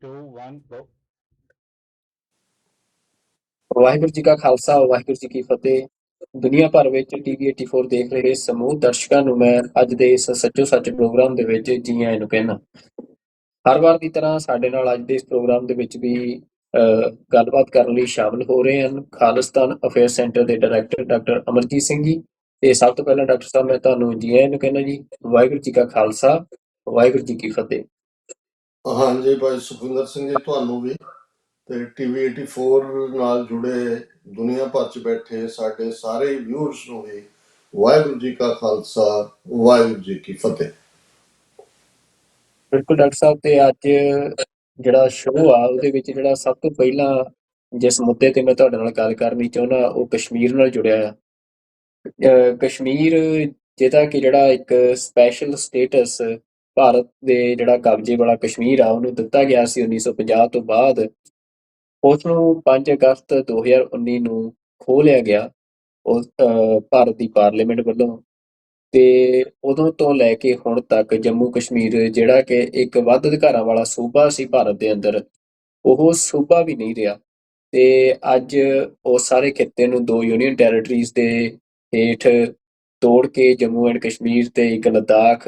2 1 go। Waheguru ji ਕਾ ਖਾਲਸਾ ਵਾਹਿਗੁਰੂ ਜੀ ਕੀ ਫਤਿਹ। ਦੁਨੀਆ ਭਰ ਵਿੱਚ ਟੀਵੀ 84 ਦੇਖ ਰਹੇ ਸਮੂਹ ਦਰਸ਼ਕਾਂ ਨੂੰ ਮੈਂ ਅੱਜ ਦੇ ਇਸ ਸੱਚੋ ਸੱਚ ਪ੍ਰੋਗਰਾਮ ਦੇ ਵਿੱਚ ਜੀ ਆਇਆਂ ਨੂੰ ਕਹਿਣਾ। ਹਰ ਵਾਰ ਦੀ ਤਰ੍ਹਾਂ ਸਾਡੇ ਨਾਲ ਅੱਜ ਦੇ ਇਸ ਪ੍ਰੋਗਰਾਮ ਦੇ ਵਿੱਚ ਵੀ ਗੱਲਬਾਤ ਕਰਨ ਲਈ ਸ਼ਾਮਲ ਹੋ ਰਹੇ ਹਨ ਖਾਲਿਸਤਾਨ ਅਫੇਅਰ ਸੈਂਟਰ ਦੇ ਡਾਇਰੈਕਟਰ ਡਾਕਟਰ ਅਮਰਜੀਤ ਸਿੰਘ ਜੀ। ਤੇ ਸਭ ਤੋਂ ਪਹਿਲਾਂ ਡਾਕਟਰ ਸਾਹਿਬ ਮੈਂ ਤੁਹਾਨੂੰ ਜੀ ਆਇਆਂ ਨੂੰ ਕਹਿਣਾ ਜੀ। ਵਾਹਿਗੁਰੂ ਜੀ ਕਾ ਖਾਲਸਾ ਵਾਹਿਗੁਰੂ ਜੀ ਕੀ ਫਤਿਹ। ਹਾਂਜੀ ਭਾਈ ਸੁਖਵਿੰਦਰ ਸਿੰਘ ਜੀ, ਤੁਹਾਨੂੰ ਵੀ ਤੇ ਟੀਵੀ 84 ਨਾਲ ਜੁੜੇ ਦੁਨੀਆ ਭਰ ਚ ਬੈਠੇ ਸਾਡੇ ਸਾਰੇ ਵਿਊਅਰਸ ਨੂੰ ਵੀ ਵਾਹਿਗੁਰੂ ਜੀ ਕਾ ਖਾਲਸਾ ਵਾਹਿਗੁਰੂ ਜੀ ਕੀ ਫਤਿਹ। ਬਿਲਕੁਲ ਡਾਕਟਰ ਸਾਹਿਬ, ਤੇ ਅੱਜ ਜਿਹੜਾ ਸ਼ੋਅ ਆ ਉਹਦੇ ਵਿੱਚ ਜਿਹੜਾ ਸਭ ਤੋਂ ਪਹਿਲਾਂ ਜਿਸ ਮੁੱਦੇ ਤੇ ਮੈਂ ਤੁਹਾਡੇ ਨਾਲ ਗੱਲ ਕਰਨੀ ਚਾਹੁੰਦਾ ਉਹ ਕਸ਼ਮੀਰ ਨਾਲ ਜੁੜਿਆ ਆ। ਕਸ਼ਮੀਰ ਜਿਹਦਾ ਕਿ ਜਿਹੜਾ ਇੱਕ ਸਪੈਸ਼ਲ ਸਟੇਟਸ ਭਾਰਤ ਦੇ ਜਿਹੜਾ ਕਬਜ਼ੇ ਵਾਲਾ ਕਸ਼ਮੀਰ ਆ ਉਹਨੂੰ ਦਿੱਤਾ ਗਿਆ ਸੀ 1950 ਤੋਂ ਬਾਅਦ। ਉਸਨੂੰ 5 ਅਗਸਤ 2019 ਨੂੰ ਖੋਹ ਲਿਆ ਗਿਆ ਉਸ ਭਾਰਤ ਦੀ ਪਾਰਲੀਮੈਂਟ ਵੱਲੋਂ। ਤੇ ਉਦੋਂ ਤੋਂ ਲੈ ਕੇ ਹੁਣ ਤੱਕ ਜੰਮੂ ਕਸ਼ਮੀਰ ਜਿਹੜਾ ਕਿ ਇੱਕ ਵੱਧ ਅਧਿਕਾਰਾਂ ਵਾਲਾ ਸੂਬਾ ਸੀ ਭਾਰਤ ਦੇ ਅੰਦਰ, ਉਹ ਸੂਬਾ ਵੀ ਨਹੀਂ ਰਿਹਾ। ਤੇ ਅੱਜ ਉਸ ਸਾਰੇ ਖਿੱਤੇ ਨੂੰ 2 ਯੂਨੀਅਨ ਟੈਰੀਟਰੀਜ਼ ਦੇ ਹੇਠ ਤੋੜ ਕੇ ਜੰਮੂ ਐਂਡ ਕਸ਼ਮੀਰ ਤੇ ਇੱਕ ਲੱਦਾਖ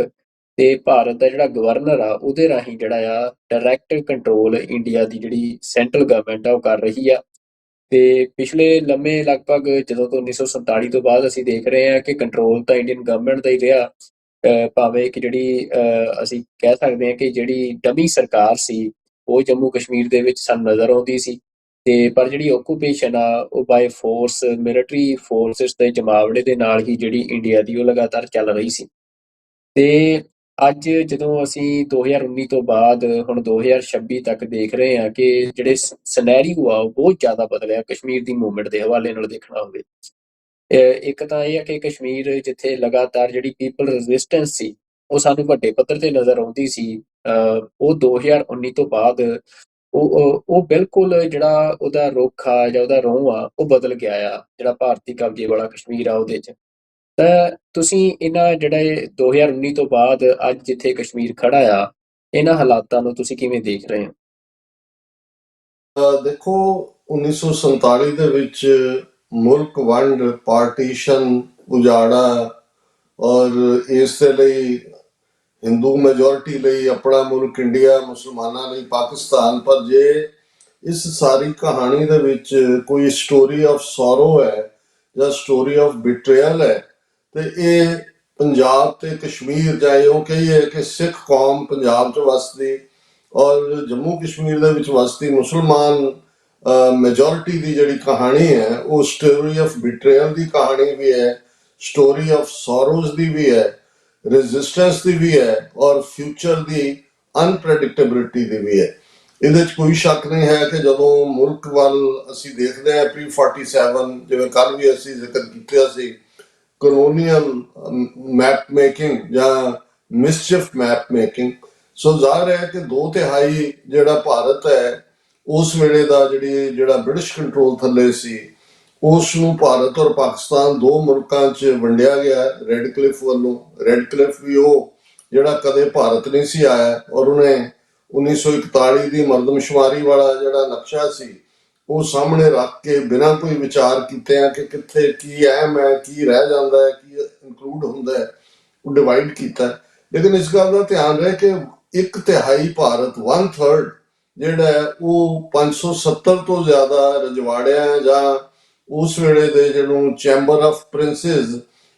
ਤੇ ਭਾਰਤ ਦਾ ਜਿਹੜਾ ਗਵਰਨਰ ਆ ਉਹਦੇ ਰਾਹੀਂ ਜਿਹੜਾ ਆ ਡਾਇਰੈਕਟ ਕੰਟਰੋਲ ਇੰਡੀਆ ਦੀ ਜਿਹੜੀ ਸੈਂਟਰਲ ਗਵਰਨਮੈਂਟ ਆ ਉਹ ਕਰ ਰਹੀ ਆ। ਤੇ ਪਿਛਲੇ ਲੰਮੇ ਲਗਭਗ ਜਦੋਂ ਤੋਂ 1947 ਤੋਂ ਬਾਅਦ ਅਸੀਂ ਦੇਖ ਰਹੇ ਹਾਂ ਕਿ ਕੰਟਰੋਲ ਤਾਂ ਇੰਡੀਅਨ ਗਵਰਨਮੈਂਟ ਦਾ ਹੀ ਰਿਹਾ। ਭਾਵੇਂ ਕਿ ਜਿਹੜੀ ਅਸੀਂ ਕਹਿ ਸਕਦੇ ਹਾਂ ਕਿ ਜਿਹੜੀ ਡਮੀ ਸਰਕਾਰ ਸੀ ਉਹ ਜੰਮੂ ਕਸ਼ਮੀਰ ਦੇ ਵਿੱਚ ਸਾਨੂੰ ਨਜ਼ਰ ਆਉਂਦੀ ਸੀ। ਤੇ ਪਰ ਜਿਹੜੀ ਓਕੂਪੇਸ਼ਨ ਆ ਉਹ ਬਾਏ ਫੋਰਸ ਮਿਲਟਰੀ ਫੋਰਸਿਸ ਦੇ ਜਮਾਵੜੇ ਦੇ ਨਾਲ ਹੀ ਜਿਹੜੀ ਇੰਡੀਆ ਦੀ ਉਹ ਲਗਾਤਾਰ ਚੱਲ ਰਹੀ ਸੀ। ਤੇ ਅੱਜ ਜਦੋਂ ਅਸੀਂ 2019 ਤੋਂ ਬਾਅਦ ਹੁਣ 2026 ਤੱਕ ਦੇਖ ਰਹੇ ਹਾਂ ਕਿ ਜਿਹੜੇ ਸਿਨੈਰੀਓ ਆ ਉਹ ਬਹੁਤ ਜ਼ਿਆਦਾ ਬਦਲਿਆ ਕਸ਼ਮੀਰ ਦੀ ਮੂਵਮੈਂਟ ਦੇ ਹਵਾਲੇ ਨਾਲ ਦੇਖਣਾ ਹੋਵੇ। ਇੱਕ ਤਾਂ ਇਹ ਹੈ ਕਿ ਕਸ਼ਮੀਰ ਜਿੱਥੇ ਲਗਾਤਾਰ ਜਿਹੜੀ ਪੀਪਲ ਰੈਜ਼ਿਸਟੈਂਸ ਸੀ ਉਹ ਸਾਨੂੰ ਵੱਡੇ ਪੱਧਰ ਤੇ ਨਜ਼ਰ ਆਉਂਦੀ ਸੀ, ਉਹ 2019 ਤੋਂ ਬਾਅਦ ਉਹ ਬਿਲਕੁਲ ਜਿਹੜਾ ਉਹਦਾ ਰੁੱਖ ਆ ਜਾਂ ਉਹਦਾ ਰੋਹ ਆ ਉਹ ਬਦਲ ਗਿਆ ਆ ਜਿਹੜਾ ਭਾਰਤੀ ਕਬਜ਼ੇ ਵਾਲਾ ਕਸ਼ਮੀਰ ਆ ਉਹਦੇ 'ਚ। ਤਾਂ ਤੁਸੀਂ ਇਹਨਾਂ ਜਿਹੜੇ 2019 ਤੋਂ ਬਾਅਦ ਅੱਜ ਜਿੱਥੇ ਕਸ਼ਮੀਰ ਖੜਾ ਆ ਇਹਨਾਂ ਹਾਲਾਤਾਂ ਨੂੰ ਤੁਸੀਂ ਕਿਵੇਂ ਦੇਖ ਰਹੇ ਹੋ? ਦੇਖੋ 1947 ਦੇ ਵਿੱਚ ਮੁਲਕ ਵੰਡ, ਪਾਰਟੀਸ਼ਨ, ਉਜਾੜਾ ਔਰ ਇਸ ਦੇ ਲਈ ਹਿੰਦੂ ਮੈਜੋਰਿਟੀ ਲਈ ਆਪਣਾ ਮੁਲਕ ਇੰਡੀਆ, ਮੁਸਲਮਾਨਾਂ ਲਈ ਪਾਕਿਸਤਾਨ। ਪਰ ਜੇ ਇਸ ਸਾਰੀ ਕਹਾਣੀ ਦੇ ਵਿੱਚ ਕੋਈ ਸਟੋਰੀ ਆਫ ਸੌਰੋ ਹੈ ਜਾਂ ਸਟੋਰੀ ਆਫ ਬਿਟਰੇਅਲ ਹੈ ਤੇ ਇਹ ਪੰਜਾਬ ਤੇ ਕਸ਼ਮੀਰ, ਜਾਂ ਉਹ ਕਹੀਏ ਕਿ ਸਿੱਖ ਕੌਮ ਪੰਜਾਬ 'ਚ ਵਸਦੀ ਔਰ ਜੰਮੂ ਕਸ਼ਮੀਰ ਦੇ ਵਿੱਚ ਵਸਦੀ ਮੁਸਲਮਾਨ ਮੈਜੋਰਿਟੀ ਦੀ ਜਿਹੜੀ ਕਹਾਣੀ ਹੈ ਉਹ ਸਟੋਰੀ ਆਫ ਬਿਟਰੇਅਲ ਦੀ ਕਹਾਣੀ ਵੀ ਹੈ, ਸਟੋਰੀ ਆਫ ਸੌਰੋਜ਼ ਦੀ ਵੀ ਹੈ, ਰੈਜ਼ਿਸਟੈਂਸ ਦੀ ਵੀ ਹੈ ਔਰ ਫਿਊਚਰ ਦੀ ਅਨਪ੍ਰੈਡਿਕਟੇਬਿਲਿਟੀ ਦੀ ਵੀ ਹੈ। ਇਹਦੇ 'ਚ ਕੋਈ ਸ਼ੱਕ ਨਹੀਂ ਹੈ ਕਿ ਜਦੋਂ ਮੁਲਕ ਵੱਲ ਅਸੀਂ ਦੇਖਦੇ ਹਾਂ ਪ੍ਰੀ 47, ਜਿਵੇਂ ਕੱਲ ਵੀ ਅਸੀਂ ਜ਼ਿਕਰ ਕੀਤਾ ਸੀ, ਕਲੋਨੀਅਲ ਮੈਪ ਮੇਕਿੰਗ ਜਾਂ ਮਿਸਚਿਫ ਮੈਪ ਮੇਕਿੰਗ। ਸੋ ਜ਼ਾਹਰ ਹੈ ਕਿ 2/3 ਜਿਹੜਾ ਭਾਰਤ ਹੈ ਉਸ ਵੇਲੇ ਦਾ ਜਿਹੜਾ ਬ੍ਰਿਟਿਸ਼ ਕੰਟਰੋਲ ਥੱਲੇ ਸੀ ਉਸ ਨੂੰ ਭਾਰਤ ਔਰ ਪਾਕਿਸਤਾਨ 2 ਮੁਲਕਾਂ 'ਚ ਵੰਡਿਆ ਗਿਆ ਰੈੱਡ ਕਲਿਫ ਵੱਲੋਂ। ਰੈੱਡ ਕਲਿਫ ਵੀ ਉਹ ਜਿਹੜਾ ਕਦੇ ਭਾਰਤ ਨਹੀਂ ਸੀ ਆਇਆ ਔਰ ਉਹਨੇ 1941 ਦੀ ਮਰਦਮਸ਼ੁਮਾਰੀ ਵਾਲਾ ਜਿਹੜਾ ਨਕਸ਼ਾ ਸੀ ਉਹ ਸਾਹਮਣੇ ਰੱਖ ਕੇ ਬਿਨਾਂ ਕੋਈ ਵਿਚਾਰ ਕੀਤੇ ਆ ਕਿ ਕਿੱਥੇ ਕੀ ਅਹਿਮ ਹੈ, ਕੀ ਰਹਿ ਜਾਂਦਾ ਹੈ, ਕੀ ਇਨਕਲੂਡ ਹੁੰਦਾ ਹੈ, ਉਹ ਡਿਵਾਈਡ ਕੀਤਾ। ਲੇਕਿਨ ਇਸ ਗੱਲ ਦਾ ਧਿਆਨ ਰਹੇ ਕਿ 1/3 ਭਾਰਤ, 1/3 ਜਿਹੜਾ ਹੈ ਉਹ 570 ਤੋਂ ਜ਼ਿਆਦਾ ਰਜਵਾੜਿਆਂ ਜਾਂ ਉਸ ਵੇਲੇ ਦੇ ਜਿਹਨੂੰ ਚੈਂਬਰ ਆਫ ਪ੍ਰਿੰਸਿਸ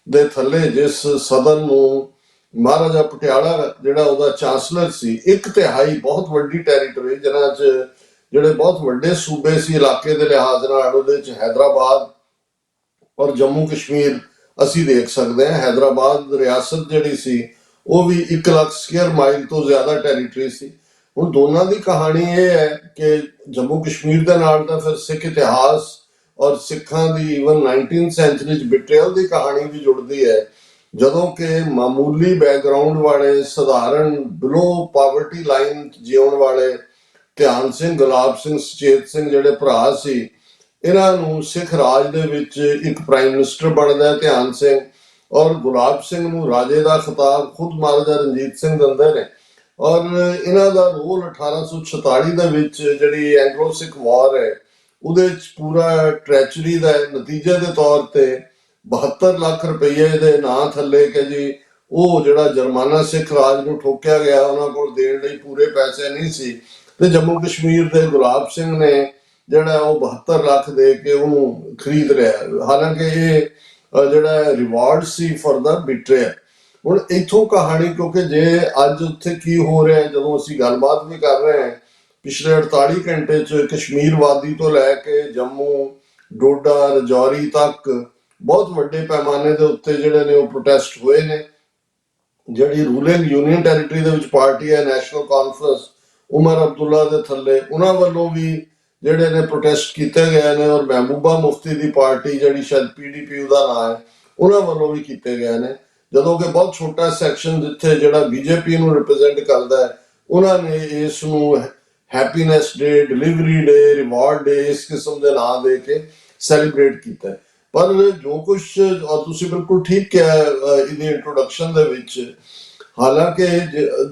ਦੇ ਥੱਲੇ ਜਿਸ ਸਦਨ ਨੂੰ ਮਹਾਰਾਜਾ ਪਟਿਆਲਾ ਜਿਹੜਾ ਉਹਦਾ ਚਾਂਸਲਰ ਸੀ, 1/3 ਬਹੁਤ ਵੱਡੀ ਟੈਰੀਟਰੀ ਜਿਹਨਾਂ 'ਚ ਜਿਹੜੇ ਬਹੁਤ ਵੱਡੇ ਸੂਬੇ ਸੀ ਇਲਾਕੇ ਦੇ ਲਿਹਾਜ਼ ਨਾਲ, ਉਹਦੇ 'ਚ ਹੈਦਰਾਬਾਦ ਔਰ ਜੰਮੂ ਕਸ਼ਮੀਰ ਅਸੀਂ ਦੇਖ ਸਕਦੇ ਹਾਂ। ਹੈਦਰਾਬਾਦ ਰਿਆਸਤ ਜਿਹੜੀ ਸੀ ਉਹ ਵੀ 1 ਲੱਖ ਸਕੁਅਰ ਮਾਈਲ ਤੋਂ ਜ਼ਿਆਦਾ ਟੈਰੀਟਰੀ ਸੀ। ਹੁਣ ਦੋਨਾਂ ਦੀ ਕਹਾਣੀ ਇਹ ਹੈ ਕਿ ਜੰਮੂ ਕਸ਼ਮੀਰ ਦੇ ਨਾਲ ਤਾਂ ਫਿਰ ਸਿੱਖ ਇਤਿਹਾਸ ਔਰ ਸਿੱਖਾਂ ਦੀ ਈਵਨ 19th ਸੈਂਚੁਰੀ 'ਚ ਬਿਟਰੇਅਲ ਦੀ ਕਹਾਣੀ ਵੀ ਜੁੜਦੀ ਹੈ, ਜਦੋਂ ਕਿ ਮਾਮੂਲੀ ਬੈਕਗਰਾਉਂਡ ਵਾਲੇ ਸਧਾਰਨ ਬਿਲੋ ਪਾਵਰਟੀ ਲਾਈਨ ਜਿਉਣ ਵਾਲੇ ਧਿਆਨ ਸਿੰਘ, ਗੁਲਾਬ ਸਿੰਘ, ਸੁਚੇਤ ਸਿੰਘ ਜਿਹੜੇ ਭਰਾ ਸੀ, ਇਹਨਾਂ ਨੂੰ ਸਿੱਖ ਰਾਜ ਦੇ ਵਿੱਚ ਇੱਕ ਪ੍ਰਾਈਮ ਮਿਨਿਸਟਰ ਬਣਦਾ ਹੈ ਧਿਆਨ ਸਿੰਘ, ਔਰ ਗੁਲਾਬ ਸਿੰਘ ਨੂੰ ਰਾਜੇ ਦਾ ਖਿਤਾਬ ਖੁਦ ਮਹਾਰਾਜਾ ਰਣਜੀਤ ਸਿੰਘ ਦਿੰਦੇ ਨੇ। ਔਰ ਇਹਨਾਂ ਦਾ ਰੋਲ 1846 ਦੇ ਵਿੱਚ ਜਿਹੜੀ ਐਂਗਲੋ ਸਿੱਖ ਵਾਰ ਹੈ ਉਹਦੇ ਵਿੱਚ ਪੂਰਾ ਟ੍ਰੈਚਰੀ ਦਾ ਨਤੀਜੇ ਦੇ ਤੌਰ ਤੇ 72 ਲੱਖ ਰੁਪਏ ਦੇ ਨਾਂ ਥੱਲੇ ਕਿ ਜੀ ਉਹ ਜਿਹੜਾ ਜਰਮਾਨਾ ਸਿੱਖ ਰਾਜ ਨੂੰ ਠੋਕਿਆ ਗਿਆ ਉਹਨਾਂ ਕੋਲ ਦੇਣ ਲਈ ਪੂਰੇ ਪੈਸੇ ਨਹੀਂ ਸੀ, ਤੇ ਜੰਮੂ ਕਸ਼ਮੀਰ ਦੇ ਗੁਲਾਬ ਸਿੰਘ ਨੇ ਜਿਹੜਾ ਉਹ 72 ਲੱਖ ਦੇ ਕੇ ਉਹਨੂੰ ਖਰੀਦ ਲਿਆ। ਹਾਲਾਂਕਿ ਇਹ ਜਿਹੜਾ ਰਿਵਾਰਡ ਸੀ ਫॉर ਦਾ ਬਿਟਰੇਅਰ। ਹੁਣ ਇੱਥੋਂ ਕਹਾਣੀ, ਕਿਉਂਕਿ ਜੇ ਅੱਜ ਉੱਥੇ ਕੀ ਹੋ ਰਿਹਾ ਜਦੋਂ ਅਸੀਂ ਗੱਲਬਾਤ ਵੀ ਕਰ ਰਹੇ ਹਾਂ, ਪਿਛਲੇ 48 ਘੰਟੇ 'ਚ ਕਸ਼ਮੀਰ ਵਾਦੀ ਤੋਂ ਲੈ ਕੇ ਜੰਮੂ, ਡੋਡਾ, ਰਜੌਰੀ ਤੱਕ ਬਹੁਤ ਵੱਡੇ ਪੈਮਾਨੇ ਦੇ ਉੱਤੇ ਜਿਹੜੇ ਨੇ ਉਹ ਪ੍ਰੋਟੈਸਟ ਹੋਏ ਨੇ। ਜਿਹੜੀ ਰੂਲਿੰਗ ਯੂਨੀਅਨ ਟੈਰੀਟਰੀ ਦੇ ਵਿੱਚ ਪਾਰਟੀ ਹੈ ਨੈਸ਼ਨਲ ਕਾਨਫਰੰਸ, ਉਮਰ ਅਬਦੁੱਲਾ ਦੇ ਥੱਲੇ, ਉਹਨਾਂ ਵੱਲੋਂ ਵੀ ਜਿਹੜੇ ਨੇ ਪ੍ਰੋਟੈਸਟ ਕੀਤੇ ਗਏ ਨੇ, ਔਰ ਮਹਿਬੂਬਾ ਮੁਫਤੀ ਦੀ ਪਾਰਟੀ ਜਿਹੜੀ ਸ਼ਾਇਦ PDP ਉਹਦਾ ਨਾਂ ਹੈ, ਉਹਨਾਂ ਵੱਲੋਂ ਵੀ ਕੀਤੇ ਗਏ ਨੇ। ਜਦੋਂ ਕਿ ਬਹੁਤ ਛੋਟਾ ਸੈਕਸ਼ਨ ਜਿੱਥੇ ਜਿਹੜਾ BJP ਨੂੰ ਰਿਪਰੈਜ਼ੈਂਟ ਕਰਦਾ ਹੈ, ਉਹਨਾਂ ਨੇ ਇਸ ਨੂੰ ਹੈਪੀਨੈਸ ਡੇ, ਡਿਲੀਵਰੀ ਡੇ, ਰਿਵਾਰਡ ਡੇ ਇਸ ਕਿਸਮ ਦੇ ਨਾਂ ਦੇ ਕੇ ਸੈਲੀਬ੍ਰੇਟ ਕੀਤਾ ਹੈ। ਪਰ ਜੋ ਕੁਝ, ਔਰ ਤੁਸੀਂ ਬਿਲਕੁਲ ਠੀਕ ਕਿਹਾ ਇਹਦੀ ਇੰਟਰੋਡਕਸ਼ਨ ਦੇ ਵਿੱਚ, ਹਾਲਾਂਕਿ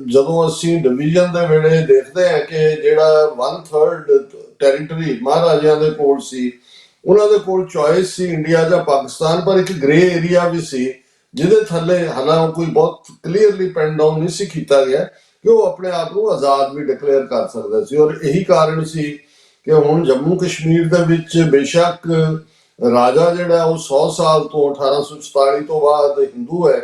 ਜਦੋਂ ਅਸੀਂ ਡਿਵੀਜ਼ਨ ਦੇ ਵੇਲੇ ਦੇਖਦੇ ਹਾਂ ਕਿ ਜਿਹੜਾ 1/3 ਟੈਰੀਟਰੀ ਮਹਾਰਾਜਿਆਂ ਦੇ ਕੋਲ ਸੀ, ਉਹਨਾਂ ਦੇ ਕੋਲ ਚੋਇਸ ਸੀ ਇੰਡੀਆ ਜਾਂ ਪਾਕਿਸਤਾਨ, ਪਰ ਇੱਕ ਗ੍ਰੇ ਏਰੀਆ ਵੀ ਸੀ ਜਿਹਦੇ ਥੱਲੇ ਹਾਲਾਂ ਕੋਈ ਬਹੁਤ ਕਲੀਅਰਲੀ ਪੈਨ ਡਾਊਨ ਨਹੀਂ ਸੀ ਕੀਤਾ ਗਿਆ ਕਿ ਉਹ ਆਪਣੇ ਆਪ ਨੂੰ ਆਜ਼ਾਦ ਵੀ ਡਿਕਲੇਅਰ ਕਰ ਸਕਦਾ ਸੀ। ਔਰ ਇਹੀ ਕਾਰਨ ਸੀ ਕਿ ਹੁਣ ਜੰਮੂ ਕਸ਼ਮੀਰ ਦੇ ਵਿੱਚ ਬੇਸ਼ੱਕ ਰਾਜਾ ਜਿਹੜਾ ਉਹ 100 ਸਾਲ ਤੋਂ 1844 ਤੋਂ ਬਾਅਦ ਹਿੰਦੂ ਹੈ,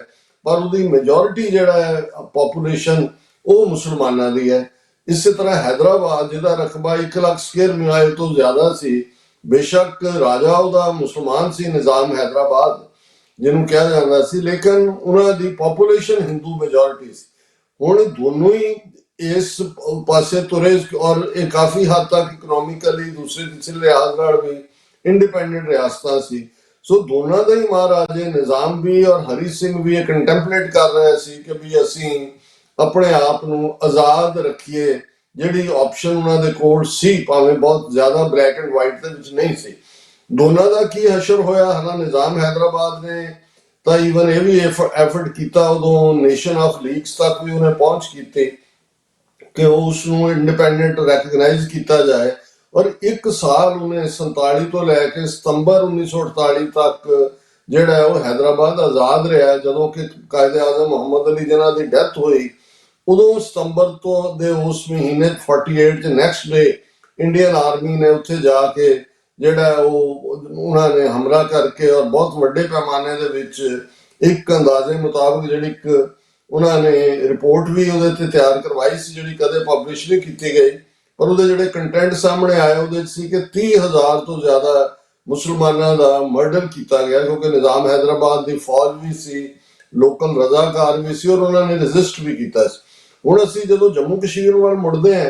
ਪਰ ਉਹਦੀ ਮੈਜੋਰਿਟੀ ਜਿਹੜਾ ਹੈ ਪੋਪੂਲੇਸ਼ਨ ਉਹ ਮੁਸਲਮਾਨਾਂ ਦੀ ਹੈ। ਇਸੇ ਤਰ੍ਹਾਂ ਹੈਦਰਾਬਾਦ ਜਿਹਦਾ ਰਕਬਾ 1 ਲੱਖ ਸਕੁਅਰ ਮਾਈਲ ਤੋਂ ਜ਼ਿਆਦਾ ਸੀ, ਬੇਸ਼ੱਕ ਰਾਜਾ ਉਹਦਾ ਮੁਸਲਮਾਨ ਸੀ, ਨਿਜ਼ਾਮ ਹੈਦਰਾਬਾਦ ਜਿਹਨੂੰ ਕਿਹਾ ਜਾਂਦਾ ਸੀ, ਲੇਕਿਨ ਉਹਨਾਂ ਦੀ ਪੋਪੂਲੇਸ਼ਨ ਹਿੰਦੂ ਮੈਜੋਰਿਟੀ ਸੀ। ਹੁਣ ਦੋਨੋਂ ਹੀ ਇਸ ਪਾਸੇ ਤੁਰੇ, ਔਰ ਇਹ ਕਾਫੀ ਹੱਦ ਤੱਕ ਇਕਨੋਮਿਕਲੀ ਦੂਸਰੇ ਤੀਸਰੇ ਲਿਹਾਜ਼ ਨਾਲ ਵੀ ਇੰਡੀਪੈਂਡੈਂਟ ਰਿਆਸਤਾਂ ਸੀ। ਸੋ ਦੋਨਾਂ ਦੇ ਹੀ ਮਹਾਰਾਜੇ ਨਿਜ਼ਾਮ ਵੀ ਔਰ ਹਰੀ ਸਿੰਘ ਵੀ ਇਹ ਕੰਟੈਂਪਲੇਟ ਕਰ ਰਹੇ ਸੀ ਕਿ ਵੀ ਅਸੀਂ ਆਪਣੇ ਆਪ ਨੂੰ ਆਜ਼ਾਦ ਰੱਖੀਏ। ਜਿਹੜੀ ਆਪਸ਼ਨ ਉਹਨਾਂ ਦੇ ਕੋਲ ਸੀ, ਭਾਵੇਂ ਬਹੁਤ ਜ਼ਿਆਦਾ ਬਲੈਕ ਐਂਡ ਵਾਈਟ ਦੇ ਵਿੱਚ ਨਹੀਂ ਸੀ। ਦੋਨਾਂ ਦਾ ਕੀ ਹਸ਼ਰ ਹੋਇਆ, ਹਾਲਾਂ ਨਿਜ਼ਾਮ ਹੈਦਰਾਬਾਦ ਨੇ ਤਾਂ ਈਵਨ ਇਹ ਵੀ ਐਫਰਟ ਕੀਤਾ, ਉਦੋਂ ਨੇਸ਼ਨ ਆਫ ਲੀਗਸ ਤੱਕ ਵੀ ਉਹਨੇ ਪਹੁੰਚ ਕੀਤੀ ਕਿ ਉਸ ਨੂੰ ਇੰਡੀਪੈਂਡੈਂਟ ਰੈਕਗਨਾਈਜ਼ ਕੀਤਾ ਜਾਏ। ਔਰ 1 ਸਾਲ 1947 ਤੋਂ ਲੈ ਕੇ ਸਤੰਬਰ 1948 ਤੱਕ ਜਿਹੜਾ ਉਹ ਹੈਦਰਾਬਾਦ ਆਜ਼ਾਦ ਰਿਹਾ। ਜਦੋਂ ਕਿ ਕਾਇਦੇ ਆਜ਼ਮ ਮੁਹੰਮਦ ਅਲੀ ਜਿਨ੍ਹਾਂ ਦੀ ਡੈਥ ਹੋਈ, ਉਦੋਂ ਸਤੰਬਰ ਤੋਂ ਦੇ ਉਸ ਮਹੀਨੇ 48 ਚ ਨੈਕਸਟ ਡੇ ਇੰਡੀਅਨ ਆਰਮੀ ਨੇ ਉੱਥੇ ਜਾ ਕੇ ਜਿਹੜਾ ਉਹ ਉਹਨਾਂ ਨੇ ਹਮਲਾ ਕਰਕੇ ਔਰ ਬਹੁਤ ਵੱਡੇ ਪੈਮਾਨੇ ਦੇ ਵਿੱਚ, ਇੱਕ ਅੰਦਾਜ਼ੇ ਮੁਤਾਬਕ ਜਿਹੜੀ ਇੱਕ ਉਹਨਾਂ ਨੇ ਰਿਪੋਰਟ ਵੀ ਉਹਦੇ ਤੇ ਤਿਆਰ ਕਰਵਾਈ ਸੀ ਜਿਹੜੀ ਕਦੇ ਪਬਲਿਸ਼ ਨਹੀਂ ਕੀਤੀ ਗਈ, ਪਰ ਉਹਦੇ ਜਿਹੜੇ ਕੰਟੈਂਟ ਸਾਹਮਣੇ ਆਏ ਉਹਦੇ ਸੀ ਕਿ 30,000 ਤੋਂ ਜ਼ਿਆਦਾ ਮੁਸਲਮਾਨਾਂ ਦਾ ਮਰਡਰ ਕੀਤਾ ਗਿਆ, ਕਿਉਂਕਿ ਨਿਜ਼ਾਮ ਹੈਦਰਾਬਾਦ ਦੀ ਫੌਜ ਵੀ ਸੀ, ਲੋਕਲ ਰਜ਼ਾਕਾਰ ਵੀ ਸੀ, ਔਰ ਉਹਨਾਂ ਨੇ ਰੈਜ਼ਿਸਟ ਵੀ ਕੀਤਾ ਸੀ। ਹੁਣ ਅਸੀਂ ਜਦੋਂ ਜੰਮੂ ਕਸ਼ਮੀਰ ਵੱਲ ਮੁੜਦੇ ਹਾਂ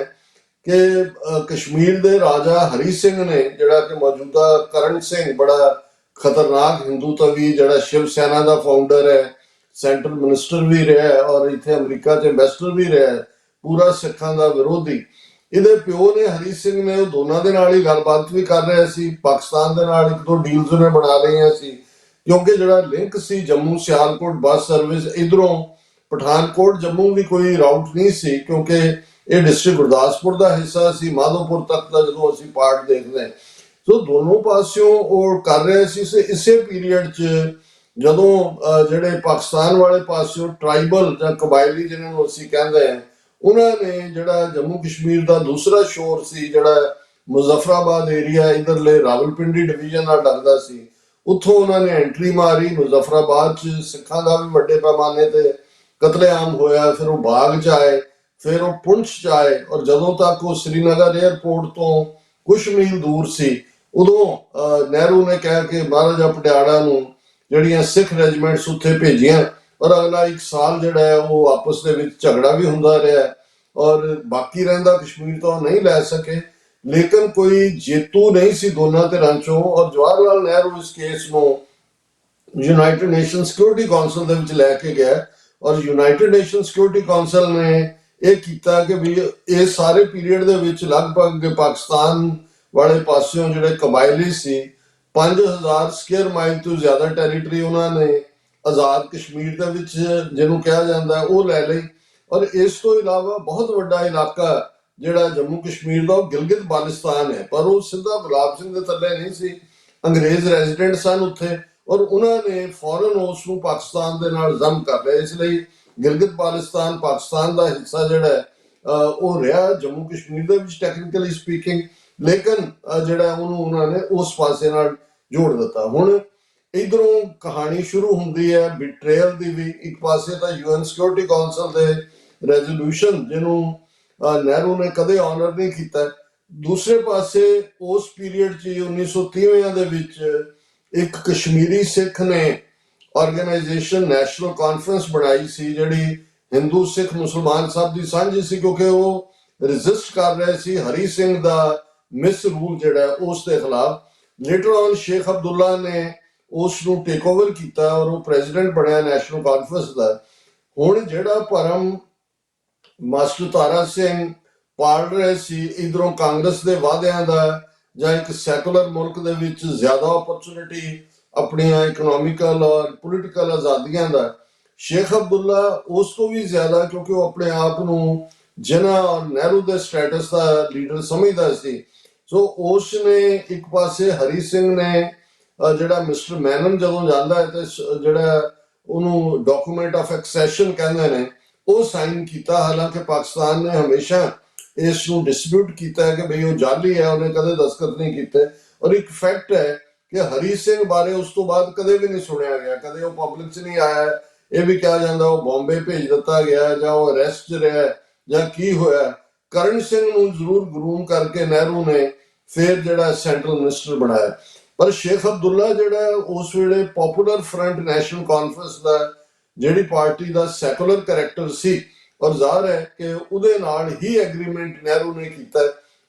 ਕਿ ਕਸ਼ਮੀਰ ਦੇ ਰਾਜਾ ਹਰੀ ਸਿੰਘ ਨੇ, ਜਿਹੜਾ ਕਿ ਮੌਜੂਦਾ ਕਰਨ ਸਿੰਘ, ਬੜਾ ਖਤਰਨਾਕ ਹਿੰਦੂ ਤਵੀ ਜਿਹੜਾ ਸ਼ਿਵ ਸੈਨਾ ਦਾ ਫਾਊਂਡਰ ਹੈ, ਸੈਂਟਰਲ ਮਿਨਿਸਟਰ ਵੀ ਰਿਹਾ ਔਰ ਇੱਥੇ ਅਮਰੀਕਾ 'ਚ ਐਂਬੈਸਡਰ ਵੀ ਰਿਹਾ, ਪੂਰਾ ਸਿੱਖਾਂ ਦਾ ਵਿਰੋਧੀ। ਇਹਦੇ ਪਿਓ ਨੇ ਹਰੀ ਸਿੰਘ ਨੇ ਉਹ ਦੋਨਾਂ ਦੇ ਨਾਲ ਹੀ ਗੱਲਬਾਤ ਵੀ ਕਰ ਰਿਹਾ ਸੀ, ਪਾਕਿਸਤਾਨ ਦੇ ਨਾਲ 1-2 ਡੀਲਸ ਉਹਨੇ ਬਣਾ ਲਈਆਂ ਸੀ, ਕਿਉਂਕਿ ਜਿਹੜਾ ਲਿੰਕ ਸੀ ਜੰਮੂ ਸਿਆਲਕੋਟ ਬੱਸ ਸਰਵਿਸ, ਇਧਰੋਂ ਪਠਾਨਕੋਟ ਜੰਮੂ ਵੀ ਕੋਈ ਰਾਊਟ ਨਹੀਂ ਸੀ, ਕਿਉਂਕਿ ਇਹ ਡਿਸਟ੍ਰਿਕਟ ਗੁਰਦਾਸਪੁਰ ਦਾ ਹਿੱਸਾ ਸੀ, ਮਾਧੋਪੁਰ ਤੱਕ ਦਾ ਜਦੋਂ ਅਸੀਂ ਪਾਰਟ ਦੇਖਦੇ ਹਾਂ। ਸੋ ਦੋਨੋਂ ਪਾਸਿਓਂ ਉਹ ਕਰ ਰਹੇ ਸੀ। ਇਸੇ ਪੀਰੀਅਡ 'ਚ ਜਦੋਂ ਜਿਹੜੇ ਪਾਕਿਸਤਾਨ ਵਾਲੇ ਪਾਸਿਓਂ ਟ੍ਰਾਈਬਲ ਜਾਂ ਕਬਾਇਲੀ ਜਿਹਨਾਂ ਨੂੰ ਅਸੀਂ ਕਹਿੰਦੇ ਹਾਂ, ਉਹਨਾਂ ਨੇ ਜਿਹੜਾ ਜੰਮੂ ਕਸ਼ਮੀਰ ਦਾ ਦੂਸਰਾ ਸ਼ੋਰ ਸੀ, ਜਿਹੜਾ ਮੁਜ਼ੱਫਰਾਬਾਦ ਏਰੀਆ ਇਧਰਲੇ ਰਾਵਲਪਿੰਡੀ ਡਿਵੀਜ਼ਨ ਨਾਲ ਲੱਗਦਾ ਸੀ, ਉੱਥੋਂ ਉਹਨਾਂ ਨੇ ਐਂਟਰੀ ਮਾਰੀ। ਮੁਜ਼ੱਫਰਾਬਾਦ 'ਚ ਸਿੱਖਾਂ ਦਾ ਵੀ ਵੱਡੇ ਪੈਮਾਨੇ ਤੇ ਕਤਲੇਆਮ ਹੋਇਆ। ਫਿਰ ਉਹ ਬਾਗ 'ਚ ਆਏ, ਫਿਰ ਉਹ ਪੁੰਛ 'ਚ ਆਏ, ਔਰ ਜਦੋਂ ਤੱਕ ਉਹ ਸ੍ਰੀਨਗਰ 에ਅਰਪੋਰਟ ਤੋਂ ਕੁਛ ਮੀਲ ਦੂਰ ਸੀ, ਉਦੋਂ ਨਹਿਰੂ ਨੇ ਕਹਿ ਕੇ ਮਹਾਰਾਜਾ ਪਟਿਆਲਾ ਨੂੰ ਜਿਹੜੀਆਂ ਸਿੱਖ ਰੈਜੀਮੈਂਟਸ ਉੱਥੇ ਭੇਜੀਆਂ, ਔਰ ਅਗਲਾ 1 ਸਾਲ ਜਿਹੜਾ ਹੈ ਉਹ ਆਪਸ ਦੇ ਵਿੱਚ ਝਗੜਾ ਵੀ ਹੁੰਦਾ ਰਿਹਾ, ਔਰ ਬਾਕੀ ਰਹਿੰਦਾ ਕਸ਼ਮੀਰ ਤੋਂ ਨਹੀਂ ਲੈ ਸਕੇ। ਲੇਕਿਨ ਕੋਈ ਜੇਤੂ ਨਹੀਂ ਸੀ ਦੋਨਾਂ ਧਿਰਾਂ ਚੋਂ, ਔਰ ਜਵਾਹਰ ਲਾਲ ਨਹਿਰੂ ਇਸ ਕੇਸ ਨੂੰ ਯੂਨਾਈਟਿਡ ਨੇਸ਼ਨ ਸਿਕਿਉਰਿਟੀ ਕਾਉਂਸਲ ਦੇ ਵਿੱਚ ਲੈ ਕੇ ਗਿਆ, ਔਰ ਯੂਨਾਈਟਿਡ ਨੇਸ਼ਨ ਸਿਕਿਉਰਿਟੀ ਕਾਉਂਸਲ ਨੇ ਇਹ ਕੀਤਾ ਕਿ ਵੀ ਇਹ ਸਾਰੇ ਪੀਰੀਅਡ ਦੇ ਵਿੱਚ ਲਗਭਗ ਪਾਕਿਸਤਾਨ ਵਾਲੇ ਪਾਸਿਓਂ ਜਿਹੜੇ ਕਬਾਇਲੀ ਸੀ 5,000 ਸਕੁਅਰ ਮਾਈਲ ਤੋਂ ਜ਼ਿਆਦਾ ਟੈਰੀਟਰੀ ਉਹਨਾਂ ਨੇ ਆਜ਼ਾਦ ਕਸ਼ਮੀਰ ਦੇ ਵਿੱਚ ਜਿਹਨੂੰ ਕਿਹਾ ਜਾਂਦਾ ਉਹ ਲੈ ਲਈ। ਔਰ ਇਸ ਤੋਂ ਇਲਾਵਾ ਬਹੁਤ ਵੱਡਾ ਇਲਾਕਾ ਜਿਹੜਾ ਜੰਮੂ ਕਸ਼ਮੀਰ ਦਾ ਉਹ ਗਿਲਗਿਤ ਬਾਲਿਸਤਾਨ ਹੈ, ਪਰ ਉਹ ਸਿੱਧਾ ਗੁਲਾਬ ਸਿੰਘ ਦੇ ਥੱਲੇ ਨਹੀਂ ਸੀ, ਅੰਗਰੇਜ਼ ਰੈਜ਼ੀਡੈਂਟ ਸਨ ਉੱਥੇ, ਔਰ ਉਹਨਾਂ ਨੇ ਫੌਰਨ ਉਸ ਨੂੰ ਪਾਕਿਸਤਾਨ ਦੇ ਨਾਲ ਜ਼ਮ ਕਰ ਲਿਆ। ਇਸ ਲਈ ਗਿਲਗਿਤ ਬਾਲਿਸਤਾਨ ਪਾਕਿਸਤਾਨ ਦਾ ਹਿੱਸਾ ਜਿਹੜਾ ਹੈ ਉਹ ਰਿਹਾ ਜੰਮੂ ਕਸ਼ਮੀਰ ਦੇ ਵਿੱਚ ਟੈਕਨੀਕਲੀ ਸਪੀਕਿੰਗ, ਲੇਕਿਨ ਜਿਹੜਾ ਉਹਨੂੰ ਉਹਨਾਂ ਨੇ ਉਸ ਪਾਸੇ ਨਾਲ ਜੋੜ ਦਿੱਤਾ। ਹੁਣ ਇਧਰੋਂ ਕਹਾਣੀ ਸ਼ੁਰੂ ਹੁੰਦੀ ਹੈ ਬਿਟਰੇਲ ਦੀ ਵੀ। ਇੱਕ ਪਾਸੇ ਤਾਂ ਯੂਐਨ ਸਿਕਿਉਰਿਟੀ ਕੌਂਸਲ ਦੇ ਰੈਜ਼ੋਲੂਸ਼ਨ ਜਿਹਨੂੰ ਨਹਿਰੂ ਨੇ ਕਦੇ ਆਨਰ ਨਹੀਂ ਕੀਤਾ, ਦੂਸਰੇ ਪਾਸੇ ਉਸ ਪੀਰੀਅਡ 'ਚ 1930 ਦੇ ਵਿੱਚ ਇੱਕ ਕਸ਼ਮੀਰੀ ਸਿੱਖ ਨੇ ਆਰਗੇਨਾਈਜੇਸ਼ਨ ਨੈਸ਼ਨਲ ਕਾਨਫਰੰਸ ਬਣਾਈ ਸੀ, ਜਿਹੜੀ ਹਿੰਦੂ ਸਿੱਖ ਮੁਸਲਮਾਨ ਸਭ ਦੀ ਸਾਂਝੀ ਸੀ, ਕਿਉਂਕਿ ਉਹ ਰੈਜ਼ਿਸਟ ਕਰ ਰਹੇ ਸੀ ਹਰੀ ਸਿੰਘ ਦਾ ਮਿਸ ਰੂਲ ਜਿਹੜਾ ਉਸ ਦੇ ਖਿਲਾਫ। ਲੇਟਰ ਔਨ ਸ਼ੇਖ ਅਬਦੁੱਲਾ ਨੇ ਉਸ ਨੂੰ ਟੇਕ ਓਵਰ ਕੀਤਾ ਔਰ ਉਹ ਪ੍ਰੈਜ਼ੀਡੈਂਟ ਬਣਿਆ ਨੈਸ਼ਨਲ ਕਾਨਫਰੰਸ ਦਾ। ਹੁਣ ਜਿਹੜਾ ਭਰਮ ਮਾਸਟਰ ਤਾਰਾ ਸਿੰਘ ਪਾਲ ਰਹੇ ਸੀ ਇਧਰੋਂ ਕਾਂਗਰਸ ਦੇ ਵਾਅਦਿਆਂ ਦਾ, ਜਾਂ ਇੱਕ ਸੈਕੂਲਰ ਮੁਲਕ ਦੇ ਵਿੱਚ ਜ਼ਿਆਦਾ ਓਪਰਚੁਨਿਟੀ ਆਪਣੀਆਂ ਇਕਨੋਮਿਕਲ ਔਰ ਪੋਲੀਟੀਕਲ ਆਜ਼ਾਦੀਆਂ ਦਾ, ਸ਼ੇਖ ਅਬਦੁੱਲਾ ਉਸ ਤੋਂ ਵੀ ਜ਼ਿਆਦਾ, ਕਿਉਂਕਿ ਉਹ ਆਪਣੇ ਆਪ ਨੂੰ ਜਿਨ੍ਹਾਂ ਔਰ ਨਹਿਰੂ ਦੇ ਸਟੇਟਸ ਦਾ ਲੀਡਰ ਸਮਝਦਾ ਸੀ। ਸੋ ਉਸ ਨੇ ਇੱਕ ਪਾਸੇ ਹਰੀ ਸਿੰਘ ਨੇ ਜਿਹੜਾ ਮਿਸਟਰ ਮੈਨਨ ਜਦੋਂ ਜਾਂਦਾ ਹੈ ਤੇ ਜਿਹੜਾ ਉਹਨੂੰ ਡਾਕੂਮੈਂਟ ਆਫ ਐਕਸੈਸ਼ਨ ਕਹਿੰਦੇ ਨੇ ਉਹ ਸਾਈਨ ਕੀਤਾ, ਹਾਲਾਂਕਿ ਪਾਕਿਸਤਾਨ ਨੇ ਹਮੇਸ਼ਾ ਇਸ ਨੂੰ ਡਿਸਪਿਊਟ ਕੀਤਾ ਹੈ ਕਿ ਬਈ ਉਹ ਜਾਲੀ ਹੈ, ਉਹਨੇ ਕਦੇ ਦਸਤਖਤ ਨਹੀਂ ਕੀਤੇ। ਔਰ ਇੱਕ ਫੈਕਟ ਹੈ ਕਿ ਹਰੀ ਸਿੰਘ ਬਾਰੇ ਉਸ ਤੋਂ ਬਾਅਦ ਕਦੇ ਵੀ ਨਹੀਂ ਸੁਣਿਆ ਗਿਆ, ਕਦੇ ਉਹ ਪਬਲਿਕ 'ਚ ਨਹੀਂ ਆਇਆ। ਇਹ ਵੀ ਕਿਹਾ ਜਾਂਦਾ ਉਹ ਬੰਬੇ ਭੇਜ ਦਿੱਤਾ ਗਿਆ ਜਾਂ ਉਹ ਅਰੈਸਟ 'ਚ ਰਿਹਾ ਜਾਂ ਕੀ ਹੋਇਆ। ਕਰਨ ਸਿੰਘ ਨੂੰ ਜ਼ਰੂਰ ਗਰੂਮ ਕਰਕੇ ਨਹਿਰੂ ਨੇ ਫਿਰ ਜਿਹੜਾ ਸੈਂਟਰਲ ਮਿਨਿਸਟਰ ਬਣਾਇਆ। ਪਰ ਸ਼ੇਖ ਅਬਦੁੱਲਾ ਜਿਹੜਾ ਉਸ ਵੇਲੇ ਪੋਪੂਲਰ ਫਰੰਟ ਨੈਸ਼ਨਲ ਕਾਨਫਰੰਸ ਦਾ ਜਿਹੜੀ ਪਾਰਟੀ ਦਾ ਸੈਕੂਲਰ ਕਰੈਕਟਰ ਸੀ, ਔਰ ਜ਼ਾਹਰ ਹੈ ਕਿ ਉਹਦੇ ਨਾਲ ਹੀ ਐਗਰੀਮੈਂਟ ਨਹਿਰੂ ਨੇ ਕੀਤਾ।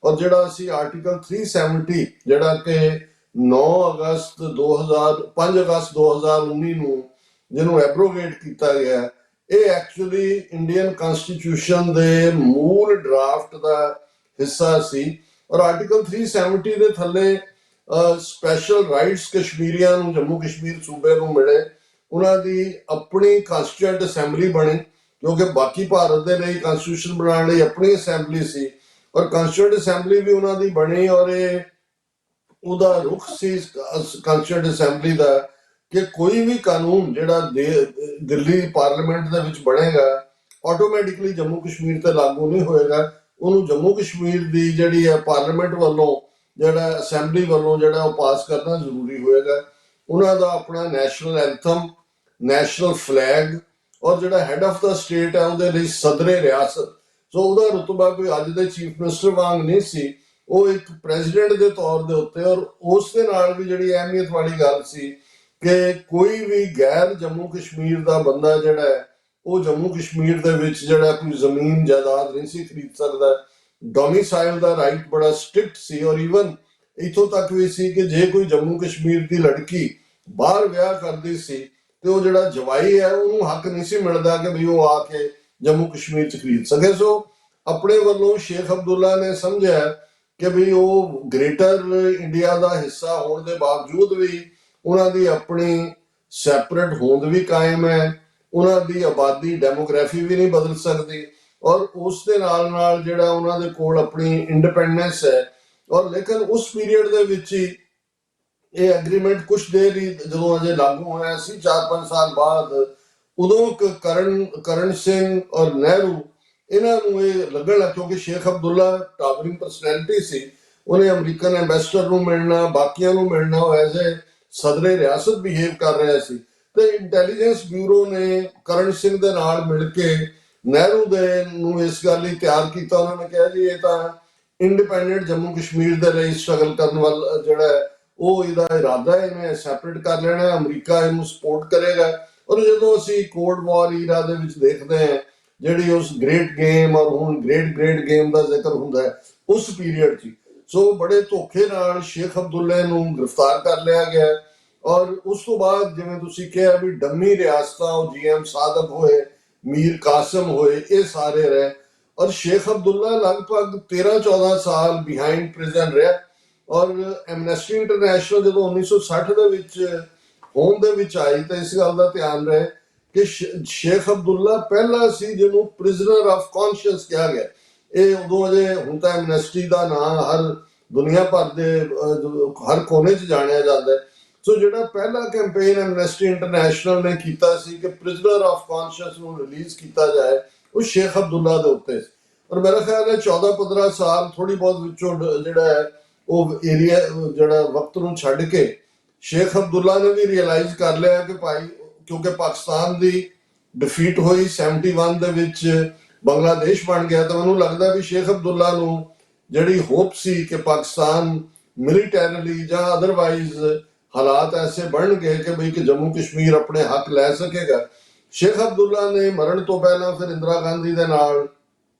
ਔਰ ਜਿਹੜਾ ਅਸੀਂ ਆਰਟੀਕਲ 370 ਜਿਹੜਾ ਕਿ 5 ਅਗਸਤ 2019 ਨੂੰ ਜਿਹਨੂੰ ਐਬਰੋਗੇਟ ਕੀਤਾ ਗਿਆ, ਇਹ ਐਕਚੁਅਲੀ ਇੰਡੀਅਨ ਕਨਸਟੀਟਿਊਸ਼ਨ ਦੇ ਮੂਲ ਡਰਾਫਟ ਦਾ ਹਿੱਸਾ ਸੀ। ਔਰ ਆਰਟੀਕਲ 370 ਦੇ ਥੱਲੇ ਸਪੈਸ਼ਲ ਰਾਈਟਸ ਕਸ਼ਮੀਰੀਆਂ ਨੂੰ, ਜੰਮੂ ਕਸ਼ਮੀਰ ਸੂਬੇ ਨੂੰ ਮਿਲੇ, ਉਹਨਾਂ ਦੀ ਆਪਣੀ ਕਨਸਟੀਟਿਊਐਂਟ ਅਸੈਂਬਲੀ ਬਣੀ, ਕਿਉਂਕਿ ਬਾਕੀ ਭਾਰਤ ਦੇ ਲਈ ਕਨਸਟੀਟਿਊਸ਼ਨ ਬਣਾਉਣ ਲਈ ਆਪਣੀ ਅਸੈਂਬਲੀ ਸੀ, ਔਰ ਕਨਸਟੀਟਿਊਐਂਟ ਅਸੈਂਬਲੀ ਵੀ ਉਹਨਾਂ ਦੀ ਬਣੀ। ਔਰ ਇਹ ਉਹਦਾ ਰੁਖ ਸੀ ਕਨਸਟੀਟਿਊਐਂਟ ਅਸੈਂਬਲੀ ਦਾ ਕਿ ਕੋਈ ਵੀ ਕਾਨੂੰਨ ਜਿਹੜਾ ਦਿੱਲੀ ਪਾਰਲੀਮੈਂਟ ਦੇ ਵਿੱਚ ਬਣੇਗਾ ਆਟੋਮੈਟਿਕਲੀ ਜੰਮੂ ਕਸ਼ਮੀਰ ਤੇ ਲਾਗੂ ਨਹੀਂ ਹੋਏਗਾ। ਉਹਨੂੰ ਜੰਮੂ ਕਸ਼ਮੀਰ ਦੀ ਜਿਹੜੀ ਹੈ ਪਾਰਲੀਮੈਂਟ ਵੱਲੋਂ, ਜਿਹੜਾ ਅਸੈਂਬਲੀ ਵੱਲੋਂ ਜਿਹੜਾ ਉਹ ਪਾਸ ਕਰਨਾ ਜ਼ਰੂਰੀ ਹੋਏਗਾ। ਉਹਨਾਂ ਦਾ ਆਪਣਾ ਨੈਸ਼ਨਲ ਐਂਥਮ, ਨੈਸ਼ਨਲ ਫਲੈਗ, ਔਰ ਜਿਹੜਾ ਹੈਡ ਆਫ ਦਾ ਸਟੇਟ ਹੈ ਉਹਦੇ ਲਈ ਸਦਰੇ ਰਿਆਸਤ। ਸੋ ਉਹਦਾ ਰੁਤਬਾ ਕੋਈ ਅੱਜ ਦੇ ਚੀਫ ਮਿਨਿਸਟਰ ਵਾਂਗ ਨਹੀਂ ਸੀ, ਉਹ ਇੱਕ ਪ੍ਰੈਜ਼ੀਡੈਂਟ ਦੇ ਤੌਰ ਦੇ ਉੱਤੇ। ਔਰ ਉਸ ਦੇ ਨਾਲ ਵੀ ਜਿਹੜੀ ਅਹਿਮੀਅਤ ਵਾਲੀ ਗੱਲ ਸੀ ਕਿ ਕੋਈ ਵੀ ਗੈਰ ਜੰਮੂ ਕਸ਼ਮੀਰ ਦਾ ਬੰਦਾ ਜਿਹੜਾ ਹੈ ਉਹ ਜੰਮੂ ਕਸ਼ਮੀਰ ਦੇ ਵਿੱਚ ਜਿਹੜਾ ਕੋਈ ਜ਼ਮੀਨ ਜਾਇਦਾਦ ਨਹੀਂ ਸੀ ਖਰੀਦ ਸਕਦਾ। ਡੋਮਿਸਾਈਲ ਦਾ ਰਾਈਟ ਬੜਾ ਸਟ੍ਰਿਕਟ ਸੀ, ਔਰ ਈਵਨ ਇੱਥੋਂ ਤੱਕ ਵੀ ਸੀ ਕਿ ਜੇ ਕੋਈ ਜੰਮੂ ਕਸ਼ਮੀਰ ਦੀ ਲੜਕੀ ਬਾਹਰ ਵਿਆਹ ਕਰਦੀ ਸੀ ਤੇ ਉਹ ਜਿਹੜਾ ਜਵਾਈ ਹੈ ਉਹਨੂੰ ਹੱਕ ਨਹੀਂ ਸੀ ਮਿਲਦਾ ਕਿ ਵੀ ਉਹ ਆ ਕੇ ਜੰਮੂ ਕਸ਼ਮੀਰ 'ਚ ਖਰੀਦ ਸਕੇ। ਸੋ ਆਪਣੇ ਵੱਲੋਂ ਸ਼ੇਖ ਅਬਦੁੱਲਾ ਨੇ ਸਮਝਿਆ ਕਿ ਵੀ ਉਹ ਗ੍ਰੇਟਰ ਇੰਡੀਆ ਦਾ ਹਿੱਸਾ ਹੋਣ ਦੇ ਬਾਵਜੂਦ ਵੀ ਉਹਨਾਂ ਦੀ ਆਪਣੀ ਸੈਪਰੇਟ ਹੋਂਦ ਵੀ ਕਾਇਮ ਹੈ, ਉਹਨਾਂ ਦੀ ਆਬਾਦੀ ਡੈਮੋਗ੍ਰਾਫੀ ਵੀ ਨਹੀਂ ਬਦਲ ਸਕਦੀ, ਔਰ ਉਸ ਦੇ ਨਾਲ ਨਾਲ ਜਿਹੜਾ ਉਹਨਾਂ ਦੇ ਕੋਲ ਆਪਣੀ ਇੰਡੀਪੈਂਡੈਂਸ ਹੈ। ਔਰ ਲੇਕਿਨ ਉਸ ਪੀਰੀਅਡ ਦੇ ਵਿੱਚ ਹੀ ਇਹ ਐਗਰੀਮੈਂਟ ਕੁਛ ਦੇਰ ਹੀ ਜਦੋਂ ਅਜੇ ਲਾਗੂ ਹੋਇਆ ਸੀ, 4-5 ਸਾਲ ਬਾਅਦ, ਉਦੋਂ ਕਰਨ ਸਿੰਘ ਔਰ ਨਹਿਰੂ ਇਹਨਾਂ ਨੂੰ ਇਹ ਲੱਗਣ ਲੱਗਾ, ਕਿਉਂਕਿ ਸ਼ੇਖ ਅਬਦੁੱਲਾ ਟਾਵਰਿੰਗ ਪਰਸਨੈਲਿਟੀ ਸੀ, ਉਹਨੇ ਅਮਰੀਕਨ ਐਂਬੈਸਡਰ ਨੂੰ ਮਿਲਣਾ, ਬਾਕੀਆਂ ਨੂੰ ਮਿਲਣਾ, ਉਹ ਐਜ਼ ਏ ਸਦਰੇ ਰਿਆਸਤ ਬਿਹੇਵ ਕਰ ਰਿਹਾ ਸੀ। ਤੇ ਇੰਟੈਲੀਜੈਂਸ ਬਿਊਰੋ ਨੇ ਕਰਨ ਸਿੰਘ ਦੇ ਨਾਲ ਮਿਲ ਕੇ ਨਹਿਰੂ ਦੇ ਨੂੰ ਇਸ ਗੱਲ ਲਈ ਤਿਆਰ ਕੀਤਾ। ਉਹਨਾਂ ਨੇ ਕਿਹਾ ਜੀ ਇਹ ਤਾਂ ਇੰਡੀਪੈਂਡੈਂਟ ਜੰਮੂ ਕਸ਼ਮੀਰ ਦੇ ਲਈ ਸਟਰਗਲ ਕਰਨ ਵਾਲਾ ਜਿਹੜਾ ਉਹ ਇਹਦਾ ਇਰਾਦਾ ਹੈ, ਇਹਨੇ ਸੈਪਰੇਟ ਕਰ ਲੈਣਾ, ਅਮਰੀਕਾ ਇਹਨੂੰ ਸਪੋਰਟ ਕਰੇਗਾ। ਔਰ ਜਦੋਂ ਅਸੀਂ ਕੋਲਡ ਵਾਰ ਈਰਾ ਦੇ ਵਿੱਚ ਦੇਖਦੇ ਹਾਂ ਜਿਹੜੀ ਉਸ ਗ੍ਰੇਟ ਗੇਮ ਔਰ ਹੁਣ ਗ੍ਰੇਟ ਗੇਮ ਦਾ ਜ਼ਿਕਰ ਹੁੰਦਾ ਹੈ ਉਸ ਪੀਰੀਅਡ 'ਚ, ਸੋ ਬੜੇ ਧੋਖੇ ਨਾਲ ਸ਼ੇਖ ਅਬਦੁੱਲੇ ਨੂੰ ਗ੍ਰਿਫਤਾਰ ਕਰ ਲਿਆ ਗਿਆ। ਔਰ ਉਸ ਤੋਂ ਬਾਅਦ ਜਿਵੇਂ ਤੁਸੀਂ ਕਿਹਾ ਵੀ ਡੰਮੀ ਰਿਆਸਤਾਂ, ਉਹ GM ਸਾਦਕ ਹੋਏ, ਮੀਰ ਕਾਸਮ ਹੋਏ, ਇਹ ਸਾਰੇ ਰਹੇ। ਔਰ ਸ਼ੇਖ ਅਬਦੁੱਲਾ ਲਗਭਗ 13-14 ਸਾਲ ਬਿਹਾਈਂਡ ਪ੍ਰਿਜ਼ਨ ਰਿਹਾ। ਔਰ ਐਮਨੈਸਟੀ ਇੰਟਰਨੈਸ਼ਨਲ ਜਦੋਂ 1960 ਦੇ ਵਿੱਚ ਹੋਂਦ ਦੇ ਵਿੱਚ ਆਈ ਤਾਂ ਇਸ ਗੱਲ ਦਾ ਧਿਆਨ ਰਹੇ ਕਿ ਸ਼ੇਖ ਅਬਦੁੱਲਾ ਪਹਿਲਾ ਸੀ ਜਿਹਨੂੰ ਪ੍ਰਿਜ਼ਨਰ ਆਫ ਕੌਂਸ਼ੀਅਸ ਕਿਹਾ ਗਿਆ। ਇਹ ਉਦੋਂ ਅਜੇ, ਹੁਣ ਤਾਂ ਐਮਨੈਸਟੀ ਦਾ ਨਾਂ ਹਰ ਦੁਨੀਆ ਭਰ ਦੇ ਹਰ ਕੋਨੇ 'ਚ ਜਾਣਿਆ ਜਾਂਦਾ ਹੈ। ਸੋ ਜਿਹੜਾ ਪਹਿਲਾ ਕੈਂਪੇਨ ਐਮਨੈਸਟੀ ਇੰਟਰਨੈਸ਼ਨਲ ਨੇ ਕੀਤਾ ਸੀ ਕਿ ਪ੍ਰਿਜ਼ਨਰ ਆਫ ਕੌਂਸ਼ੀਅਸ ਨੂੰ ਰਿਲੀਜ਼ ਕੀਤਾ ਜਾਏ, ਉਹ ਸ਼ੇਖ ਅਬਦੁੱਲਾ ਦੇ ਉੱਤੇ ਸੀ। ਔਰ ਮੇਰਾ ਖਿਆਲ ਹੈ 14-15 ਸਾਲ ਥੋੜੀ ਬਹੁਤ ਵਿੱਚੋਂ ਜਿਹੜਾ ਹੈ ਉਹ ਏਰੀਆ, ਜਿਹੜਾ ਵਕਤ ਨੂੰ ਛੱਡ ਕੇ ਸ਼ੇਖ ਅਬਦੁੱਲਾ ਨੇ ਵੀ ਰਿਅਲਾਈਜ਼ ਕਰ ਲਿਆ ਕਿ ਭਾਈ, ਕਿਉਂਕਿ ਪਾਕਿਸਤਾਨ ਦੀ ਡਿਫੀਟ ਹੋਈ 71 ਦੇ ਵਿੱਚ, ਬੰਗਲਾਦੇਸ਼ ਬਣ ਗਿਆ, ਤਾਂ ਮੈਨੂੰ ਲੱਗਦਾ ਵੀ ਸ਼ੇਖ ਅਬਦੁੱਲਾ ਨੂੰ ਜਿਹੜੀ ਹੋਪ ਸੀ ਕਿ ਪਾਕਿਸਤਾਨ ਮਿਲੀਟੈਰਲੀ ਜਾਂ ਅਦਰਵਾਈਜ਼ ਹਾਲਾਤ ਐਸੇ ਬਣਨਗੇ ਕਿ ਬਈ ਕਿ ਜੰਮੂ ਕਸ਼ਮੀਰ ਆਪਣੇ ਹੱਕ ਲੈ ਸਕੇਗਾ, ਸ਼ੇਖ ਅਬਦੁੱਲਾ ਨੇ ਮਰਨ ਤੋਂ ਪਹਿਲਾਂ ਫਿਰ ਇੰਦਰਾ ਗਾਂਧੀ ਦੇ ਨਾਲ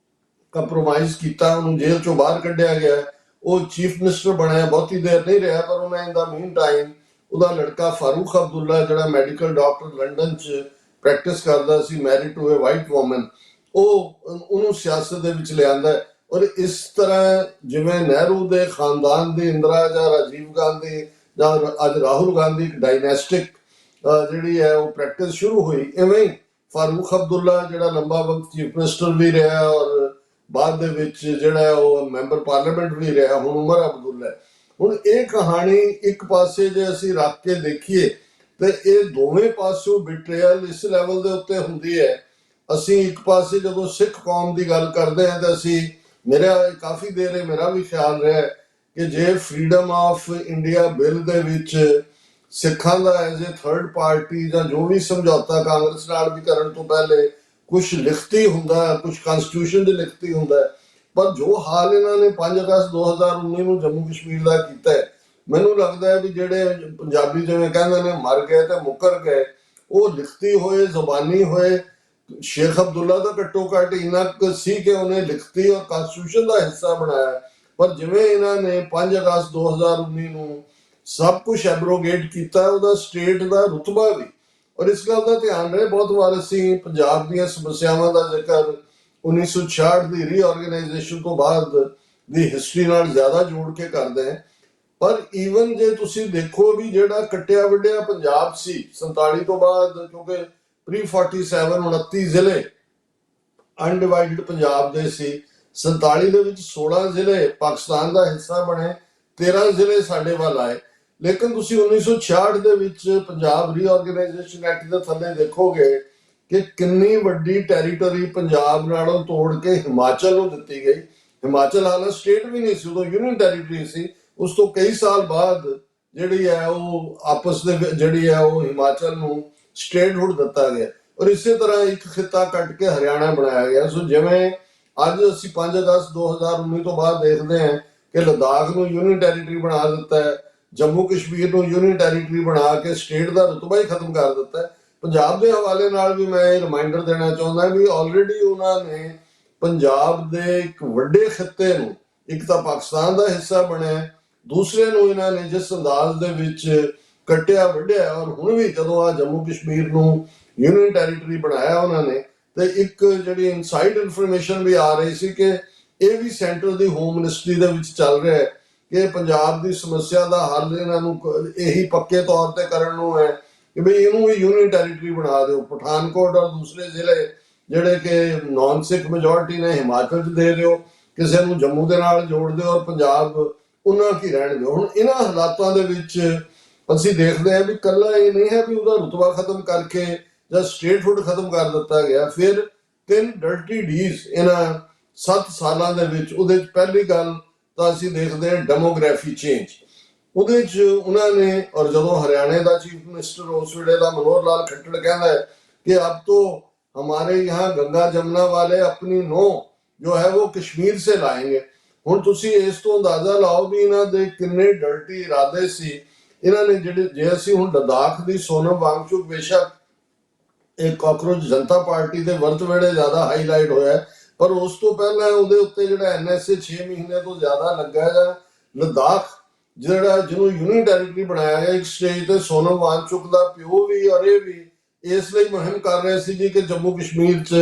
ਕੰਪਰੋਮਾਈਜ਼ ਕੀਤਾ, ਉਹਨੂੰ ਜੇਲ੍ਹ ਚੋਂ ਬਾਹਰ ਕੱਢਿਆ ਗਿਆ, ਉਹ ਚੀਫ ਮਿਨਿਸਟਰ ਬਣਿਆ, ਬਹੁਤੀ ਦੇਰ ਨਹੀਂ ਰਿਹਾ, ਪਰ ਉਹਨੇ ਇਨ ਦਾ ਮੀਨ ਟਾਈਮ ਉਹਦਾ ਲੜਕਾ ਫਾਰੂਕ ਅਬਦੁੱਲਾ, ਜਿਹੜਾ ਮੈਡੀਕਲ ਡਾਕਟਰ ਲੰਡਨ 'ਚ ਪ੍ਰੈਕਟਿਸ ਕਰਦਾ ਸੀ, married to a white woman, ਉਹਨੂੰ ਸਿਆਸਤ ਦੇ ਵਿੱਚ ਲਿਆਂਦਾ। ਔਰ ਇਸ ਤਰ੍ਹਾਂ ਜਿਵੇਂ ਨਹਿਰੂ ਦੇ ਖਾਨਦਾਨ ਦੀ ਇੰਦਰਾ ਜਾਂ ਰਾਜੀਵ ਗਾਂਧੀ ਜਾਂ ਅੱਜ ਰਾਹੁਲ ਗਾਂਧੀ ਇੱਕ ਡਾਇਨੈਸਟਿਕ ਜਿਹੜੀ ਹੈ ਉਹ ਪ੍ਰੈਕਟਿਸ ਸ਼ੁਰੂ ਹੋਈ, ਇਵੇਂ ਹੀ ਫਾਰੂਕ ਅਬਦੁੱਲਾ ਜਿਹੜਾ ਲੰਬਾ ਵਕਤ ਚੀਫ ਮਿਨਿਸਟਰ ਵੀ ਰਿਹਾ ਔਰ ਬਾਅਦ ਦੇ ਵਿੱਚ ਜਿਹੜਾ ਉਹ ਮੈਂਬਰ ਪਾਰਲੀਮੈਂਟ ਵੀ ਰਿਹਾ, ਹੁਣ ਉਮਰ ਅਬਦੁੱਲਾ। ਹੁਣ ਇਹ ਕਹਾਣੀ ਇੱਕ ਪਾਸੇ ਜੇ ਅਸੀਂ ਰੱਖ ਕੇ ਦੇਖੀਏ ਤੇ ਇਹ ਦੋਵੇਂ ਪਾਸੋਂ ਬਿਟਰੇਅਲ ਇਸ ਲੈਵਲ ਦੇ ਉੱਤੇ ਹੁੰਦੀ ਹੈ। ਅਸੀਂ ਇੱਕ ਪਾਸੇ ਜਦੋਂ ਸਿੱਖ ਕੌਮ ਦੀ ਗੱਲ ਕਰਦੇ ਹਾਂ ਤਾਂ ਅਸੀਂ, ਮੇਰਾ ਕਾਫੀ ਦੇਰ ਇਹ ਮੇਰਾ ਵੀ ਖਿਆਲ ਰਿਹਾ ਕਿ ਜੇ ਫਰੀडम ਆਫ ਇੰਡੀਆ ਬਿੱਲ ਦੇ ਵਿੱਚ ਸਿੱਖਾਂ ਦਾ ਐਜ਼ ਏ ਥਰਡ ਪਾਰਟੀ ਜਾਂ ਜੋ ਵੀ ਸਮਝੌਤਾ ਕਾਂਗਰਸ ਨਾਲ ਵੀ ਕਰਨ ਤੋਂ ਪਹਿਲੇ ਕੁਝ ਲਿਖਤੀ ਹੁੰਦਾ, ਕੁਝ ਕਨਸਟੀਟਿਊਸ਼ਨ ਦੇ ਲਿਖਤੀ ਹੁੰਦਾ, ਪਰ ਜੋ ਹਾਲ ਇਹਨਾਂ ਨੇ 5 ਅਗਸਤ 2019 ਨੂੰ ਜੰਮੂ ਕਸ਼ਮੀਰ ਦਾ ਕੀਤਾ ਹੈ, ਮੈਨੂੰ ਲੱਗਦਾ ਹੈ ਵੀ ਜਿਹੜੇ ਪੰਜਾਬੀ ਜਿਵੇਂ ਕਹਿੰਦੇ ਨੇ ਮਰ ਗਏ ਤੇ ਮੁੱਕਰ ਗਏ, ਉਹ ਲਿਖਤੀ ਹੋਏ, ਜ਼ਬਾਨੀ ਹੋਏ। ਸ਼ੇਖ ਅਬਦੁੱਲਾ ਦਾ ਘੱਟੋ ਘੱਟ ਇੰਨਾ ਸੀ ਕਿ ਉਹਨੇ ਲਿਖਤੀ ਔਰ ਕਨਸਟੀਟਿਊਸ਼ਨ ਦਾ ਹਿੱਸਾ ਬਣਾਇਆ, ਪਰ ਜਿਵੇਂ ਇਹਨਾਂ ਨੇ 5 ਅਗਸਤ 2019 ਨੂੰ ਸਭ ਕੁਝ ਐਬਰੋਗੇਟ ਕੀਤਾ, ਉਹਦਾ ਸਟੇਟ ਦਾ ਰੁਤਬਾ ਵੀ। ਔਰ ਇਸ ਗੱਲ ਦਾ ਧਿਆਨ ਰਹੇ, ਬਹੁਤ ਵਾਰ ਅਸੀਂ ਪੰਜਾਬ ਦੀਆਂ ਸਮੱਸਿਆਵਾਂ ਦਾ ਜ਼ਿਕਰ 1966 ਦੀ ਰੀਆਰਗੇਨਾਈਜੇਸ਼ਨ ਤੋਂ ਬਾਅਦ ਦੀ ਹਿਸਟਰੀ ਨਾਲ ਜ਼ਿਆਦਾ ਜੋੜ ਕੇ ਕਰਦੇ ਹਾਂ, ਪਰ ਈਵਨ ਜੇ ਤੁਸੀਂ ਦੇਖੋ ਵੀ ਜਿਹੜਾ ਕੱਟਿਆ ਵੱਢਿਆ ਪੰਜਾਬ ਸੀ 47 ਤੋਂ ਬਾਅਦ, ਕਿਉਂਕਿ ਪ੍ਰੀ 47 29 ਜ਼ਿਲ੍ਹੇ ਅਨਡਿਵਾਈਡਡ ਪੰਜਾਬ ਦੇ ਸੀ, 47 ਦੇ ਵਿੱਚ 16 ਜ਼ਿਲ੍ਹੇ ਪਾਕਿਸਤਾਨ ਦਾ ਹਿੱਸਾ ਬਣੇ, 13 ਜ਼ਿਲ੍ਹੇ ਸਾਡੇ ਵੱਲ ਆਏ। ਲੇਕਿਨ ਤੁਸੀਂ 1966 ਦੇ ਵਿੱਚ ਪੰਜਾਬ ਰੀਆਰਗੇਨਾਈਜੇਸ਼ਨ ਐਕਟ ਦੇ ਥੱਲੇ ਦੇਖੋਗੇ ਕਿ ਕਿੰਨੀ ਵੱਡੀ ਟੈਰੀਟਰੀ ਪੰਜਾਬ ਨਾਲੋਂ ਤੋੜ ਕੇ ਹਿਮਾਚਲ ਨੂੰ ਦਿੱਤੀ ਗਈ। ਹਿਮਾਚਲ ਹਾਲੇ ਸਟੇਟ ਵੀ ਨਹੀਂ ਸੀ, ਉਦੋਂ ਯੂਨੀਅਨ ਟੈਰੀਟਰੀ ਸੀ। ਉਸ ਤੋਂ ਕਈ ਸਾਲ ਬਾਅਦ ਜਿਹੜੀ ਹੈ ਉਹ ਆਪਸ ਦੇ ਜਿਹੜੀ ਹੈ ਉਹ ਹਿਮਾਚਲ ਨੂੰ ਸਟੇਟਹੁੱਡ ਦਿੱਤਾ ਗਿਆ, ਔਰ ਇਸੇ ਤਰ੍ਹਾਂ ਇੱਕ ਖਿੱਤਾ ਕੱਟ ਕੇ ਹਰਿਆਣਾ ਬਣਾਇਆ ਗਿਆ। ਸੋ ਜਿਵੇਂ ਅੱਜ ਅਸੀਂ 5 ਅਗਸਤ 2019 ਤੋਂ ਬਾਅਦ ਦੇਖਦੇ ਹਾਂ ਕਿ ਲੱਦਾਖ ਨੂੰ ਯੂਨੀਅਨ ਟੈਰੀਟਰੀ ਬਣਾ ਦਿੱਤਾ ਹੈ, ਜੰਮੂ ਕਸ਼ਮੀਰ ਨੂੰ ਯੂਨੀਅਨ ਟੈਰੀਟਰੀ ਬਣਾ ਕੇ ਸਟੇਟ ਦਾ ਰੁਤਬਾ ਹੀ ਖਤਮ ਕਰ ਦਿੱਤਾ ਹੈ। ਪੰਜਾਬ ਦੇ ਹਵਾਲੇ ਨਾਲ ਵੀ ਮੈਂ ਇਹ ਰਿਮਾਈਂਡਰ ਦੇਣਾ ਚਾਹੁੰਦਾ ਵੀ ਆਲਰੇਡੀ ਉਹਨਾਂ ਨੇ ਪੰਜਾਬ ਦੇ ਇੱਕ ਵੱਡੇ ਖਿੱਤੇ ਨੂੰ, ਇੱਕ ਤਾਂ ਪਾਕਿਸਤਾਨ ਦਾ ਹਿੱਸਾ ਬਣਿਆ, ਦੂਸਰੇ ਨੂੰ ਇਹਨਾਂ ਨੇ ਜਿਸ ਅੰਦਾਜ਼ ਦੇ ਵਿੱਚ ਕੱਟਿਆ ਵੱਢਿਆ, ਔਰ ਹੁਣ ਵੀ ਜਦੋਂ ਆ ਜੰਮੂ ਕਸ਼ਮੀਰ ਨੂੰ ਯੂਨੀਅਨ ਟੈਰੀਟਰੀ ਬਣਾਇਆ ਉਹਨਾਂ ਨੇ, ਤੇ ਇੱਕ ਜਿਹੜੀ ਇਨਸਾਈਡ ਇਨਫੋਰਮੇਸ਼ਨ ਵੀ ਆ ਰਹੀ ਸੀ ਕਿ ਇਹ ਵੀ ਸੈਂਟਰ ਦੀ ਹੋਮ ਮਿਨਿਸਟਰੀ ਦੇ ਵਿੱਚ ਚੱਲ ਰਿਹਾ ਹੈ ਕਿ ਪੰਜਾਬ ਦੀ ਸਮੱਸਿਆ ਦਾ ਹੱਲ ਇਹਨਾਂ ਨੂੰ ਇਹੀ ਪੱਕੇ ਤੌਰ ਤੇ ਕਰਨ ਨੂੰ ਹੈ ਕਿ ਬਈ ਇਹਨੂੰ ਵੀ ਯੂਨੀਅਨ ਟੈਰੀਟਰੀ ਬਣਾ ਦਿਓ। ਪਠਾਨਕੋਟ ਔਰ ਦੂਸਰੇ ਜ਼ਿਲ੍ਹੇ ਜਿਹੜੇ ਕਿ ਨਾਨ ਸਿੱਖ ਮੈਜੋਰਟੀ ਨੇ ਹਿਮਾਚਲ 'ਚ ਦੇ ਦਿਓ, ਕਿਸੇ ਨੂੰ ਜੰਮੂ ਦੇ ਨਾਲ ਜੋੜ ਦਿਓ, ਔਰ ਪੰਜਾਬ ਉਹਨਾਂ ਕੀ ਰਹਿਣ ਦਿਓ। ਹੁਣ ਇਹਨਾਂ ਹਾਲਾਤਾਂ ਦੇ ਵਿੱਚ ਅਸੀਂ ਦੇਖਦੇ ਹਾਂ ਵੀ ਕੱਲਾ ਇਹ ਨਹੀਂ ਹੈ ਵੀ ਉਹਦਾ ਰੁਤਬਾ ਖਤਮ ਕਰਕੇ ਜਾਂ ਸਟੇਟਹੁੱਡ ਖਤਮ ਕਰ ਦਿੱਤਾ ਗਿਆ। ਫਿਰ 3 ਡਰਟੀ ਡੀਜ਼ ਇਹਨਾਂ 7 ਸਾਲਾਂ ਦੇ ਵਿੱਚ। ਉਹਦੇ 'ਚ ਪਹਿਲੀ ਗੱਲ ਤਾਂ ਅਸੀਂ ਦੇਖਦੇ ਹਾਂ ਡੈਮੋਗ੍ਰਾਫੀ ਚੇਂਜ। ਉਹਦੇ 'ਚ ਉਹਨਾਂ ਨੇ, ਔਰ ਜਦੋਂ ਹਰਿਆਣੇ ਦਾ ਚੀਫ ਮਿਨਿਸਟਰ ਉਸ ਵੇਲੇ ਦਾ ਮਨੋਹਰ ਲਾਲ ਖੱਟੜ ਕਹਿੰਦਾ ਹੈ ਕਿ ਅਬ ਤੋਂ हमारे यहाँ गंगा जमुना वाले अपनी नौ जो है वो कश्मीर से लाएंगे। ਹੁਣ ਤੁਸੀਂ ਇਸ ਤੋਂ ਅੰਦਾਜ਼ਾ ਲਾਓ ਵੀ ਇਹਨਾਂ ਦੇ ਕਿੰਨੇ ਡਰਟੀ ਇਰਾਦੇ ਸੀ। ਇਹਨਾਂ ਨੇ ਜਿਹੜੇ, ਜੇ ਅਸੀਂ ਹੁਣ ਲੱਦਾਖ ਦੀ ਸੋਨਮ ਵਾਂਗਚੁਕ, ਬੇਸ਼ੱਕ ਇਹ ਕਾਕਰੋਚ ਜਨਤਾ ਪਾਰਟੀ ਦੇ ਵਰਤ ਵੇੜੇ ਜ਼ਿਆਦਾ ਹਾਈਲਾਈਟ ਹੋਇਆ, ਪਰ ਉਸ ਤੋਂ ਪਹਿਲਾਂ ਉਹਦੇ ਉੱਤੇ ਜਿਹੜਾ NSA 6 ਮਹੀਨੇ ਤੋਂ ਜ਼ਿਆਦਾ ਲੱਗਾ ਜਾਂ ਲੱਦਾਖ ਜਿਹੜਾ ਜਿਹਨੂੰ ਯੂਨੀਅਨ ਟੈਰੀਟਰੀ ਬਣਾਇਆ ਗਿਆ, ਇੱਕ ਸਟੇਜ ਤੇ ਸੋਨਮ ਵਾਂਗਚੁਕ ਦਾ ਪਿਓ ਵੀ ਔਰ ਇਹ ਵੀ ਇਸ ਲਈ ਮੁਹਿੰਮ ਕਰ ਰਹੇ ਸੀ ਜੀ ਕਿ ਜੰਮੂ ਕਸ਼ਮੀਰ 'ਚ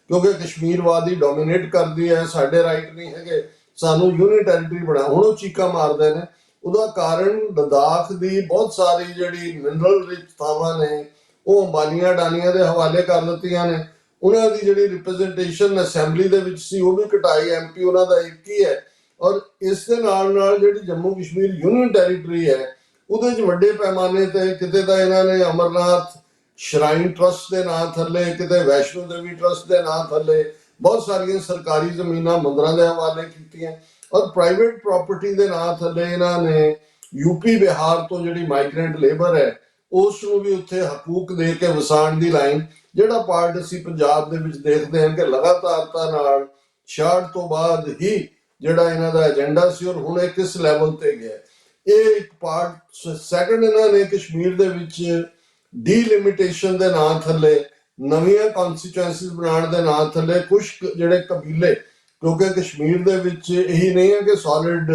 ਕਿਉਂਕਿ ਕਸ਼ਮੀਰਵਾਦੀ ਡੋਮੀਨੇਟ ਕਰਦੀ ਹੈ, ਸਾਡੇ ਰਾਈਟ ਨਹੀਂ ਹੈਗੇ, ਸਾਨੂੰ ਯੂਨੀਅਨ ਟੈਰੀਟਰੀ ਬਣਾ। ਹੁਣ ਉਹ ਚੀਕਾਂ ਮਾਰਦੇ ਨੇ। ਉਹਦਾ ਕਾਰਨ ਲੱਦਾਖ ਦੀ ਬਹੁਤ ਸਾਰੀ ਜਿਹੜੀ ਮਿਨਰਲ ਰਿਚ ਥਾਵਾਂ ਨੇ ਉਹ ਅੰਬਾਨੀਆਂ ਅਡਾਨੀਆਂ ਦੇ ਹਵਾਲੇ ਕਰ ਦਿੱਤੀਆਂ ਨੇ। ਉਹਨਾਂ ਦੀ ਜਿਹੜੀ ਰਿਪਰੈਜ਼ੈਂਟੇਸ਼ਨ ਅਸੈਂਬਲੀ ਦੇ ਵਿੱਚ ਸੀ ਉਹ ਵੀ ਘਟਾਈ, ਐਮਪੀ ਉਹਨਾਂ ਦਾ ਇੱਕ ਹੀ ਹੈ। ਔਰ ਇਸ ਦੇ ਨਾਲ ਨਾਲ ਜਿਹੜੀ ਜੰਮੂ ਕਸ਼ਮੀਰ ਯੂਨੀਅਨ ਟੈਰੀਟਰੀ ਹੈ ਉਹਦੇ 'ਚ ਵੱਡੇ ਪੈਮਾਨੇ ਤੇ ਕਿਤੇ ਤਾਂ ਇਹਨਾਂ ਨੇ ਅਮਰਨਾਥ ਸ਼ਰਾਈਨ ਟਰਸਟ ਦੇ ਨਾਂ ਥੱਲੇ, ਕਿਤੇ ਵੈਸ਼ਨੋ ਦੇਵੀ ਟਰਸਟ ਦੇ ਨਾਂ ਥੱਲੇ ਬਹੁਤ ਸਾਰੀਆਂ ਸਰਕਾਰੀ ਜ਼ਮੀਨਾਂ ਮੰਦਰਾਂ ਦੇ ਹਵਾਲੇ ਕੀਤੀਆਂ। ਔਰ ਪ੍ਰਾਈਵੇਟ ਪ੍ਰਾਪਰਟੀ ਦੇ ਨਾਂ ਥੱਲੇ ਇਹਨਾਂ ਨੇ ਯੂਪੀ ਬਿਹਾਰ ਤੋਂ ਜਿਹੜੀ ਮਾਈਗ੍ਰੈਂਟ ਲੇਬਰ ਹੈ ਉਸ ਨੂੰ ਵੀ ਉੱਥੇ ਹਕੂਕ ਦੇ ਕੇ ਵਸਾਉਣ ਦੀ ਲਾਈਨ, ਜਿਹੜਾ ਪਾਰਟ ਅਸੀਂ ਪੰਜਾਬ ਦੇ ਵਿੱਚ ਦੇਖਦੇ ਹਾਂ ਕਿ ਲਗਾਤਾਰਤਾ ਨਾਲ 66 ਤੋਂ ਬਾਅਦ ਹੀ ਜਿਹੜਾ ਇਹਨਾਂ ਦਾ ਏਜੰਡਾ ਸੀ ਔਰ ਹੁਣ ਇਹ ਕਿਸ ਲੈਵਲ ਤੇ ਗਿਆ। ਇਹ ਇੱਕ ਪਾਰਟ। ਸੈਕੰਡ, ਇਹਨਾਂ ਨੇ ਕਸ਼ਮੀਰ ਦੇ ਵਿੱਚ ਡੀਲਿਮਿਟੇਸ਼ਨ ਦੇ ਨਾਂ ਥੱਲੇ ਨਵੀਆਂ ਕਨਸਟੀਚੁਐਂਸੀਜ਼ ਬਣਾਉਣ ਦੇ ਨਾਂ ਥੱਲੇ ਕੁਝ ਜਿਹੜੇ ਕਬੀਲੇ, ਕਿਉਂਕਿ ਕਸ਼ਮੀਰ ਦੇ ਵਿੱਚ ਇਹੀ ਨਹੀਂ ਹੈ ਕਿ ਸੋਲਿਡ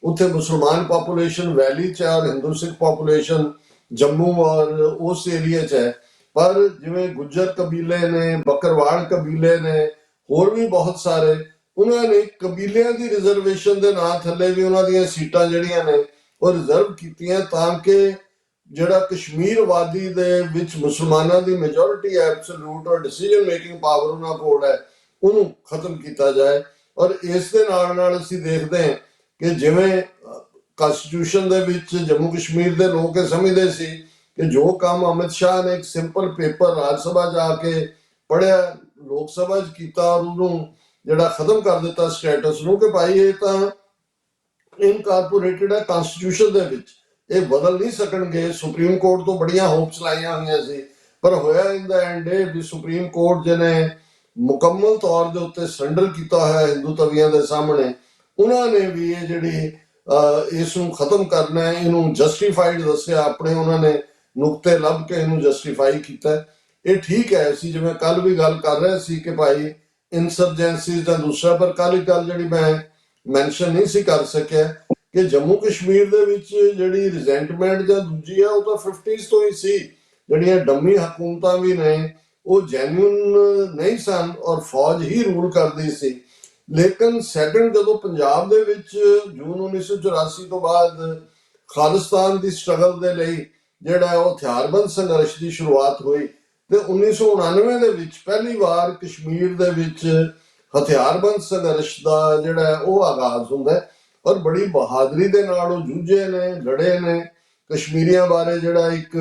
ਉੱਥੇ ਮੁਸਲਮਾਨ ਪਾਪੂਲੇਸ਼ਨ ਵੈਲੀ 'ਚ ਹੈ ਔਰ ਹਿੰਦੂ ਸਿੱਖ ਪਾਪੂਲੇਸ਼ਨ ਜੰਮੂ ਔਰ ਉਸ ਏਰੀਆ 'ਚ ਹੈ, ਪਰ ਜਿਵੇਂ ਗੁੱਜਰ ਕਬੀਲੇ ਨੇ, ਬੱਕਰਵਾਲ ਕਬੀਲੇ ਨੇ, ਹੋਰ ਵੀ ਬਹੁਤ ਸਾਰੇ, ਉਹਨਾਂ ਨੇ ਕਬੀਲਿਆਂ ਦੀ ਰਿਜ਼ਰਵੇਸ਼ਨ ਦੇ ਨਾਂ ਥੱਲੇ ਵੀ ਉਹਨਾਂ ਦੀਆਂ ਸੀਟਾਂ ਜਿਹੜੀਆਂ ਨੇ ਉਹ ਰਿਜ਼ਰਵ ਕੀਤੀਆਂ ਤਾਂ ਕਿ ਜਿਹੜਾ ਕਸ਼ਮੀਰ ਵਾਦੀ ਦੇ ਵਿੱਚ ਮੁਸਲਮਾਨਾਂ ਦੀ ਮੈਜੋਰਿਟੀ ਐਬਸੋਲੂਟ ਔਰ ਡਿਸੀਜਨ ਮੇਕਿੰਗ ਪਾਵਰ ਉਹਨਾਂ ਕੋਲ ਹੈ ਉਹਨੂੰ ਖਤਮ ਕੀਤਾ ਜਾਏ। ਔਰ ਇਸ ਦੇ ਨਾਲ ਨਾਲ ਅਸੀਂ ਦੇਖਦੇ ਹਾਂ ਕਿ ਜਿਵੇਂ ਕਨਸਟੀਟਿਊਸ਼ਨ ਦੇ ਵਿੱਚ ਜੰਮੂ ਕਸ਼ਮੀਰ ਦੇ ਲੋਕ ਇਹ ਸਮਝਦੇ ਸੀ ਕਿ ਜੋ ਕੰਮ ਅਮਿਤ ਸ਼ਾਹ ਨੇ ਇੱਕ ਸਿੰਪਲ ਪੇਪਰ ਰਾਜ ਸਭਾ ਜਾ ਕੇ ਪੜ੍ਹਿਆ, ਲੋਕ ਸਭਾ 'ਚ ਕੀਤਾ ਔਰ ਉਹਨੂੰ ਜਿਹੜਾ ਖਤਮ ਕਰ ਦਿੱਤਾ ਸਟੇਟਸ ਨੂੰ ਕਿ ਭਾਈ ਇਹ ਤਾਂ ਇਨਕਾਰਪੋਰੇਟਡ ਹੈ ਕਨਸਟੀਟਿਊਸ਼ਨ ਦੇ ਵਿੱਚ, ਇਹ ਬਦਲ ਨਹੀਂ ਸਕਣਗੇ। ਸੁਪਰੀਮ ਕੋਰਟ ਤੋਂ ਬੜੀਆਂ ਹੋਪਸ ਲਾਈਆਂ ਹੋਈਆਂ ਸੀ, ਪਰ ਹੋਇਆ ਇਨ ਦਾ ਐਂਡ ਇਹ ਵੀ ਸੁਪਰੀਮ ਕੋਰਟ ਜਿਹਨੇ ਮੁਕੰਮਲ ਤੌਰ ਦੇ ਉੱਤੇ ਸਰੈਂਡਰ ਕੀਤਾ ਹੋਇਆ ਹਿੰਦੂ ਤਵੀਆਂ ਦੇ ਸਾਹਮਣੇ, ਉਹਨਾਂ ਨੇ ਵੀ ਇਹ ਜਿਹੜੀ ਇਸ ਨੂੰ ਖਤਮ ਕਰਨਾ ਹੈ ਇਹਨੂੰ ਜਸਟੀਫਾਈਡ ਦੱਸਿਆ, ਆਪਣੇ ਉਹਨਾਂ ਨੇ ਨੁਕਤੇ ਲੱਭ ਕੇ ਇਹਨੂੰ ਜਸਟੀਫਾਈ ਕੀਤਾ। ਇਹ ਠੀਕ ਹੈ। ਅਸੀਂ ਜਿਵੇਂ ਕੱਲ ਵੀ ਗੱਲ ਕਰ ਰਹੇ ਸੀ ਕਿ ਭਾਈ ਇਨਸਰਜੈਂਸੀਜ਼ ਦਾ ਦੂਸਰਾ, ਪਰ ਕੱਲ ਇੱਕ ਗੱਲ ਜਿਹੜੀ ਮੈਂ ਮੈਂਸ਼ਨ ਨਹੀਂ ਸੀ ਕਰ ਸਕਿਆ ਕਿ ਜੰਮੂ ਕਸ਼ਮੀਰ ਦੇ ਵਿੱਚ ਜਿਹੜੀ ਰਿਜ਼ੈਂਟਮੈਂਟ ਜਾਂ ਦੂਜੀ ਹੈ ਉਹ ਤਾਂ 50s ਤੋਂ ਹੀ ਸੀ। ਜਿਹੜੀਆਂ ਡੰਮੀ ਹਕੂਮਤਾਂ ਵੀ ਨੇ ਉਹ ਜੈਨੂਇਨ ਨਹੀਂ ਸਨ ਔਰ ਫੌਜ ਹੀ ਰੂਲ ਕਰਦੀ ਸੀ। ਲੇਕਿਨ ਸੈਕੰਡ, ਜਦੋਂ ਪੰਜਾਬ ਦੇ ਵਿੱਚ ਜੂਨ 1984 ਤੋਂ ਬਾਅਦ ਖਾਲਿਸਤਾਨ ਦੀ ਸਟਰਗਲ ਦੇ ਲਈ ਜਿਹੜਾ ਉਹ ਹਥਿਆਰਬੰਦ ਸੰਘਰਸ਼ ਦੀ ਸ਼ੁਰੂਆਤ ਹੋਈ ਤੇ 1999 ਦੇ ਵਿੱਚ ਪਹਿਲੀ ਵਾਰ ਕਸ਼ਮੀਰ ਦੇ ਵਿੱਚ ਹਥਿਆਰਬੰਦ ਸੰਘਰਸ਼ ਦਾ ਜਿਹੜਾ ਉਹ ਆਗਾਜ਼ ਹੁੰਦਾ ਹੈ ਔਰ ਬੜੀ ਬਹਾਦਰੀ ਦੇ ਨਾਲ ਉਹ ਜੂਝੇ ਨੇ, ਲੜੇ ਨੇ। ਕਸ਼ਮੀਰੀਆਂ ਬਾਰੇ ਜਿਹੜਾ ਇੱਕ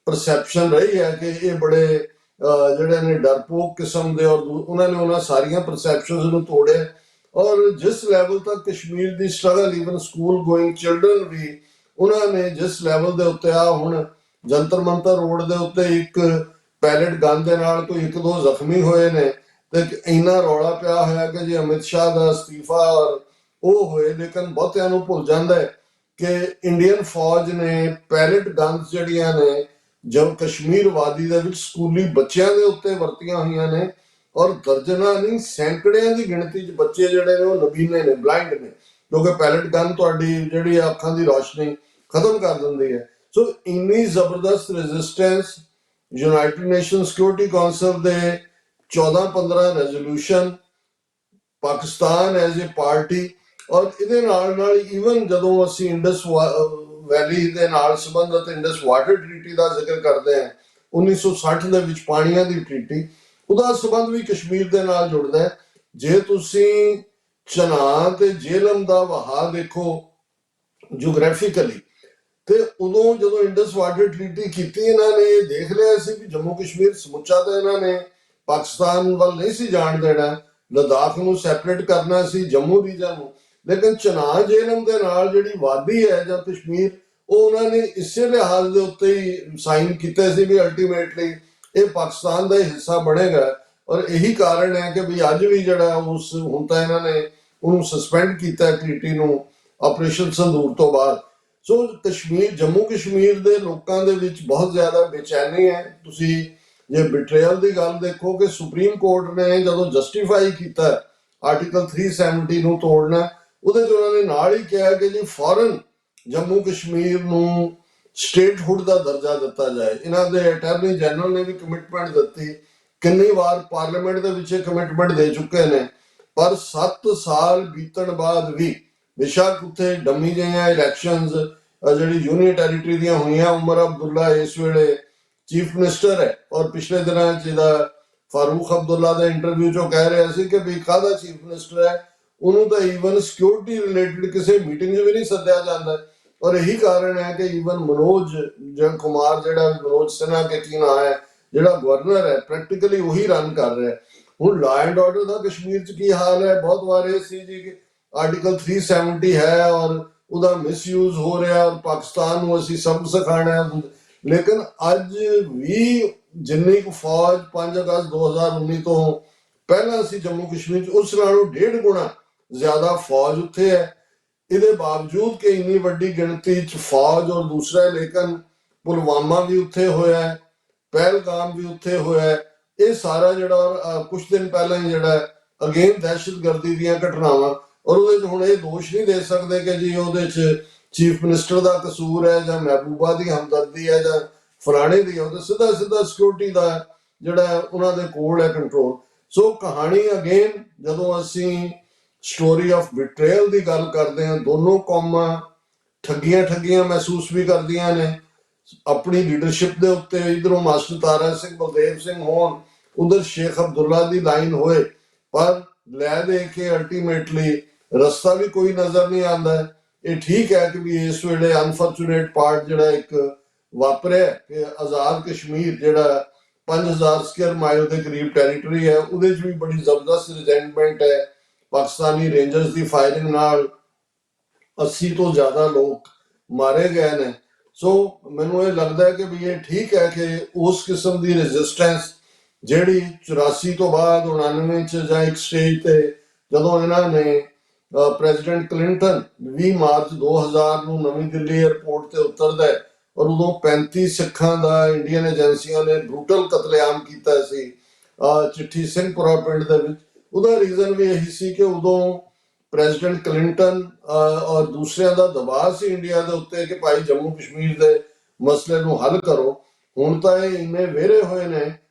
ਪਰਸੈਪਸ਼ਨ ਰਹੀ ਹੈ ਕਿ ਇਹ ਬੜੇ ਜਿਹੜੇ ਨੇ ਡਰਪੋਕ ਕਿਸਮ ਦੇ, ਔਰ ਉਹਨਾਂ ਨੇ ਉਹਨਾਂ ਸਾਰੀਆਂ ਪਰਸੈਪਸ਼ਨਸ ਨੂੰ ਤੋੜਿਆ। ਔਰ ਜਿਸ ਲੈਵਲ ਤੱਕ ਕਸ਼ਮੀਰ ਦੀ struggle, even school going children ਵੀ, ਉਹਨਾਂ ਨੇ ਜਿਸ ਲੈਵਲ ਦੇ ਉੱਤੇ ਆ ਹੁਣ ਜੰਤਰ ਮੰਤਰ ਰੋਡ ਦੇ ਉੱਤੇ ਇੱਕ ਪੈਲਟ ਗਨ ਦੇ ਨਾਲ ਕੋਈ 1-2 ਜ਼ਖਮੀ ਹੋਏ ਨੇ ਤੇ ਇੰਨਾ ਰੌਲਾ ਪਿਆ ਹੋਇਆ ਕਿ ਜੀ ਅਮਿਤ ਸ਼ਾਹ ਦਾ ਅਸਤੀਫਾ ਔਰ ਉਹ ਹੋਏ। ਲੇਕਿਨ ਬਹੁਤਿਆਂ ਨੂੰ ਭੁੱਲ ਜਾਂਦਾ ਹੈ ਕਿ ਇੰਡੀਅਨ ਫੌਜ ਨੇ ਪੈਲਟ ਗਨਸ ਜਿਹੜੀਆਂ ਨੇ ਜਦ ਕਸ਼ਮੀਰ ਵਾਦੀ ਦੇ ਵਿੱਚ ਸਕੂਲੀ ਬੱਚਿਆਂ ਦੇ ਉੱਤੇ ਵਰਤੀਆਂ ਹੋਈਆਂ ਨੇ ਔਰ ਦਰਜਨਾਂ ਨਹੀਂ ਸੈਂਕੜਿਆਂ ਦੀ ਗਿਣਤੀ 'ਚ ਬੱਚੇ ਜਿਹੜੇ ਨੇ ਉਹ ਨਬੀਨੇ ਨੇ, ਬਲਾਈਂਡ ਨੇ, ਕਿਉਂਕਿ ਪੈਲਟ ਗਨ ਤੁਹਾਡੀ ਜਿਹੜੀ ਅੱਖਾਂ ਦੀ ਰੋਸ਼ਨੀ ਖਤਮ ਕਰ ਦਿੰਦੀ ਹੈ। ਸੋ ਇੰਨੀ ਜ਼ਬਰਦਸਤ resistance, United nation security council ਦੇ 14-15 resolution, Pakistan as a party, ਔਰ ਇਹਦੇ ਨਾਲ ਨਾਲ ਈਵਨ ਜਦੋਂ ਅਸੀਂ ਇੰਡਸ ਵੈਲੀ ਦੇ ਨਾਲ ਸੰਬੰਧਿਤ ਇੰਡਸ ਵਾਟਰ ਟ੍ਰੀਟੀ ਦਾ ਜ਼ਿਕਰ ਕਰਦੇ ਹਾਂ 1960 ਦੇ ਵਿੱਚ ਪਾਣੀਆਂ ਦੀ ਟ੍ਰੀਟੀ, ਉਹਦਾ ਸੰਬੰਧ ਵੀ ਕਸ਼ਮੀਰ ਦੇ ਨਾਲ ਜੁੜਦਾ ਹੈ। ਜੇ ਤੁਸੀਂ ਚਨਾਹ ਤੇ ਜੇਹਲਮ ਦਾ ਵਹਾਅ ਦੇਖੋ ਜਿਓਗ੍ਰਾਫਿਕਲੀ, ਤੇ ਉਦੋਂ ਜਦੋਂ ਇੰਡਸ ਵਾਟਰ ਟ੍ਰੀਟੀ ਕੀਤੀ ਇਹਨਾਂ ਨੇ ਇਹ ਦੇਖ ਲਿਆ ਸੀ ਵੀ ਜੰਮੂ ਕਸ਼ਮੀਰ ਸਮੁੱਚਾ ਤਾਂ ਇਹਨਾਂ ਨੇ ਪਾਕਿਸਤਾਨ ਵੱਲ ਨਹੀਂ ਸੀ ਜਾਣ ਦੇਣਾ, ਲਦਾਖ ਨੂੰ ਸੈਪਰੇਟ ਕਰਨਾ ਸੀ, ਜੰਮੂ ਰੀਜਨ ਨੂੰ। ਲੇਕਿਨ ਚਨਾਹ ਜੇਹਲਮ ਦੇ ਨਾਲ ਜਿਹੜੀ ਵਾਦੀ ਹੈ ਜਾਂ ਕਸ਼ਮੀਰ, ਉਹ ਉਹਨਾਂ ਨੇ ਇਸੇ ਲਿਹਾਜ਼ ਦੇ ਉੱਤੇ ਹੀ ਸਾਈਨ ਕੀਤੇ ਸੀ ਵੀ ਅਲਟੀਮੇਟਲੀ ਇਹ ਪਾਕਿਸਤਾਨ ਦਾ ਹੀ ਹਿੱਸਾ ਬਣੇਗਾ। ਔਰ ਇਹੀ ਕਾਰਨ ਹੈ ਕਿ ਵੀ ਅੱਜ ਵੀ ਜਿਹੜਾ ਉਸ ਹੁਣ ਤਾਂ ਇਹਨਾਂ ਨੇ ਉਹਨੂੰ ਸਸਪੈਂਡ ਕੀਤਾ ਟ੍ਰੀਟੀ ਨੂੰ ਆਪਰੇਸ਼ਨ ਸੰਦੂਰ ਤੋਂ ਬਾਅਦ। ਸੋ ਕਸ਼ਮੀਰ, ਜੰਮੂ ਕਸ਼ਮੀਰ ਦੇ ਲੋਕਾਂ ਦੇ ਵਿੱਚ ਬਹੁਤ ਜ਼ਿਆਦਾ ਬੇਚੈਨੀ ਹੈ। ਤੁਸੀਂ ਜੇ ਬਿਟਰੇਅਲ ਦੀ ਗੱਲ ਦੇਖੋ ਕਿ ਸੁਪਰੀਮ ਕੋਰਟ ਨੇ ਜਦੋਂ ਜਸਟੀਫਾਈ ਕੀਤਾ ਆਰਟੀਕਲ 370 ਨੂੰ ਤੋੜਨਾ, ਉਹਦੇ 'ਚ ਉਹਨਾਂ ਨੇ ਨਾਲ ਹੀ ਕਿਹਾ ਕਿ ਜੀ ਫੌਰਨ ਜੰਮੂ ਕਸ਼ਮੀਰ ਨੂੰ ਸਟੇਟਹੁੱਡ ਦਾ ਦਰਜਾ ਦਿੱਤਾ ਜਾਏ। ਇਹਨਾਂ ਦੇ ਅਟਾਰਨੀ ਜਨਰਲ ਨੇ ਵੀ ਕਮਿਟਮੈਂਟ ਦਿੱਤੀ, ਕਿੰਨੀ ਵਾਰ ਪਾਰਲੀਮੈਂਟ ਦੇ ਵਿੱਚ ਕਮਿਟਮੈਂਟ ਦੇ ਚੁੱਕੇ ਨੇ, ਪਰ 7 ਸਾਲ ਬੀਤਣ ਬਾਅਦ ਵੀ ਬੇਸ਼ੱਕ ਉੱਥੇ ਡੰਮੀ ਜਿਹੀਆਂ ਇਲੈਕਸ਼ਨਸ ਜਿਹੜੀ ਯੂਨੀਅਨ ਟੈਰੀਟਰੀ ਦੀਆਂ ਹੋਈਆਂ, ਉਮਰ ਅਬਦੁੱਲਾ ਇਸ ਵੇਲੇ ਚੀਫ ਮਿਨਿਸਟਰ ਹੈ, ਔਰ ਪਿਛਲੇ ਦਿਨਾਂ 'ਚ ਇਹਦਾ ਫਾਰੂਕ ਅਬਦੁੱਲਾ ਦੇ ਇੰਟਰਵਿਊ 'ਚੋਂ ਕਹਿ ਰਿਹਾ ਸੀ ਕਿ ਵੀ ਕਾਹਦਾ ਚੀਫ ਮਿਨਿਸਟਰ ਹੈ, ਉਹਨੂੰ ਤਾਂ ਈਵਨ ਸਿਕਿਉਰਿਟੀ ਰਿਲੇਟਡ ਕਿਸੇ ਮੀਟਿੰਗ 'ਚ ਵੀ ਨਹੀਂ ਸੱਦਿਆ ਜਾਂਦਾ। ਔਰ ਇਹੀ ਕਾਰਨ ਹੈ ਕਿ ਈਵਨ ਕੁਮਾਰ ਜਿਹੜਾ ਮਨੋਜ ਸਿਨਹਾ ਕੇ ਕੀ ਨਾਂ ਹੈ, ਜਿਹੜਾ ਗਵਰਨਰ ਹੈ, ਪ੍ਰੈਕਟੀਕਲੀ ਉਹੀ ਰਨ ਕਰ ਰਿਹਾ। ਹੁਣ ਲਾ ਐਂਡ ਆਰਡਰ ਦਾ ਕਸ਼ਮੀਰ 'ਚ ਕੀ ਹਾਲ ਹੈ, ਬਹੁਤ ਵਾਰ ਇਹ ਸੀ ਜੀ ਕਿ ਆਰਟੀਕਲ 370 ਹੈ ਔਰ ਉਹਦਾ ਮਿਸਯੂਜ਼ ਹੋ ਰਿਹਾ ਔਰ ਪਾਕਿਸਤਾਨ ਨੂੰ ਅਸੀਂ ਸਬਕ ਸਿਖਾਉਣਾ ਹੈ। ਲੇਕਿਨ ਅੱਜ ਵੀ ਜਿੰਨੀ ਕੁ ਫੌਜ 5 ਅਗਸਤ 2019 ਤੋਂ ਪਹਿਲਾਂ ਸੀ ਜੰਮੂ ਕਸ਼ਮੀਰ 'ਚ, ਉਸ ਨਾਲੋਂ 1.5 ਗੁਣਾ ਜ਼ਿਆਦਾ ਫੌਜ ਉੱਥੇ ਹੈ। ਇਹਦੇ ਬਾਵਜੂਦ ਕਿ ਇੰਨੀ ਵੱਡੀ ਗਿਣਤੀ 'ਚ ਫੌਜ ਔਰ ਦੂਸਰਾ, ਲੇਕਿਨ ਪੁਲਵਾਮਾ ਵੀ ਉੱਥੇ ਹੋਇਆ ਹੈ, ਪਹਿਲਗਾਮ ਵੀ ਉੱਥੇ ਹੋਇਆ ਹੈ। ਇਹ ਸਾਰਾ ਜਿਹੜਾ ਕੁਝ ਦਿਨ ਪਹਿਲਾਂ ਹੀ ਜਿਹੜਾ ਅਗੇਨ ਦਹਿਸ਼ਤਗਰਦੀ ਦੀਆਂ ਘਟਨਾਵਾਂ, ਔਰ ਉਹਦੇ 'ਚ ਹੁਣ ਇਹ ਦੋਸ਼ ਨਹੀਂ ਦੇ ਸਕਦੇ ਕਿ ਜੀ ਉਹਦੇ 'ਚ ਚੀਫ ਮਿਨਿਸਟਰ ਦਾ ਕਸੂਰ ਹੈ ਜਾਂ ਮਹਿਬੂਬਾ ਦੀ ਹਮਦਰਦੀ ਹੈ ਜਾਂ ਫਲਾਣੇ ਦੀ ਹੈ। ਉਹਦੇ ਸਿੱਧਾ ਸਿੱਧਾ ਸਿਕਿਉਰਿਟੀ ਦਾ ਜਿਹੜਾ ਉਹਨਾਂ ਦੇ ਕੋਲ ਹੈ ਕੰਟਰੋਲ। ਸੋ ਕਹਾਣੀ ਅਗੇਨ ਜਦੋਂ ਅਸੀਂ ਸਟੋਰੀ ਆਫ ਬਿਟਰੇਲ ਦੀ ਗੱਲ ਕਰਦੇ ਹਾਂ, ਦੋਨੋਂ ਕੌਮਾਂ ਠੱਗੀਆਂ ਮਹਿਸੂਸ ਵੀ ਕਰਦੀਆਂ ਨੇ ਆਪਣੀ ਲੀਡਰਸ਼ਿਪ ਦੇ ਉੱਤੇ। ਇਧਰੋਂ ਮਾਸਟਰ ਤਾਰਾ ਸਿੰਘ ਬਲਦੇਵ ਸਿੰਘ ਹੋਣ, ਉਧਰ ਸ਼ੇਖ ਅਬਦੁੱਲਾ ਦੀ ਲਾਈਨ ਹੋਏ, ਪਰ ਲੈ ਦੇ ਕੇ ਅਲਟੀਮੇਟਲੀ ਰਸਤਾ ਵੀ ਕੋਈ ਨਜ਼ਰ ਨਹੀਂ ਆਉਂਦਾ। ਇਹ ਠੀਕ ਹੈ ਕਿ ਵੀ ਇਸ ਵੇਲੇ ਅਨਫੋਰਚੂਨੇਟ ਪਾਰਟ ਜਿਹੜਾ ਇੱਕ ਵਾਪਰਿਆ ਕਿ ਆਜ਼ਾਦ ਕਸ਼ਮੀਰ ਜਿਹੜਾ 5000 ਸਕੁਅਰ ਮਾਈਲ ਦੇ ਕਰੀਬ ਟੈਰੀਟਰੀ ਹੈ, ਉਹਦੇ 'ਚ ਵੀ ਬੜੀ ਜ਼ਬਰਦਸਤ ਰਿਜ਼ੈਂਟਮੈਂਟ ਹੈ। ਪਾਕਿਸਤਾਨੀ ਰੇਂਜਰਸ ਦੀ ਫਾਇਰਿੰਗ ਨਾਲ 80 ਤੋਂ ਜ਼ਿਆਦਾ ਲੋਕ ਮਾਰੇ ਗਏ ਨੇ। ਸੋ ਮੈਨੂੰ ਇਹ ਲੱਗਦਾ ਹੈ ਕਿ ਵੀ ਇਹ ਠੀਕ ਹੈ ਕਿ ਉਸ ਕਿਸਮ ਦੀ ਰੈਜ਼ਿਸਟੈਂਸ ਜਿਹੜੀ 84 ਤੋਂ ਬਾਅਦ 99 ਚ ਜਾਂ ਇੱਕ ਸਟੇਜ ਤੇ ਜਦੋਂ ਇਹਨਾਂ ਨੇ ਪ੍ਰੈਜ਼ੀਡੈਂਟ ਕਲਿੰਟਨ 20 ਮਾਰਚ 2000 ਨੂੰ ਨਵੀਂ ਦਿੱਲੀ 에ਅਰਪੋਰਟ ਤੇ ਉਤਰਦਾ ਹੈ, ਔਰ ਉਦੋਂ 35 ਸਿੱਖਾਂ ਦਾ ਇੰਡੀਅਨ ਏਜੰਸੀਆਂ ਨੇ ਬਰੂਟਲ ਕਤਲੇਆਮ ਕੀਤਾ ਸੀ ਚਿੱਠੀ ਸਿੰਘਪੁਰਾ ਪਿੰਡ ਦੇ ਵਿੱਚ। ਉਹਦਾ ਰੀਜ਼ਨ ਵੀ ਇਹੀ ਸੀ ਕਿ ਉਦੋਂ ਪ੍ਰੈਜ਼ੀਡੈਂਟ ਕਲਿੰਟਨ ਔਰ ਦੂਸਰਿਆਂ ਦਾ ਦਬਾਅ ਸੀ ਇੰਡੀਆ ਦੇ ਉੱਤੇ ਕਿ ਭਾਈ ਜੰਮੂ ਕਸ਼ਮੀਰ ਦੇ ਮਸਲੇ ਨੂੰ ਹੱਲ ਕਰੋ। ਹੁਣ ਤਾਂ ਇਹ ਇੰਨੇ ਵਿਹਰੇ ਹੋਏ ਨੇ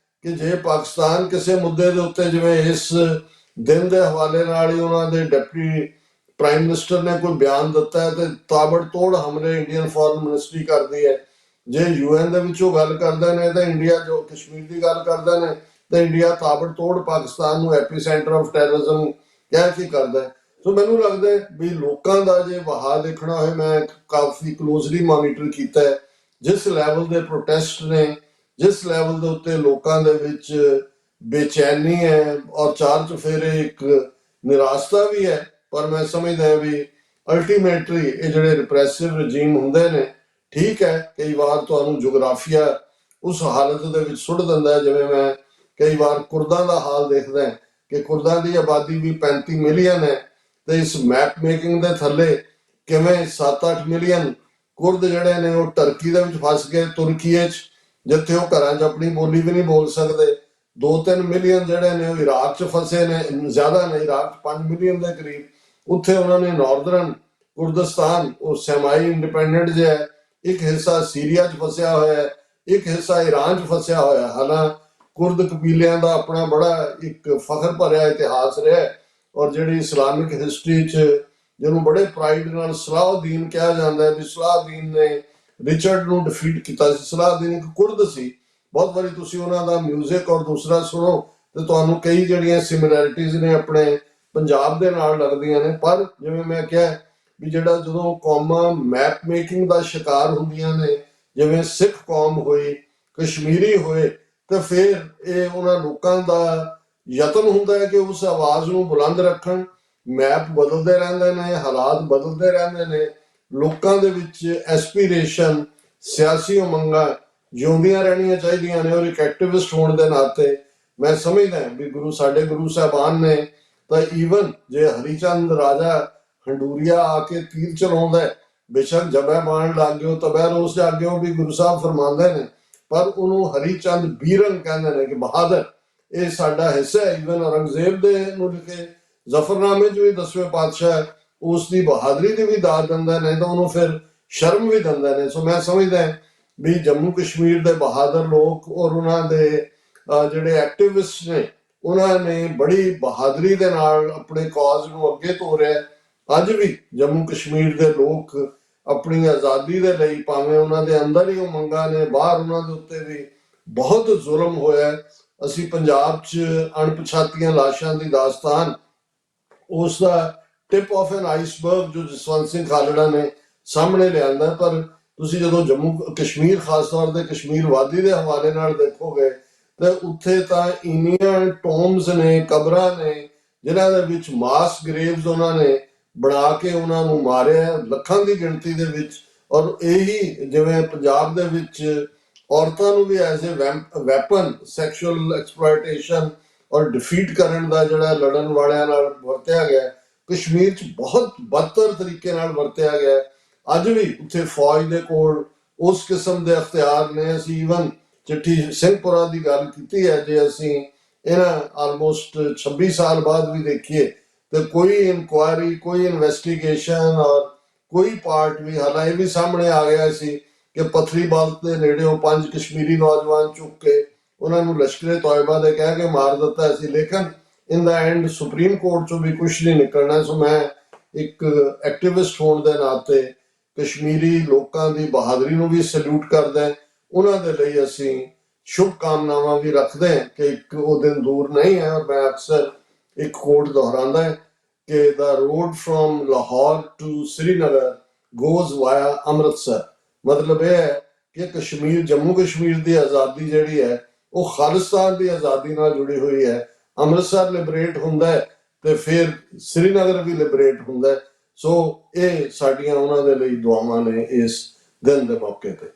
ਕਿ ਜੇ ਪਾਕਿਸਤਾਨ ਕਿਸੇ ਮੁੱਦੇ ਦੇ ਉੱਤੇ, ਜਿਵੇਂ ਇਸ ਦਿਨ ਦੇ ਹਵਾਲੇ ਨਾਲ ਹੀ ਉਹਨਾਂ ਦੇ ਡਿਪਟੀ ਪ੍ਰਾਈਮ ਮਿਨਿਸਟਰ ਨੇ ਕੋਈ ਬਿਆਨ ਦਿੱਤਾ ਹੈ ਤੇ ਤਾਬੜਤੋੜ ਹਮਲੇ ਇੰਡੀਅਨ ਫੋਰਨ ਮਿਨਿਸਟਰੀ ਕਰਦੀ ਹੈ। ਜੇ ਯੂਐਨ ਦੇ ਵਿੱਚੋਂ ਗੱਲ ਕਰਦੇ ਨੇ ਤਾਂ ਇੰਡੀਆ ਜੋ ਕਸ਼ਮੀਰ ਦੀ ਗੱਲ ਕਰਦੇ ਨੇ ਤਾਂ ਇੰਡੀਆ ਤਾਬੜਤੋੜ ਪਾਕਿਸਤਾਨ ਨੂੰ ਐਪੀ ਸੈਂਟਰ ਆਫ ਟੈਰਰਿਜ਼ਮ ਕਹਿ ਕੇ ਕਰਦਾ ਹੈ। ਸੋ ਮੈਨੂੰ ਲੱਗਦਾ ਹੈ ਵੀ ਲੋਕਾਂ ਦਾ ਜੇ ਵਹਾਅ ਦੇਖਣਾ ਹੋਏ, ਮੈਂ ਕਾਫੀ ਕਲੋਜ਼ਲੀ ਮੋਨੀਟਰ ਕੀਤਾ ਹੈ ਜਿਸ ਲੈਵਲ ਦੇ ਪ੍ਰੋਟੈਸਟ ਨੇ, ਜਿਸ ਲੈਵਲ ਦੇ ਉੱਤੇ ਲੋਕਾਂ ਦੇ ਵਿੱਚ ਬੇਚੈਨੀ ਹੈ ਔਰ ਚਾਰ ਚੁਫੇਰੇ ਇੱਕ ਨਿਰਾਸ਼ਤਾ ਵੀ ਹੈ। ਪਰ ਮੈਂ ਸਮਝਦਾ ਵੀ ਅਲਟੀਮੇਟਲੀ ਇਹ ਜਿਹੜੇ ਰਿਪਰੈਸਿਵ ਰਜੀਮ ਹੁੰਦੇ ਨੇ, ਠੀਕ ਹੈ ਕਈ ਵਾਰ ਤੁਹਾਨੂੰ ਜੁਗਰਾਫੀਆ ਉਸ ਹਾਲਤ ਦੇ ਵਿੱਚ ਸੁੱਟ ਦਿੰਦਾ ਹੈ। ਜਿਵੇਂ ਮੈਂ ਕਈ ਵਾਰ ਕੁਰਦਾਂ ਦਾ ਹਾਲ ਦੇਖਦਾ ਕਿ ਕੁਰਦਾਂ ਦੀ ਆਬਾਦੀ ਵੀ 35 ਮਿਲੀਅਨ ਹੈ ਤੇ ਇਸ ਮੈਪ ਮੇਕਿੰਗ ਦੇ ਥੱਲੇ ਕਿਵੇਂ 7-8 ਮਿਲੀਅਨ ਕੁਰਦ ਜਿਹੜੇ ਨੇ ਉਹ ਟਰਕੀ ਦੇ ਵਿੱਚ ਫਸ ਗਏ, ਤੁਰਕੀਏ 'ਚ ਜਿੱਥੇ ਉਹ ਘਰਾਂ 'ਚ ਆਪਣੀ ਬੋਲੀ ਵੀ ਨਹੀਂ ਬੋਲ ਸਕਦੇ। 2-3 ਮਿਲੀਅਨ ਜਿਹੜੇ ਨੇ ਉਹ ਇਰਾਕ 'ਚ ਫਸੇ ਨੇ, ਜ਼ਿਆਦਾ ਨੇ, ਇਰਾਕ 'ਚ 5 ਮਿਲੀਅਨ ਦੇ ਕਰੀਬ। ਉੱਥੇ ਉਹਨਾਂ ਨੇ ਨਾਰਦਰਨ ਕੁਰਦਿਸਤਾਨ ਉਹ ਸੈਮਾਈ ਇੰਡੀਪੈਂਡੈਂਟ ਜਿਹਾ ਹੈ, ਇੱਕ ਹਿੱਸਾ ਸੀਰੀਆ 'ਚ ਫਸਿਆ ਹੋਇਆ ਹੈ, ਇੱਕ ਹਿੱਸਾ ਈਰਾਨ 'ਚ ਫਸਿਆ ਹੋਇਆ। ਹਾਲਾਂਕਿ ਕੁਰਦ ਕਬੀਲਿਆਂ ਦਾ ਆਪਣਾ ਬੜਾ ਇੱਕ ਫਖਰ ਭਰਿਆ ਇਤਿਹਾਸ ਰਿਹਾ ਔਰ ਜਿਹੜੀ ਇਸਲਾਮਿਕ ਹਿਸਟਰੀ 'ਚ ਜਿਹਨੂੰ ਬੜੇ ਪ੍ਰਾਈਡ ਨਾਲ ਸਲਾਹੁਦੀਨ ਕਿਹਾ ਜਾਂਦਾ ਹੈ ਵੀ ਸਲਾਹੁਦੀਨ ਨੇ ਰਿਚਰਡ ਨੂੰ ਡਿਫੀਟ ਕੀਤਾ ਸੀ। ਸਲਾਹੁਦੀਨ ਇੱਕ ਕੁਰਦ ਸੀ। ਬਹੁਤ ਵਾਰੀ ਤੁਸੀਂ ਉਹਨਾਂ ਦਾ ਮਿਊਜ਼ਿਕ ਔਰ ਦੂਸਰਾ ਸੁਣੋ ਤੇ ਤੁਹਾਨੂੰ ਕਈ ਜਿਹੜੀਆਂ ਸਿਮਿਲੈਰਿਟੀਜ਼ ਨੇ ਆਪਣੇ ਪੰਜਾਬ ਦੇ ਨਾਲ ਲੱਗਦੀਆਂ ਨੇ। ਪਰ ਜਿਵੇਂ ਮੈਂ ਕਿਹਾ ਵੀ ਜਿਹੜਾ ਜਦੋਂ ਕੌਮਾਂ ਮੈਪ ਮੇਕਿੰਗ ਦਾ ਸ਼ਿਕਾਰ ਹੁੰਦੀਆਂ ਨੇ, ਜਿਵੇਂ ਸਿੱਖ ਕੌਮ ਹੋਈ, ਕਸ਼ਮੀਰੀ ਹੋਏ, ਤੇ ਫਿਰ ਇਹ ਉਹਨਾਂ ਲੋਕਾਂ ਦਾ ਯਤਨ ਹੁੰਦਾ ਹੈ ਕਿ ਉਸ ਆਵਾਜ਼ ਨੂੰ ਬੁਲੰਦ ਰੱਖਣ। ਮੈਪ ਬਦਲਦੇ ਰਹਿੰਦੇ ਨੇ, ਹਾਲਾਤ ਬਦਲਦੇ ਰਹਿੰਦੇ ਨੇ, ਲੋਕਾਂ ਦੇ ਵਿੱਚ ਐਸਪੀਰੇਸ਼ਨ, ਸਿਆਸੀ ਉਮੰਗਾਂ ਜਿਉਂਦੀਆਂ ਰਹਿਣੀਆਂ ਚਾਹੀਦੀਆਂ ਨੇ। ਔਰ ਇੱਕ ਐਕਟਿਵਿਸਟ ਹੋਣ ਦੇ ਨਾਤੇ ਮੈਂ ਸਮਝਦਾ ਵੀ ਸਾਡੇ ਗੁਰੂ ਸਾਹਿਬਾਨ ਨੇ ਤਾਂ ਈਵਨ ਜੇ ਹਰੀਚੰਦ ਰਾਜਾ ਹੰਡੂਰੀਆ ਆ ਕੇ ਤੀਰ ਚਲਾਉਂਦਾ, ਬੇਸ਼ੱਕ ਜਬੈ ਬਾਣ ਲਾਗਿਓ ਤਬੈ ਰੋਸ ਜਾਗਿਓ ਵੀ ਗੁਰੂ ਸਾਹਿਬ ਫਰਮਾਉਂਦੇ ਨੇ, ਪਰ ਉਹਨੂੰ ਹਰੀਚੰਦ ਬੀਰਨ ਕਹਿੰਦੇ ਨੇ ਕਿ ਬਹਾਦਰ, ਇਹ ਸਾਡਾ ਹਿੱਸਾ ਹੈ। ਈਵਨ ਔਰੰਗਜ਼ੇਬ ਦੇ ਨੂੰ ਲਿਖੇ ਜ਼ਫਰਨਾਮੇ 'ਚ ਵੀ 10ਵੇਂ ਪਾਤਸ਼ਾਹ ਉਸ ਦੀ ਬਹਾਦਰੀ ਦੀ ਵੀ ਦਾਤ ਦਿੰਦਾ ਨੇ ਤਾਂ ਉਹਨੂੰ ਫਿਰ ਸ਼ਰਮ ਵੀ ਦਿੰਦਾ ਨੇ। ਸੋ ਮੈਂ ਸਮਝਦਾ ਵੀ ਜੰਮੂ ਕਸ਼ਮੀਰ ਦੇ ਬਹਾਦਰ ਲੋਕ ਔਰ ਉਹਨਾਂ ਦੇ ਜਿਹੜੇ ਐਕਟਿਵਿਸਟ ਨੇ, ਉਹਨਾਂ ਨੇ ਬੜੀ ਬਹਾਦਰੀ ਦੇ ਨਾਲ ਆਪਣੇ ਕਾਜ਼ ਨੂੰ ਅੱਗੇ ਤੋਰਿਆ। ਅੱਜ ਵੀ ਜੰਮੂ ਕਸ਼ਮੀਰ ਦੇ ਲੋਕ ਆਪਣੀ ਆਜ਼ਾਦੀ ਦੇ ਲਈ, ਭਾਵੇਂ ਉਹਨਾਂ ਦੇ ਅੰਦਰ ਹੀ ਉਮੰਗਾਂ ਨੇ, ਬਾਹਰ ਉਹਨਾਂ ਦੇ ਉੱਤੇ ਵੀ ਬਹੁਤ ਜ਼ੁਲਮ ਹੋਇਆ। ਅਸੀਂ ਪੰਜਾਬ 'ਚ ਅਣਪਛਾਤੀਆਂ ਲਾਸ਼ਾਂ ਦੀ ਦਾਸਤਾਨ, ਉਸ ਦਾ ਟਿਪ ਆਫ ਐਨ ਆਈਸਬਰਗ ਜੋ ਜਸਵੰਤ ਸਿੰਘ ਖਾਲੜਾ ਨੇ ਸਾਹਮਣੇ ਲਿਆਂਦਾ। ਪਰ ਤੁਸੀਂ ਜਦੋਂ ਜੰਮੂ ਕਸ਼ਮੀਰ, ਖਾਸ ਤੌਰ ਤੇ ਕਸ਼ਮੀਰ ਵਾਦੀ ਦੇ ਹਵਾਲੇ ਨਾਲ ਦੇਖੋਗੇ ਤੇ ਉੱਥੇ ਤਾਂ ਇੰਨੀਆਂ ਟੋਮਸ ਨੇ, ਕਬਰਾਂ ਨੇ, ਜਿਨ੍ਹਾਂ ਦੇ ਵਿੱਚ ਮਾਸ ਗ੍ਰੇਵਸ ਉਹਨਾਂ ਨੇ ਬਣਾ ਕੇ ਉਹਨਾਂ ਨੂੰ ਮਾਰਿਆ ਲੱਖਾਂ ਦੀ ਗਿਣਤੀ ਦੇ ਵਿੱਚ। ਔਰ ਇਹੀ ਜਿਵੇਂ ਪੰਜਾਬ ਦੇ ਵਿੱਚ ਔਰਤਾਂ ਨੂੰ ਵੀ as a weapon sexual exploitation ਔਰ ਡਿਫੀਟ ਕਰਨ ਦਾ ਜਿਹੜਾ ਲੜਨ ਵਾਲਿਆਂ ਨਾਲ ਵਰਤਿਆ ਗਿਆ, ਕਸ਼ਮੀਰ 'ਚ ਬਹੁਤ ਬਦਤਰ ਤਰੀਕੇ ਨਾਲ ਵਰਤਿਆ ਗਿਆ। ਅੱਜ ਵੀ ਉੱਥੇ ਫੌਜ ਦੇ ਕੋਲ ਉਸ ਕਿਸਮ ਦੇ ਅਖਤਿਆਰ ਨੇ। ਅਸੀਂ ਈਵਨ ਚਿੱਠੀ ਸਿੰਘਪੁਰਾ ਦੀ ਗੱਲ ਕੀਤੀ ਹੈ, ਜੇ ਅਸੀਂ ਇਹਨਾਂ ਆਲਮੋਸਟ 26 ਸਾਲ ਬਾਅਦ ਵੀ ਦੇਖੀਏ ਤੇ ਕੋਈ ਇਨਕੁਆਇਰੀ, ਕੋਈ ਇਨਵੈਸਟੀਗੇਸ਼ਨ ਔਰ ਕੋਈ ਪਾਰਟ ਵੀ, ਹਾਲਾਂ ਇਹ ਵੀ ਸਾਹਮਣੇ ਆ ਗਿਆ ਸੀ ਕਿ ਪਥਰੀਵਾਲ ਦੇ ਨੇੜਿਓਂ 5 ਕਸ਼ਮੀਰੀ ਨੌਜਵਾਨ ਚੁੱਕ ਕੇ ਉਹਨਾਂ ਨੂੰ ਲਸ਼ਕਰੇ ਤੋਇਬਾ ਦੇ ਕਹਿ ਕੇ ਮਾਰ ਦਿੱਤਾ ਸੀ। ਲੇਕਿਨ ਇਨ ਦਾ ਐਂਡ ਸੁਪਰੀਮ ਕੋਰਟ ਚੋਂ ਵੀ ਕੁਝ ਨਹੀਂ ਨਿਕਲਣਾ। ਸੋ ਮੈਂ ਇੱਕ ਐਕਟਿਵਿਸਟ ਹੋਣ ਦੇ ਨਾਤੇ ਕਸ਼ਮੀਰੀ ਲੋਕਾਂ ਦੀ ਬਹਾਦਰੀ ਨੂੰ ਵੀ ਸਲੂਟ ਕਰਦਾ। ਉਹਨਾਂ ਦੇ ਲਈ ਅਸੀਂ ਸ਼ੁਭ ਕਾਮਨਾਵਾਂ ਵੀ ਰੱਖਦੇ ਹਾਂ ਕਿ ਇੱਕ ਉਹ ਦਿਨ ਦੂਰ ਨਹੀਂ ਹੈ। ਔਰ ਮੈਂ ਅਕਸਰ ਇੱਕ ਕੋਟ ਦੁਹਰਾਉਂਦਾ ਹੈ ਕਿ the road from Lahore to Srinagar goes via Amritsar. ਮਤਲਬ ਇਹ ਹੈ ਕਿ ਕਸ਼ਮੀਰ, ਜੰਮੂ ਕਸ਼ਮੀਰ ਦੀ ਆਜ਼ਾਦੀ ਜਿਹੜੀ ਹੈ ਉਹ ਖਾਲਿਸਤਾਨ ਦੀ ਆਜ਼ਾਦੀ ਨਾਲ ਜੁੜੀ ਹੋਈ ਹੈ। ਅੰਮ੍ਰਿਤਸਰ ਲਿਬਰੇਟ ਹੁੰਦਾ ਹੈ ਤੇ ਫਿਰ ਸ੍ਰੀਨਗਰ ਵੀ ਲਿਬਰੇਟ ਹੁੰਦਾ ਹੈ। ਸੋ ਇਹ ਸਾਡੀਆਂ ਉਹਨਾਂ ਦੇ ਲਈ ਦੁਆਵਾਂ ਨੇ ਇਸ ਦਿਨ ਦੇ ਮੌਕੇ ਤੇ।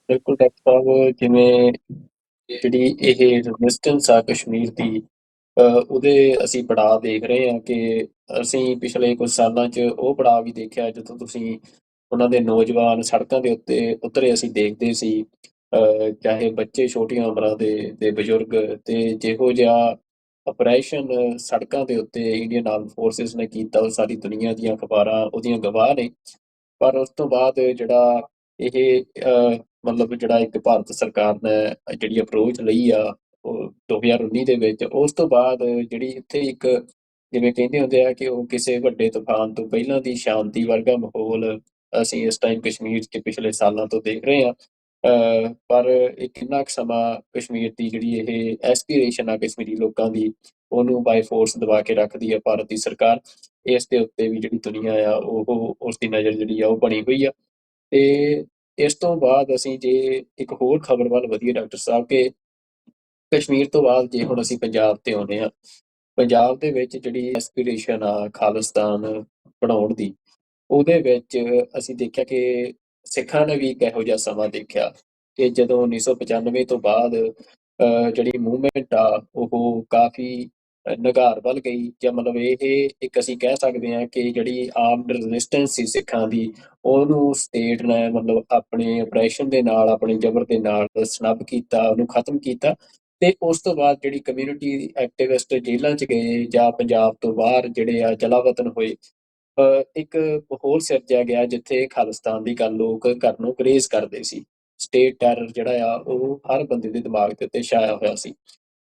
ਬਿਲਕੁਲ ਡਾਕਟਰ ਸਾਹਿਬ, ਜਿਵੇਂ ਜਿਹੜੀ ਇਹ ਰੈਜ਼ਿਸਟੈਂਸ ਆ ਕਸ਼ਮੀਰ ਦੀ, ਉਹਦੇ ਅਸੀਂ ਪੜਾਅ ਦੇਖ ਰਹੇ ਹਾਂ ਕਿ ਅਸੀਂ ਪਿਛਲੇ ਕੁਝ ਸਾਲਾਂ 'ਚ ਉਹ ਪੜਾਅ ਵੀ ਦੇਖਿਆ ਜਦੋਂ ਤੁਸੀਂ ਉਹਨਾਂ ਦੇ ਨੌਜਵਾਨ ਸੜਕਾਂ ਦੇ ਉੱਤੇ ਉਤਰੇ ਅਸੀਂ ਦੇਖਦੇ ਸੀ। ਚਾਹੇ ਬੱਚੇ ਛੋਟੀਆਂ ਉਮਰਾਂ ਦੇ ਤੇ ਬਜ਼ੁਰਗ, ਤੇ ਜਿਹੋ ਜਿਹਾ ਆਪਰੇਸ਼ਨ ਸੜਕਾਂ ਦੇ ਉੱਤੇ ਇੰਡੀਅਨ ਆਰਮ ਫੋਰਸਿਸ ਨੇ ਕੀਤਾ, ਉਹ ਸਾਰੀ ਦੁਨੀਆ ਦੀਆਂ ਅਖਬਾਰਾਂ ਉਹਦੀਆਂ ਗਵਾਹ ਨੇ। ਪਰ ਉਸ ਤੋਂ ਬਾਅਦ ਜਿਹੜਾ ਇਹ ਮਤਲਬ ਜਿਹੜਾ ਇੱਕ ਭਾਰਤ ਸਰਕਾਰ ਨੇ ਜਿਹੜੀ ਅਪਰੋਚ ਲਈ ਆ ਉਹ 2019 ਦੇ ਵਿੱਚ, ਉਸ ਤੋਂ ਬਾਅਦ ਜਿਹੜੀ ਇੱਥੇ ਇੱਕ ਜਿਵੇਂ ਕਹਿੰਦੇ ਹੁੰਦੇ ਆ ਕਿ ਉਹ ਕਿਸੇ ਵੱਡੇ ਤੂਫਾਨ ਤੋਂ ਪਹਿਲਾਂ ਦੀ ਸ਼ਾਂਤੀ ਵਰਗਾ ਮਾਹੌਲ ਅਸੀਂ ਇਸ ਟਾਈਮ ਕਸ਼ਮੀਰ 'ਚ ਪਿਛਲੇ ਸਾਲਾਂ ਤੋਂ ਦੇਖ ਰਹੇ ਹਾਂ। ਪਰ ਇਹ ਕਿੰਨਾ ਕੁ ਸਮਾਂ ਕਸ਼ਮੀਰ ਦੀ ਜਿਹੜੀ ਇਹ ਐਸਪੀਰੇਸ਼ਨ ਆ ਕਸ਼ਮੀਰੀ ਲੋਕਾਂ ਦੀ, ਉਹਨੂੰ ਬਾਈ ਫੋਰਸ ਦਬਾ ਕੇ ਰੱਖਦੀ ਆ ਭਾਰਤ ਦੀ ਸਰਕਾਰ। ਇਸ ਦੇ ਉੱਤੇ ਵੀ ਜਿਹੜੀ ਦੁਨੀਆ ਆ ਉਹ ਉਸ ਦੀ ਨਜ਼ਰ ਜਿਹੜੀ ਆ ਉਹ ਬਣੀ ਹੋਈ ਆ। ਤੇ ਇਸ ਤੋਂ ਬਾਅਦ ਅਸੀਂ ਜੇ ਇੱਕ ਹੋਰ ਖਬਰ ਵੱਲ ਵਧੀਏ ਡਾਕਟਰ ਸਾਹਿਬ, ਕਿ ਕਸ਼ਮੀਰ ਤੋਂ ਬਾਅਦ ਜੇ ਹੁਣ ਅਸੀਂ ਪੰਜਾਬ ਤੇ ਆਉਂਦੇ ਹਾਂ, ਪੰਜਾਬ ਦੇ ਵਿੱਚ ਜਿਹੜੀ ਐਸਪੀਰੇਸ਼ਨ ਆ ਖਾਲਿਸਤਾਨ ਬਣਾਉਣ ਦੀ, ਉਹਦੇ ਵਿੱਚ ਅਸੀਂ ਦੇਖਿਆ ਕਿ ਸਿੱਖਾਂ ਨੇ ਵੀ ਇੱਕ ਇਹੋ ਜਿਹਾ ਸਮਾਂ ਦੇਖਿਆ ਕਿ ਜਦੋਂ 1995 ਤੋਂ ਬਾਅਦ ਜਿਹੜੀ ਮੂਵਮੈਂਟ ਆ ਉਹ ਕਾਫੀ ਨਿਘਾਰ ਵੱਲ ਗਈ, ਜਾਂ ਮਤਲਬ ਇਹ ਇੱਕ ਅਸੀਂ ਕਹਿ ਸਕਦੇ ਹਾਂ ਕਿ ਜਿਹੜੀ ਆਰਮਡ ਰੈਜ਼ਿਸਟੈਂਸ ਸੀ ਸਿੱਖਾਂ ਦੀ, ਉਹਨੂੰ ਸਟੇਟ ਨੇ ਮਤਲਬ ਆਪਣੇ ਆਪਰੇਸ਼ਨ ਦੇ ਨਾਲ, ਆਪਣੇ ਜ਼ਬਰ ਦੇ ਨਾਲ ਸਨੱਬ ਕੀਤਾ, ਉਹਨੂੰ ਖਤਮ ਕੀਤਾ। ਤੇ ਉਸ ਤੋਂ ਬਾਅਦ ਜਿਹੜੀ ਕਮਿਊਨਿਟੀ ਐਕਟਿਵਿਸਟ ਜੇਲ੍ਹਾਂ 'ਚ ਗਏ ਜਾਂ ਪੰਜਾਬ ਤੋਂ ਬਾਹਰ ਜਿਹੜੇ ਆ ਜਲਾਵਤਨ ਹੋਏ, ਇੱਕ ਮਾਹੌਲ ਸਿਰਜਿਆ ਗਿਆ ਜਿੱਥੇ ਖਾਲਿਸਤਾਨ ਦੀ ਗੱਲ ਲੋਕ ਘਰ ਨੂੰ ਗਰੇਜ਼ ਕਰਦੇ ਸੀ। ਸਟੇਟ ਟੈਰਰ ਜਿਹੜਾ ਆ ਉਹ ਹਰ ਬੰਦੇ ਦੇ ਦਿਮਾਗ ਦੇ ਉੱਤੇ ਛਾਇਆ ਹੋਇਆ ਸੀ।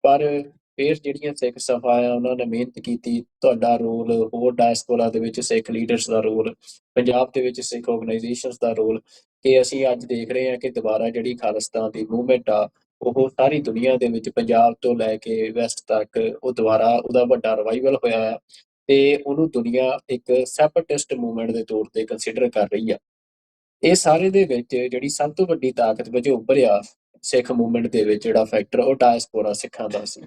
ਪਰ ਫਿਰ ਜਿਹੜੀਆਂ ਸਿੱਖ ਸਭਾ ਆ ਉਹਨਾਂ ਨੇ ਮਿਹਨਤ ਕੀਤੀ। ਤੁਹਾਡਾ ਰੋਲ, ਹੋਰ ਡਾਇਸਪੋਰਾ ਦੇ ਵਿੱਚ ਸਿੱਖ ਲੀਡਰਸ ਦਾ ਰੋਲ, ਪੰਜਾਬ ਦੇ ਵਿੱਚ ਸਿੱਖ ਆਰਗੇਨਾਈਜੇਸ਼ਨਸ ਦਾ ਰੋਲ, ਕਿ ਅਸੀਂ ਅੱਜ ਦੇਖ ਰਹੇ ਹਾਂ ਕਿ ਦੁਬਾਰਾ ਜਿਹੜੀ ਖਾਲਿਸਤਾਨ ਦੀ ਮੂਵਮੈਂਟ ਆ ਉਹ ਸਾਰੀ ਦੁਨੀਆ ਦੇ ਵਿੱਚ ਪੰਜਾਬ ਤੋਂ ਲੈ ਕੇ ਵੈਸਟ ਤੱਕ ਉਹ ਦੁਬਾਰਾ ਉਹਦਾ ਵੱਡਾ ਰਿਵਾਈਵਲ ਹੋਇਆ ਆ। ਤੇ ਉਹਨੂੰ ਦੁਨੀਆ ਇੱਕ ਸੈਪਰੇਟਿਸਟ ਮੂਵਮੈਂਟ ਦੇ ਤੌਰ ਤੇ ਕੰਸੀਡਰ ਕਰ ਰਹੀ ਆ। ਇਹ ਸਾਰੇ ਦੇ ਵਿੱਚ ਜਿਹੜੀ ਸਭ ਤੋਂ ਵੱਡੀ ਤਾਕਤ ਵਜੋਂ ਉੱਭਰਿਆ ਸਿੱਖ ਮੂਵਮੈਂਟ ਦੇ ਵਿੱਚ ਜਿਹੜਾ ਫੈਕਟਰ, ਉਹ ਡਾਇਸਪੋਰਾ ਸਿੱਖਾਂ ਦਾ ਸੀ।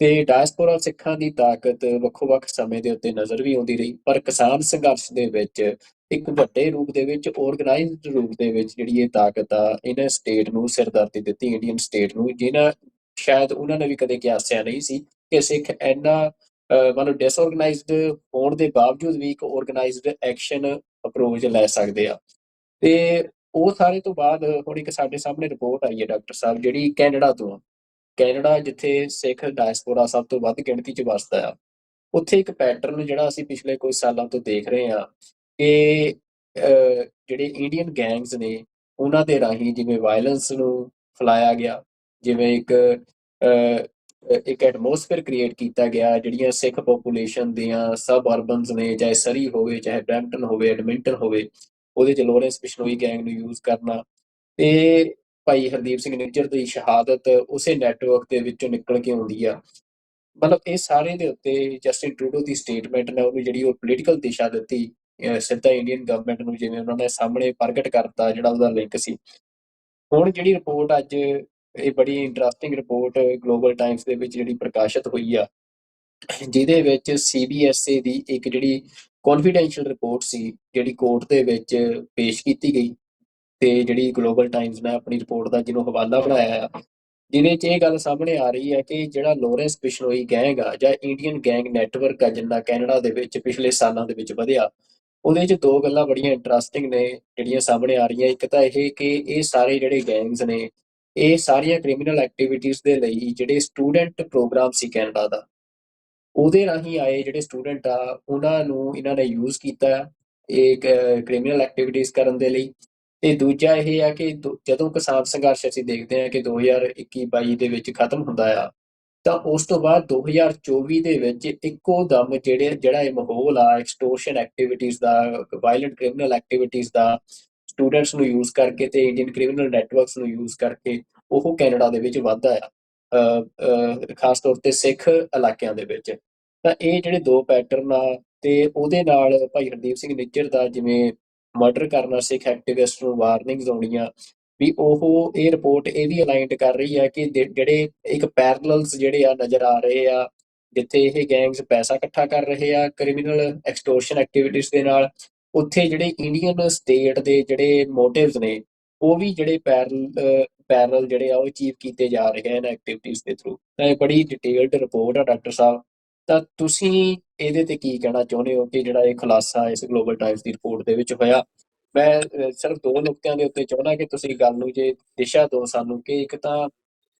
ਤੇ ਡਾਇਸਪੋਰਾ ਸਿੱਖਾਂ ਦੀ ਤਾਕਤ ਵੱਖੋ-ਵੱਖ ਸਮੇਂ ਦੇ ਉੱਤੇ ਨਜ਼ਰ ਵੀ ਆਉਂਦੀ ਰਹੀ, ਪਰ ਕਿਸਾਨ ਸੰਘਰਸ਼ ਦੇ ਵਿੱਚ ਇੱਕ ਵੱਡੇ ਰੂਪ ਦੇ ਵਿੱਚ, ਆਰਗੇਨਾਈਜ਼ਡ ਰੂਪ ਦੇ ਵਿੱਚ ਜਿਹੜੀ ਇਹ ਤਾਕਤ ਆ, ਇਹਨੇ ਸਟੇਟ ਨੂੰ ਸਿਰਦਰਦੀ ਦਿੱਤੀ, ਇੰਡੀਅਨ ਸਟੇਟ ਨੂੰ, ਜਿਹਨਾਂ ਸ਼ਾਇਦ ਉਹਨਾਂ ਨੇ ਵੀ ਕਦੇ ਕਿਆਸਿਆ ਨਹੀਂ ਸੀ ਕਿ ਸਿੱਖ ਇੰਨਾ ਮਤਲਬ ਡਿਸਆਰਗਨਾਈਜ਼ਡ ਹੋਣ ਦੇ ਬਾਵਜੂਦ ਵੀ ਇੱਕ ਆਰਗੇਨਾਈਜ਼ਡ ਐਕਸ਼ਨ ਅਪਰੋਚ ਲੈ ਸਕਦੇ ਆ। ਤੇ ਉਹ ਸਾਰੇ ਤੋਂ ਬਾਅਦ ਹੁਣ ਇੱਕ ਸਾਡੇ ਸਾਹਮਣੇ ਰਿਪੋਰਟ ਆਈ ਹੈ ਡਾਕਟਰ ਸਾਹਿਬ, ਜਿਹੜੀ ਕੈਨੇਡਾ ਤੋਂ ਆ। ਕੈਨੇਡਾ ਜਿੱਥੇ ਸਿੱਖ ਡਾਇਸਪੋਰਾ ਸਭ ਤੋਂ ਵੱਧ ਗਿਣਤੀ 'ਚ ਵੱਸਦਾ ਆ, ਉੱਥੇ ਇੱਕ ਪੈਟਰਨ ਜਿਹੜਾ ਅਸੀਂ ਪਿਛਲੇ ਕੁਝ ਸਾਲਾਂ ਤੋਂ ਦੇਖ ਰਹੇ ਹਾਂ ਕਿ ਜਿਹੜੇ ਇੰਡੀਅਨ ਗੈਂਗਸ ਨੇ ਉਹਨਾਂ ਦੇ ਰਾਹੀਂ ਜਿਵੇਂ ਵਾਇਲੈਂਸ ਨੂੰ ਫੈਲਾਇਆ ਗਿਆ, ਜਿਵੇਂ ਇੱਕ ਐਟਮੋਸਫੇਅਰ ਕ੍ਰੀਏਟ ਕੀਤਾ ਗਿਆ। ਜਿਹੜੀਆਂ ਸਿੱਖ ਪੋਪੂਲੇਸ਼ਨ ਦੀਆਂ ਸਬ ਅਰਬਨਸ ਨੇ, ਚਾਹੇ ਸਰੀ ਹੋਵੇ, ਚਾਹੇ ਬਰੈਂਪਟਨ ਹੋਵੇ, ਐਡਮਿੰਟਨ ਹੋਵੇ, ਉਹਦੇ 'ਚ ਲੋਰੈਂਸ ਬਿਸ਼ਨੋਈ ਗੈਂਗ ਨੂੰ ਯੂਜ਼ ਕਰਨਾ। ਤੇ ਭਾਈ ਹਰਦੀਪ ਸਿੰਘ ਨਿੱਜਰ ਦੀ ਸ਼ਹਾਦਤ ਉਸੇ ਨੈਟਵਰਕ ਦੇ ਵਿੱਚੋਂ ਨਿਕਲ ਕੇ ਆਉਂਦੀ ਆ। ਮਤਲਬ ਇਹ ਸਾਰੇ ਦੇ ਉੱਤੇ ਜਸਟਿਨ ਟਰੂਡੋ ਦੀ ਸਟੇਟਮੈਂਟ ਨੇ ਉਹਨੂੰ ਜਿਹੜੀ ਉਹ ਪੋਲੀਟੀਕਲ ਦਿਸ਼ਾ ਦਿੱਤੀ, ਸਿੱਧਾ ਇੰਡੀਅਨ ਗਵਰਨਮੈਂਟ ਨੂੰ, ਜਿਵੇਂ ਉਹਨਾਂ ਨੇ ਸਾਹਮਣੇ ਪ੍ਰਗਟ ਕਰਤਾ ਜਿਹੜਾ ਉਹਦਾ ਲਿੰਕ ਸੀ। ਹੁਣ ਜਿਹੜੀ ਰਿਪੋਰਟ ਅੱਜ, ਇਹ ਬੜੀ ਇੰਟਰਸਟਿੰਗ ਰਿਪੋਰਟ ਗਲੋਬਲ ਟਾਈਮਸ ਦੇ ਵਿੱਚ ਜਿਹੜੀ ਪ੍ਰਕਾਸ਼ਿਤ ਹੋਈ ਆ, ਜਿਹਦੇ ਵਿੱਚ CBSA ਦੀ ਇੱਕ ਜਿਹੜੀ ਕੌਨਫੀਡੈਂਸ਼ੀਅਲ ਰਿਪੋਰਟ ਸੀ, ਜਿਹੜੀ ਕੋਰਟ ਦੇ ਵਿੱਚ ਪੇਸ਼ ਕੀਤੀ ਗਈ, ਤੇ ਜਿਹੜੀ ਗਲੋਬਲ ਟਾਈਮਸ ਨੇ ਆਪਣੀ ਰਿਪੋਰਟ ਦਾ ਜਿਹਨੂੰ ਹਵਾਲਾ ਬਣਾਇਆ ਆ, ਜਿਹਦੇ 'ਚ ਇਹ ਗੱਲ ਸਾਹਮਣੇ ਆ ਰਹੀ ਹੈ ਕਿ ਜਿਹੜਾ ਲੋਰੈਂਸ ਬਿਸ਼ਨੋਈ ਗੈਂਗ ਆ ਜਾਂ ਇੰਡੀਅਨ ਗੈਂਗ ਨੈਟਵਰਕ ਆ, ਜਿੰਨਾ ਕੈਨੇਡਾ ਦੇ ਵਿੱਚ ਪਿਛਲੇ ਸਾਲਾਂ ਦੇ ਵਿੱਚ ਵਧਿਆ, ਉਹਦੇ 'ਚ ਦੋ ਗੱਲਾਂ ਬੜੀਆਂ ਇੰਟਰਸਟਿੰਗ ਨੇ ਜਿਹੜੀਆਂ ਸਾਹਮਣੇ ਆ ਰਹੀਆਂ। ਇੱਕ ਤਾਂ ਇਹ ਕਿ ਇਹ ਸਾਰੇ ਜਿਹੜੇ ਗੈਂਗਸ ਨੇ, ਇਹ ਸਾਰੀਆਂ ਕ੍ਰਿਮੀਨਲ ਐਕਟੀਵਿਟੀਜ਼ ਦੇ ਲਈ ਜਿਹੜੇ ਸਟੂਡੈਂਟ ਪ੍ਰੋਗਰਾਮ ਸੀ ਕੈਨੇਡਾ ਦਾ, ਉਹਦੇ ਰਾਹੀਂ ਆਏ ਜਿਹੜੇ ਸਟੂਡੈਂਟ ਆ, ਉਹਨਾਂ ਨੂੰ ਇਹਨਾਂ ਨੇ ਯੂਜ਼ ਕੀਤਾ ਇਹ ਕ੍ਰਿਮੀਨਲ ਐਕਟੀਵਿਟੀਜ਼ ਕਰਨ ਦੇ ਲਈ। ਤੇ ਦੂਜਾ ਇਹ ਆ ਕਿ ਜਦੋਂ ਕਿਸਾਨ ਸੰਘਰਸ਼ ਅਸੀਂ ਦੇਖਦੇ ਹਾਂ ਕਿ 2021-22 ਦੇ ਵਿੱਚ ਖਤਮ ਹੁੰਦਾ ਆ, ਤਾਂ ਉਸ ਤੋਂ ਬਾਅਦ 2024 ਦੇ ਵਿੱਚ ਇੱਕੋ ਦਮ ਜਿਹੜਾ ਇਹ ਮਾਹੌਲ ਆ ਐਕਸਟੋਰਸ਼ਨ ਐਕਟੀਵਿਟੀਜ਼ ਦਾ, ਵਾਇਲੈਂਟ ਕ੍ਰਿਮੀਨਲ ਐਕਟੀਵਿਟੀਜ਼ ਦਾ, ਸਟੂਡੈਂਟਸ ਨੂੰ ਯੂਜ਼ ਕਰਕੇ ਤੇ ਇੰਡੀਅਨ ਕ੍ਰਿਮੀਨਲ ਨੈਟਵਰਕਸ ਨੂੰ ਯੂਜ਼ ਕਰਕੇ ਉਹ ਕੈਨੇਡਾ ਦੇ ਵਿੱਚ ਵੱਧਦਾ ਆ, ਖਾਸ ਤੌਰ ਤੇ ਸਿੱਖ ਇਲਾਕਿਆਂ ਦੇ ਵਿੱਚ। ਤਾਂ ਇਹ ਜਿਹੜੇ ਦੋ ਪੈਟਰਨ ਆ, ਤੇ ਉਹਦੇ ਨਾਲ ਭਾਈ ਹਰਦੀਪ ਸਿੰਘ ਨਿੱਜਰ ਦਾ ਜਿਵੇਂ ਮਰਡਰ ਕਰਨਾ ਸਿੱਖ ਐਕਟਿਵਿਸਟ ਨੂੰ ਵਾਰਨਿੰਗਸ ਆਉਣੀਆਂ, ਵੀ ਉਹ ਇਹ ਰਿਪੋਰਟ ਇਹ ਵੀ ਅਲਾਈਨਡ ਕਰ ਰਹੀ ਹੈ ਕਿ ਜਿਹੜੇ ਇੱਕ ਪੈਰਲਲਸ ਜਿਹੜੇ ਆ ਨਜ਼ਰ ਆ ਰਹੇ ਆ, ਜਿੱਥੇ ਇਹ ਗੈਂਗਸ ਪੈਸਾ ਇਕੱਠਾ ਕਰ ਰਹੇ ਆ ਕ੍ਰਿਮੀਨਲ ਐਕਸਟੋਰਸ਼ਨ ਐਕਟੀਵਿਟੀਜ਼ ਦੇ ਨਾਲ, ਉੱਥੇ ਜਿਹੜੇ ਇੰਡੀਅਨ ਸਟੇਟ ਦੇ ਜਿਹੜੇ ਮੋਟਿਵਸ ਨੇ, ਉਹ ਵੀ ਜਿਹੜੇ ਪੈਰਲ ਜਿਹੜੇ ਆ ਉਹ ਅਚੀਵ ਕੀਤੇ ਜਾ ਰਹੇ ਆ ਇਹਨਾਂ ਐਕਟੀਵਿਟੀਜ਼ ਦੇ ਥਰੂ। ਤਾਂ ਇਹ ਬੜੀ ਡਿਟੇਲਡ ਰਿਪੋਰਟ ਆ ਡਾਕਟਰ ਸਾਹਿਬ। ਤਾਂ ਤੁਸੀਂ ਇਹਦੇ ਤੇ ਕੀ ਕਹਿਣਾ ਚਾਹੁੰਦੇ ਹੋ ਕਿ ਜਿਹੜਾ ਇਹ ਖੁਲਾਸਾ ਇਸ ਗਲੋਬਲ ਟਾਈਮਸ ਦੀ ਰਿਪੋਰਟ ਦੇ ਵਿੱਚ ਹੋਇਆ? ਮੈਂ ਸਿਰਫ ਦੋ ਨੁਕਤਿਆਂ ਦੇ ਉੱਤੇ ਚਾਹੁੰਦਾ ਕਿ ਤੁਸੀਂ ਗੱਲ ਨੂੰ ਜੇ ਦਿਸ਼ਾ ਦਿਓ ਸਾਨੂੰ, ਕਿ ਇੱਕ ਤਾਂ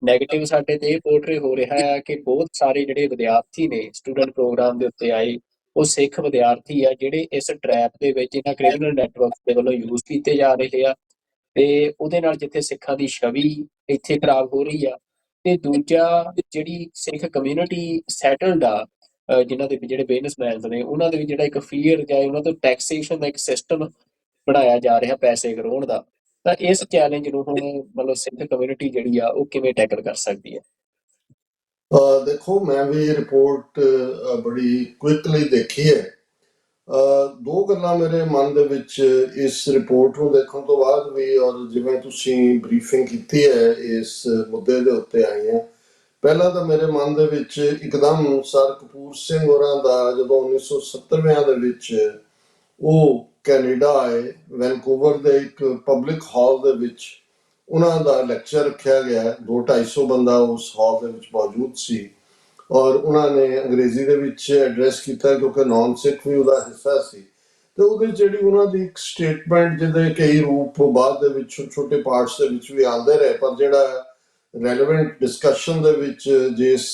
ਨੈਗੇਟਿਵ ਸਾਡੇ ਤੇ ਇਹ ਪੋਰਟਰੇ ਹੋ ਰਿਹਾ ਹੈ ਕਿ ਬਹੁਤ ਸਾਰੇ ਜਿਹੜੇ ਵਿਦਿਆਰਥੀ ਨੇ ਸਟੂਡੈਂਟ ਪ੍ਰੋਗਰਾਮ ਦੇ ਉੱਤੇ ਆਏ, ਉਹ ਸਿੱਖ ਵਿਦਿਆਰਥੀ ਆ ਜਿਹੜੇ ਇਸ ਟਰੈਪ ਦੇ ਵਿੱਚ ਇਹਨਾਂ ਕ੍ਰਿਮੀਨਲ ਨੈਟਵਰਕ ਦੇ ਵੱਲੋਂ ਯੂਜ਼ ਕੀਤੇ ਜਾ ਰਹੇ ਆ, ਤੇ ਉਹਦੇ ਨਾਲ ਜਿੱਥੇ ਸਿੱਖਾਂ ਦੀ ਛਵੀ ਇੱਥੇ ਖਰਾਬ ਹੋ ਰਹੀ ਆ, ਤੇ ਦੂਜਾ ਜਿਹੜੀ ਸਿੱਖ ਕਮਿਊਨਿਟੀ ਸੈਟਲਡ ਆ, ਜਿਨ੍ਹਾਂ ਦੇ ਜਿਹੜੇ ਬਿਜ਼ਨਸਮੈਨਸ ਨੇ, ਉਹਨਾਂ ਦੇ ਵੀ ਜਿਹੜਾ ਇੱਕ ਫੀਅਰ ਜਾਂ ਉਹਨਾਂ ਤੋਂ ਟੈਕਸੇਸ਼ਨ ਦਾ ਇੱਕ ਸਿਸਟਮ ਬਣਾਇਆ ਜਾ ਰਿਹਾ ਪੈਸੇ ਗਰਾਉਣ ਦਾ। ਤਾਂ ਇਸ ਚੈਲੰਜ ਨੂੰ ਹੁਣ ਮਤਲਬ ਸਿੱਖ ਕਮਿਊਨਿਟੀ ਜਿਹੜੀ ਆ ਉਹ ਕਿਵੇਂ ਟੈਕਲ ਕਰ ਸਕਦੀ ਹੈ? ਦੇਖੋ, ਮੈਂ ਵੀ ਇਹ ਰਿਪੋਰਟ ਬੜੀ ਕੁਇਕਲੀ ਦੇਖੀ ਹੈ। ਦੋ ਗੱਲਾਂ ਮੇਰੇ ਮਨ ਦੇ ਵਿੱਚ ਇਸ ਰਿਪੋਰਟ ਨੂੰ ਦੇਖਣ ਤੋਂ ਬਾਅਦ ਵੀ, ਔਰ ਜਿਵੇਂ ਤੁਸੀਂ ਬਰੀਫਿੰਗ ਕੀਤੀ ਹੈ ਇਸ ਮੁੱਦੇ ਦੇ ਉੱਤੇ ਆਈ ਹੈ। ਪਹਿਲਾਂ ਤਾਂ ਮੇਰੇ ਮਨ ਦੇ ਵਿੱਚ ਇੱਕਦਮ ਸਰ ਕਪੂਰ ਸਿੰਘ ਹੋਰਾਂ ਦਾ ਜਦੋਂ 1970ਵਿਆਂ ਦੇ ਵਿੱਚ ਉਹ ਕੈਨੇਡਾ ਆਏ, ਵੈਨਕੂਵਰ ਦੇ ਇੱਕ ਪਬਲਿਕ ਹਾਲ ਦੇ ਵਿੱਚ ਉਹਨਾਂ ਦਾ ਲੈਕਚਰ ਰੱਖਿਆ ਗਿਆ। 200-250 ਬੰਦਾ ਉਸ ਹਾਲ ਦੇ ਵਿੱਚ ਮੌਜੂਦ ਸੀ, ਔਰ ਉਹਨਾਂ ਨੇ ਅੰਗਰੇਜ਼ੀ ਦੇ ਵਿੱਚ ਐਡਰੈਸ ਕੀਤਾ ਕਿਉਂਕਿ ਨੌਨ ਸਿੱਖ ਵੀ ਉਹਦਾ ਹਿੱਸਾ ਸੀ। ਤੇ ਉਹਦੇ ਜਿਹੜੀ ਉਹਨਾਂ ਦੀ ਇੱਕ ਸਟੇਟਮੈਂਟ, ਜਿਹਦੇ ਕਈ ਰੂਪ ਬਾਅਦ ਦੇ ਵਿੱਚ ਛੋਟੇ ਪਾਰਟਸ ਦੇ ਵਿੱਚ ਵੀ ਆਉਂਦੇ ਰਹੇ, ਪਰ ਜਿਹੜਾ ਰੈਲੇਵੈਂਟ ਡਿਸਕਸ਼ਨ ਦੇ ਵਿੱਚ ਜਿਸ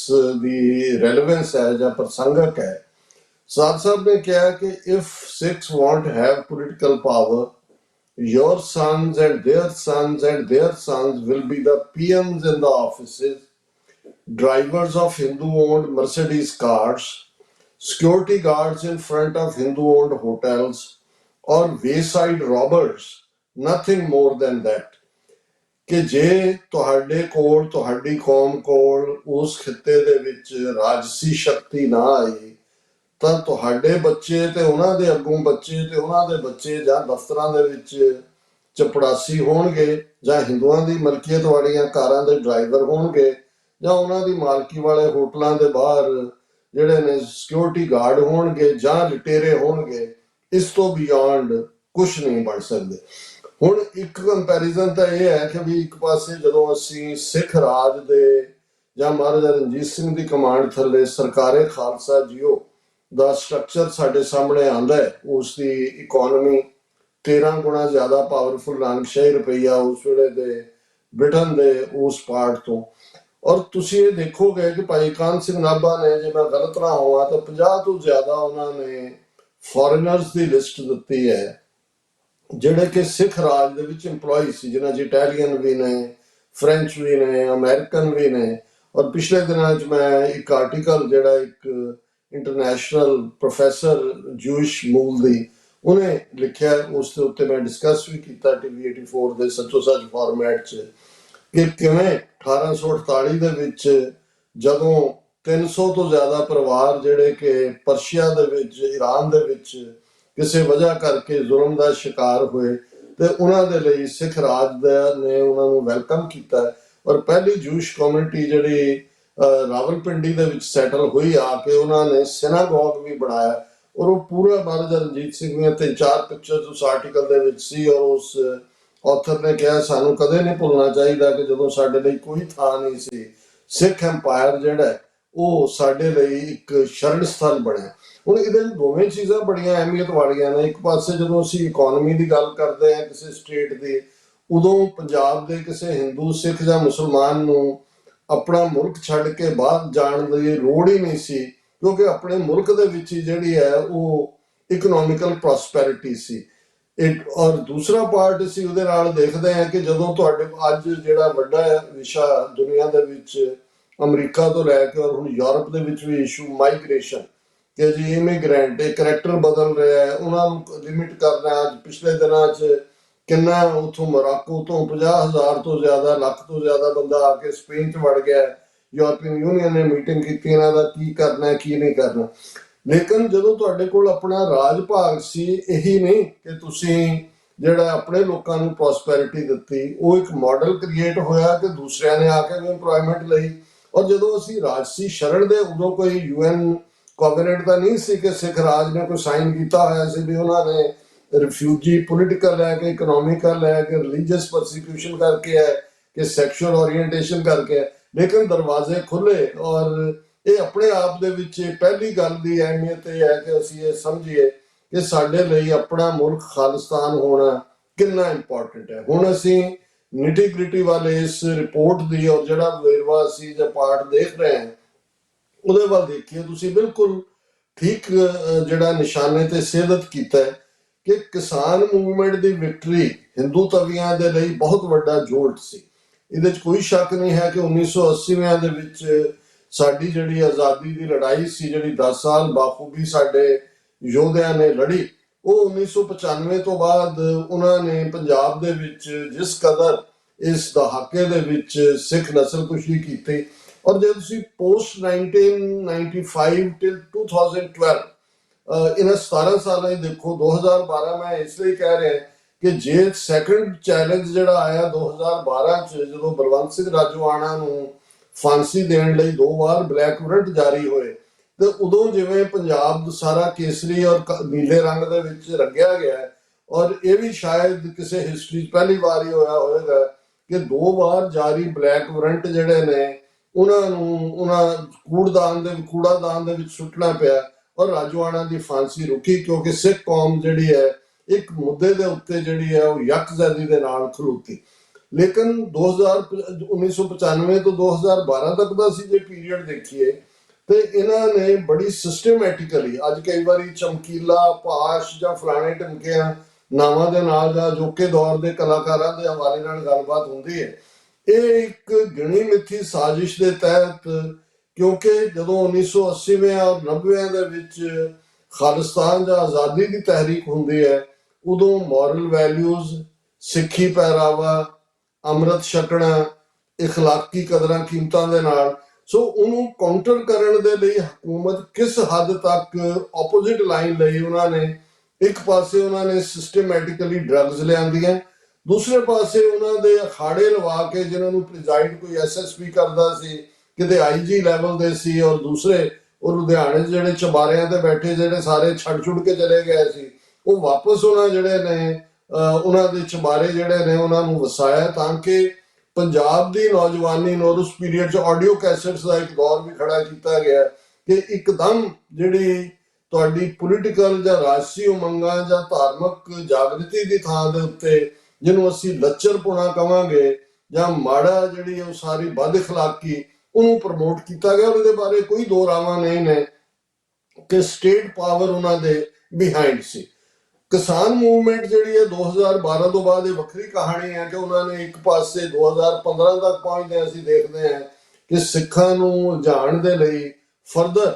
ਦੀ ਰੈਲੇਵੈਂਸ ਹੈ ਜਾਂ ਪ੍ਰਸੰਗਕ ਹੈ, ਸਾਧ ਸਾਹਿਬ ਨੇ ਕਿਹਾ ਕਿ if Sikhs want to have political power, your sons and their sons and their sons will be the PMs in the offices, drivers of Hindu-owned Mercedes cars, security guards in front of Hindu-owned hotels, or wayside robbers, nothing more than that. ਕਿ ਜੇ ਤੁਹਾਡੇ ਕੋਲ, ਤੁਹਾਡੀ ਕੌਮ ਕੋਲ ਉਸ ਖਿੱਤੇ ਦੇ ਵਿੱਚ ਰਾਜਸੀ ਸ਼ਕਤੀ ਨਾ ਆਈ, ਤਾਂ ਤੁਹਾਡੇ ਬੱਚੇ ਤੇ ਉਹਨਾਂ ਦੇ ਅੱਗੋਂ ਬੱਚੇ ਤੇ ਉਹਨਾਂ ਦੇ ਬੱਚੇ ਜਾਂ ਦਫ਼ਤਰਾਂ ਦੇ ਵਿੱਚ ਚਪੜਾਸੀ ਹੋਣਗੇ, ਜਾਂ ਹਿੰਦੂਆਂ ਦੀ ਮਲਕੀਅਤ ਵਾਲੀਆਂ ਕਾਰਾਂ ਦੇ ਡਰਾਈਵਰ ਹੋਣਗੇ, ਜਾਂ ਉਹਨਾਂ ਦੀ ਮਾਲਕੀ ਵਾਲੇ ਹੋਟਲਾਂ ਦੇ ਬਾਹਰ ਜਿਹੜੇ ਨੇ ਸਿਕਿਉਰਿਟੀ ਗਾਰਡ ਹੋਣਗੇ, ਜਾਂ ਲੁਟੇਰੇ ਹੋਣਗੇ। ਇਸ ਤੋਂ ਬਿਯੋਂਡ ਕੁਛ ਨਹੀਂ ਬਣ ਸਕਦੇ। ਹੁਣ ਇੱਕ ਕੰਪੈਰੀਜ਼ਨ ਤਾਂ ਇਹ ਹੈ ਕਿ ਵੀ ਇੱਕ ਪਾਸੇ ਜਦੋਂ ਅਸੀਂ ਸਿੱਖ ਰਾਜ ਦੇ ਜਾਂ ਮਹਾਰਾਜਾ ਰਣਜੀਤ ਸਿੰਘ ਦੀ ਕਮਾਂਡ ਥੱਲੇ ਸਰਕਾਰੇ ਖਾਲਸਾ ਜੀਓ ਦਾ ਸਟਰਕਚਰ ਸਾਡੇ ਸਾਹਮਣੇ ਆਉਂਦਾ ਹੈ, ਉਸ ਦੀ ਇਕੋਨਮੀ 13 ਗੁਣਾ ਜ਼ਿਆਦਾ ਪਾਵਰਫੁਲ ਨਾਨਕਸ਼ਾਹੀ ਰੁਪਈਆ ਉਸ ਵੇਲੇ ਦੇ ਬ੍ਰਿਟਨ ਦੇ ਉਸ ਪਾਰਟ ਤੋਂ। ਔਰ ਤੁਸੀਂ ਇਹ ਦੇਖੋਗੇ ਕਿ ਭਾਈ ਕਾਨ ਸਿੰਘ ਨਾਭਾ ਨੇ, ਜੇ ਮੈਂ ਗਲਤ ਨਾ ਹੋਵਾਂ ਤਾਂ 50 ਤੋਂ ਜ਼ਿਆਦਾ ਉਹਨਾਂ ਨੇ ਫੋਰਨਰਸ ਦੀ ਲਿਸਟ ਦਿੱਤੀ ਹੈ ਜਿਹੜੇ ਕਿ ਸਿੱਖ ਰਾਜ ਦੇ ਵਿੱਚ ਇੰਪਲੋਈ ਸੀ, ਜਿਨ੍ਹਾਂ 'ਚ ਇਟਾਲੀਅਨ ਵੀ ਨੇ, ਫ੍ਰੈਂਚ ਵੀ ਨੇ, ਅਮਰੀਕਨ ਵੀ ਨੇ। ਔਰ ਪਿਛਲੇ ਦਿਨਾਂ 'ਚ ਮੈਂ ਇੱਕ ਆਰਟੀਕਲ ਜਿਹੜਾ ਇੱਕ ਇੰਟਰਨੈਸ਼ਨਲ ਪ੍ਰੋਫੈਸਰ ਜੂਇਸ਼ ਮੂਲ ਦੀ ਉਹਨੇ ਲਿਖਿਆ, ਉਸ ਦੇ ਉੱਤੇ ਮੈਂ ਡਿਸਕਸ ਵੀ ਕੀਤਾ TV 84 ਦੇ ਸੱਚੋ ਸੱਚ ਫਾਰਮੈਟ 'ਚ, ਕਿ ਕਿਵੇਂ 1848 ਦੇ ਵਿੱਚ ਜਦੋਂ 300 ਤੋਂ ਜ਼ਿਆਦਾ ਪਰਿਵਾਰ ਜਿਹੜੇ ਕਿ ਪਰਸ਼ੀਆ ਦੇ ਵਿੱਚ, ਈਰਾਨ ਦੇ ਵਿੱਚ ਕਿਸੇ ਵਜ੍ਹਾ ਕਰਕੇ ਜ਼ੁਲਮ ਦਾ ਸ਼ਿਕਾਰ ਹੋਏ, ਤੇ ਉਹਨਾਂ ਦੇ ਲਈ ਸਿੱਖ ਰਾਜ ਨੇ ਉਹਨਾਂ ਨੂੰ ਵੈਲਕਮ ਕੀਤਾ। ਔਰ ਪਹਿਲੀ ਜੂਸ਼ ਕਮਿਊਨਿਟੀ ਜਿਹੜੀ ਰਾਵਲਪਿੰਡੀ ਦੇ ਵਿੱਚ ਸੈਟਲ ਹੋਈ ਆ ਕੇ, ਉਹਨਾਂ ਨੇ ਸਿਨਾਗੋਗ ਵੀ ਬਣਾਇਆ। ਔਰ ਉਹ ਪੂਰਾ ਮਹਾਰਾਜਾ ਰਣਜੀਤ ਸਿੰਘ ਦੀਆਂ 3-4 ਪਿਕਚਰਸ ਉਸ ਆਰਟੀਕਲ ਦੇ ਵਿੱਚ ਸੀ। ਔਰ ਉਸ ਆਥਰ ਨੇ ਕਿਹਾ ਸਾਨੂੰ ਕਦੇ ਨਹੀਂ ਭੁੱਲਣਾ ਚਾਹੀਦਾ ਕਿ ਜਦੋਂ ਸਾਡੇ ਲਈ ਕੋਈ ਥਾਂ ਨਹੀਂ ਸੀ, ਸਿੱਖ ਐਮਪਾਇਰ ਜਿਹੜਾ ਉਹ ਸਾਡੇ ਲਈ ਇੱਕ ਸ਼ਰਨ ਸਥਲ ਬਣਿਆ। ਹੁਣ ਇਹਦੇ ਵਿੱਚ ਦੋਵੇਂ ਚੀਜ਼ਾਂ ਬੜੀਆਂ ਅਹਿਮੀਅਤ ਵਾਲੀਆਂ ਨੇ। ਇੱਕ ਪਾਸੇ ਜਦੋਂ ਅਸੀਂ ਇਕਨੋਮੀ ਦੀ ਗੱਲ ਕਰਦੇ ਹਾਂ ਕਿਸੇ ਸਟੇਟ ਦੀ, ਉਦੋਂ ਪੰਜਾਬ ਦੇ ਕਿਸੇ ਹਿੰਦੂ, ਸਿੱਖ ਜਾਂ ਮੁਸਲਮਾਨ ਨੂੰ ਆਪਣਾ ਮੁਲਕ ਛੱਡ ਕੇ ਬਾਹਰ ਜਾਣ ਦੀ ਲੋੜ ਹੀ ਨਹੀਂ ਸੀ, ਕਿਉਂਕਿ ਆਪਣੇ ਮੁਲਕ ਦੇ ਵਿੱਚ ਹੀ ਜਿਹੜੀ ਹੈ ਉਹ ਇਕਨੋਮਿਕਲ ਪ੍ਰੋਸਪੈਰਿਟੀ ਸੀ। ਔਰ ਦੂਸਰਾ ਪਾਰਟ ਅਸੀਂ ਉਹਦੇ ਨਾਲ ਦੇਖਦੇ ਹਾਂ ਕਿ ਜਦੋਂ ਤੁਹਾਡੇ ਅੱਜ ਜਿਹੜਾ ਵੱਡਾ ਵਿਸ਼ਾ ਦੁਨੀਆ ਦੇ ਵਿੱਚ ਅਮਰੀਕਾ ਤੋਂ ਲੈ ਕੇ ਔਰ ਹੁਣ ਯੂਰਪ ਦੇ ਵਿੱਚ ਵੀ ਇਸ਼ੂ ਮਾਈਗ੍ਰੇਸ਼ਨ, ਕਿ ਜੀ ਇਮੀਗ੍ਰੈਂਟ ਇਹ ਕਰੈਕਟਰ ਬਦਲ ਰਿਹਾ ਹੈ, ਉਹਨਾਂ ਨੂੰ ਲਿਮਿਟ ਕਰਨਾ। ਅੱਜ ਪਿਛਲੇ ਦਿਨਾਂ 'ਚ ਕਿੰਨਾ ਉੱਥੋਂ ਮੋਰਾਕੋ ਤੋਂ 50,000 ਤੋਂ ਜ਼ਿਆਦਾ, ਲੱਖ ਤੋਂ ਜ਼ਿਆਦਾ ਬੰਦਾ ਆ ਕੇ ਸਪੇਨ 'ਚ ਵੜ ਗਿਆ। ਯੂਰਪੀਅਨ ਯੂਨੀਅਨ ਨੇ ਮੀਟਿੰਗ ਕੀਤੀ ਇਹਨਾਂ ਦਾ ਕੀ ਕਰਨਾ ਕੀ ਨਹੀਂ ਕਰਨਾ। ਲੇਕਿਨ ਜਦੋਂ ਤੁਹਾਡੇ ਕੋਲ ਆਪਣਾ ਰਾਜ ਭਾਗ ਸੀ, ਇਹੀ ਨਹੀਂ ਕਿ ਤੁਸੀਂ ਜਿਹੜਾ ਆਪਣੇ ਲੋਕਾਂ ਨੂੰ ਪ੍ਰੋਸਪੈਰਿਟੀ ਦਿੱਤੀ, ਉਹ ਇੱਕ ਮਾਡਲ ਕ੍ਰੀਏਟ ਹੋਇਆ ਕਿ ਦੂਸਰਿਆਂ ਨੇ ਆ ਕੇ ਵੀ ਇੰਪਲੋਇਮੈਂਟ ਲਈ। ਔਰ ਜਦੋਂ ਅਸੀਂ ਰਾਜਸੀ ਸ਼ਰਨ ਦੇ, ਉਦੋਂ ਕੋਈ UN ਕੋਵੈਨੈਂਟ ਤਾਂ ਨਹੀਂ ਸੀ ਕਿ ਸਿੱਖ ਰਾਜ ਨੇ ਕੋਈ ਸਾਈਨ ਕੀਤਾ ਹੋਇਆ ਸੀ ਵੀ ਉਹਨਾਂ ਨੇ ਰਿਫਿਊਜੀ ਪੋਲੀਟੀਕਲ ਹੈ ਕਿ ਇਕਨੋਮਿਕਲ ਹੈ ਕਿ ਰਿਲੀਜੀਅਸ ਪਰਸੀਕਿਊਸ਼ਨ ਕਰਕੇ ਹੈ ਕਿ ਸੈਕਸ਼ੂਅਲ ਓਰੀਐਂਟੇਸ਼ਨ ਕਰਕੇ ਹੈ। ਲੇਕਿਨ ਦਰਵਾਜ਼ੇ ਖੁੱਲੇ। ਔਰ ਇਹ ਆਪਣੇ ਆਪ ਦੇ ਵਿੱਚ ਪਹਿਲੀ ਗੱਲ ਦੀ ਅਹਿਮੀਅਤ ਇਹ ਹੈ ਕਿ ਅਸੀਂ ਇਹ ਸਮਝੀਏ ਕਿ ਸਾਡੇ ਲਈ ਆਪਣਾ ਮੁਲਕ ਖਾਲਿਸਤਾਨ ਹੋਣਾ ਕਿੰਨਾ ਇੰਪੋਰਟੈਂਟ ਹੈ। ਹੁਣ ਅਸੀਂ ਨਿਟੀ ਗ੍ਰਿਟੀ ਵਾਲੇ ਇਸ ਰਿਪੋਰਟ ਦੀ ਔਰ ਜਿਹੜਾ ਵੇਰਵਾ ਅਸੀਂ ਜਾਂ ਪਾਰਟ ਦੇਖ ਰਹੇ ਹਾਂ ਉਹਦੇ ਵੱਲ ਦੇਖੀਏ, ਤੁਸੀਂ ਬਿਲਕੁਲ ਠੀਕ ਜਿਹੜਾ ਨਿਸ਼ਾਨੇ ਤੇ ਸਿਹਦਤ ਕੀਤਾ ਹੈ ਕਿ ਕਿਸਾਨ ਮੂਵਮੈਂਟ ਦੀ ਵਿਕਟਰੀ ਹਿੰਦੂ ਤਵੀਆਂ ਦੇ ਲਈ ਬਹੁਤ ਵੱਡਾ ਜੋਲਟ ਸੀ। ਇਹਦੇ 'ਚ ਕੋਈ ਸ਼ੱਕ ਨਹੀਂ ਹੈ ਕਿ 1980ਵਿਆਂ ਦੇ ਵਿੱਚ ਸਾਡੀ ਜਿਹੜੀ ਆਜ਼ਾਦੀ ਦੀ ਲੜਾਈ ਸੀ, ਜਿਹੜੀ 10 ਸਾਲ ਬਾਖੂਬੀ ਸਾਡੇ ਯੋਧਿਆਂ ਨੇ ਲੜੀ, ਉਹ 1995 ਤੋਂ ਬਾਅਦ ਉਹਨਾਂ ਨੇ ਪੰਜਾਬ ਦੇ ਵਿੱਚ ਜਿਸ ਕਦਰ ਇਸ ਦਹਾਕੇ ਦੇ ਵਿੱਚ ਸਿੱਖ ਨਸਲਕੁਸ਼ੀ ਕੀਤੀ। ਔਰ ਜੇ ਤੁਸੀਂ ਪੋਸਟ 1995 ਟਿਲ 2012 ਇਹਨਾਂ 17 ਸਾਲਾਂ ਹੀ ਦੇਖੋ, 2012 ਮੈਂ ਇਸ ਲਈ ਕਹਿ ਰਿਹਾ ਕਿ ਜੇ ਸੈਕੰਡ ਚੈਲੰਜ ਜਿਹੜਾ ਆਇਆ 2012 ਚ, ਜਦੋਂ ਬਲਵੰਤ ਸਿੰਘ ਰਾਜੋਆਣਾ ਨੂੰ ਫਾਂਸੀ ਦੇਣ ਲਈ 2 ਵਾਰ ਬਲੈਕ ਵਾਰੰਟ ਜਾਰੀ ਹੋਏ, ਤੇ ਉਦੋਂ ਜਿਵੇਂ ਪੰਜਾਬ ਸਾਰਾ ਕੇਸਰੀ ਔਰ ਨੀਲੇ ਰੰਗ ਦੇ ਵਿੱਚ ਰੰਗਿਆ ਗਿਆ। ਔਰ ਇਹ ਵੀ ਸ਼ਾਇਦ ਕਿਸੇ ਹਿਸਟਰੀ 'ਚ ਪਹਿਲੀ ਵਾਰ ਹੀ ਹੋਇਆ ਹੋਵੇਗਾ ਕਿ 2 ਵਾਰ ਜਾਰੀ ਬਲੈਕ ਵਾਰੰਟ ਜਿਹੜੇ ਨੇ ਉਹਨਾਂ ਨੂੰ ਕੂੜਾਦਾਨ ਦੇ ਵਿੱਚ ਸੁੱਟਣਾ ਪਿਆ। ਔਰ ਰਾਜੋਆਣਾ ਦੀ ਫਾਂਸੀ ਰੁਕੀ ਕਿਉਂਕਿ ਸਿੱਖ ਕੌਮ ਜਿਹੜੀ ਹੈ ਇੱਕ ਮੁੱਦੇ ਦੇ ਉੱਤੇ ਜਿਹੜੀ ਹੈ ਉਹ ਯਕਜ਼ਹਿਰੀ ਦੇ ਨਾਲ ਖਲੋਤੀ। ਲੇਕਿਨ 1995 ਤੋਂ 2012 ਤੱਕ ਦਾ ਅਸੀਂ ਜੇ ਪੀਰੀਅਡ ਦੇਖੀਏ ਤੇ ਇਹਨਾਂ ਨੇ ਬੜੀ ਸਿਸਟਮੈਟਿਕਲੀ, ਅੱਜ ਕਈ ਵਾਰੀ ਚਮਕੀਲਾ, ਪਾਸ਼ ਜਾਂ ਫਲਾਣੇ ਢਮਕਿਆਂ ਨਾਵਾਂ ਦੇ ਨਾਲ ਜਾਂ ਅਜੋਕੇ ਦੌਰ ਦੇ ਕਲਾਕਾਰਾਂ ਦੇ ਹਵਾਲੇ ਨਾਲ ਗੱਲਬਾਤ ਹੁੰਦੀ ਹੈ, ਇਹ ਇੱਕ ਗਿਣੀ ਮਿੱਥੀ ਸਾਜ਼ਿਸ਼ ਦੇ ਤਹਿਤ, ਕਿਉਂਕਿ ਜਦੋਂ 1980ਵੇਂ ਔਰ 90ਵੇਂ ਦੇ ਵਿੱਚ ਖਾਲਿਸਤਾਨ ਜਾਂ ਆਜ਼ਾਦੀ ਦੀ ਤਹਿਰੀਕ ਹੁੰਦੀ ਹੈ, ਉਦੋਂ ਮੋਰਲ ਵੈਲਿਊਜ਼, ਸਿੱਖੀ ਪਹਿਰਾਵਾ, ਅੰਮ੍ਰਿਤ ਛਕਣਾ, ਇਖਲਾਕੀ ਕਦਰਾਂ ਕੀਮਤਾਂ ਦੇ ਨਾਲ, ਸੋ ਉਹਨੂੰ ਕਾਊਂਟਰ ਕਰਨ ਦੇ ਲਈ ਹਕੂਮਤ ਕਿਸ ਹੱਦ ਤੱਕ ਆਪੋਜ਼ਿਟ ਲਾਈਨ ਲਈ ਉਹਨਾਂ ਨੇ, ਇੱਕ ਪਾਸੇ ਉਹਨਾਂ ਨੇ ਸਿਸਟਮੈਟਿਕਲੀ ਡਰੱਗਸ ਲਿਆਂਦੀਆਂ, ਦੂਸਰੇ ਪਾਸੇ ਉਹਨਾਂ ਦੇ ਅਖਾੜੇ ਲਵਾ ਕੇ ਜਿਨ੍ਹਾਂ ਨੂੰ ਪ੍ਰਿਜ਼ਾਈਡ ਕੋਈ SSP ਕਰਦਾ ਸੀ, ਕਿਤੇ IG ਲੈਵਲ ਦੇ ਸੀ, ਔਰ ਦੂਸਰੇ ਉਹ ਲੁਧਿਆਣੇ ਜਿਹੜੇ ਚਬਾਰਿਆਂ ਤੇ ਬੈਠੇ ਜਿਹੜੇ ਸਾਰੇ ਛੱਡ ਕੇ ਚਲੇ ਗਏ ਸੀ, ਉਹ ਵਾਪਸ ਉਹਨਾਂ ਜਿਹੜੇ ਨੇ ਉਹਨਾਂ ਦੇ ਚਬਾਰੇ ਜਿਹੜੇ ਨੇ ਉਹਨਾਂ ਨੂੰ ਵਸਾਇਆ, ਤਾਂ ਕਿ ਪੰਜਾਬ ਦੀ ਨੌਜਵਾਨੀ ਨੂੰ ਉਸ ਪੀਰੀਅਡ 'ਚ ਆਡੀਓ ਕੈਸਟਸ ਦਾ ਇੱਕ ਦੌਰ ਵੀ ਖੜਾ ਕੀਤਾ ਗਿਆ ਕਿ ਇੱਕਦਮ ਜਿਹੜੀ ਤੁਹਾਡੀ ਪੋਲੀਟੀਕਲ ਜਾਂ ਰਾਜਸੀ ਉਮੰਗਾਂ ਜਾਂ ਧਾਰਮਿਕ ਜਾਗਰਤੀ ਦੀ ਥਾਂ ਦੇ ਉੱਤੇ, ਜਿਹਨੂੰ ਅਸੀਂ ਲੱਚਰਪੁਣਾ ਕਵਾਂਗੇ ਜਾਂ ਮਾੜਾ ਜਿਹੜੀ ਉਹ ਸਾਰੀ ਬਦ ਇਖਲਾਕੀ, ਉਹਨੂੰ ਪ੍ਰਮੋਟ ਕੀਤਾ ਗਿਆ। ਔਰ ਇਹਦੇ ਬਾਰੇ ਕੋਈ ਦੋ ਰਾਵਾਂ ਨਹੀਂ ਨੇ ਕਿ ਸਟੇਟ ਪਾਵਰ ਉਹਨਾਂ ਦੇ ਬਿਹਾਈਂਡ ਸੀ। ਕਿਸਾਨ ਮੂਵਮੈਂਟ ਜਿਹੜੀ ਹੈ 2012 ਤੋਂ ਬਾਅਦ ਇਹ ਵੱਖਰੀ ਕਹਾਣੀ ਹੈ ਕਿ ਉਹਨਾਂ ਨੇ ਇੱਕ ਪਾਸੇ 2015 ਤੱਕ ਪਹੁੰਚਦੇ ਅਸੀਂ ਦੇਖਦੇ ਹਾਂ ਕਿ ਸਿੱਖਾਂ ਨੂੰ ਉਲਝਾਉਣ ਦੇ ਲਈ ਫਰਦਰ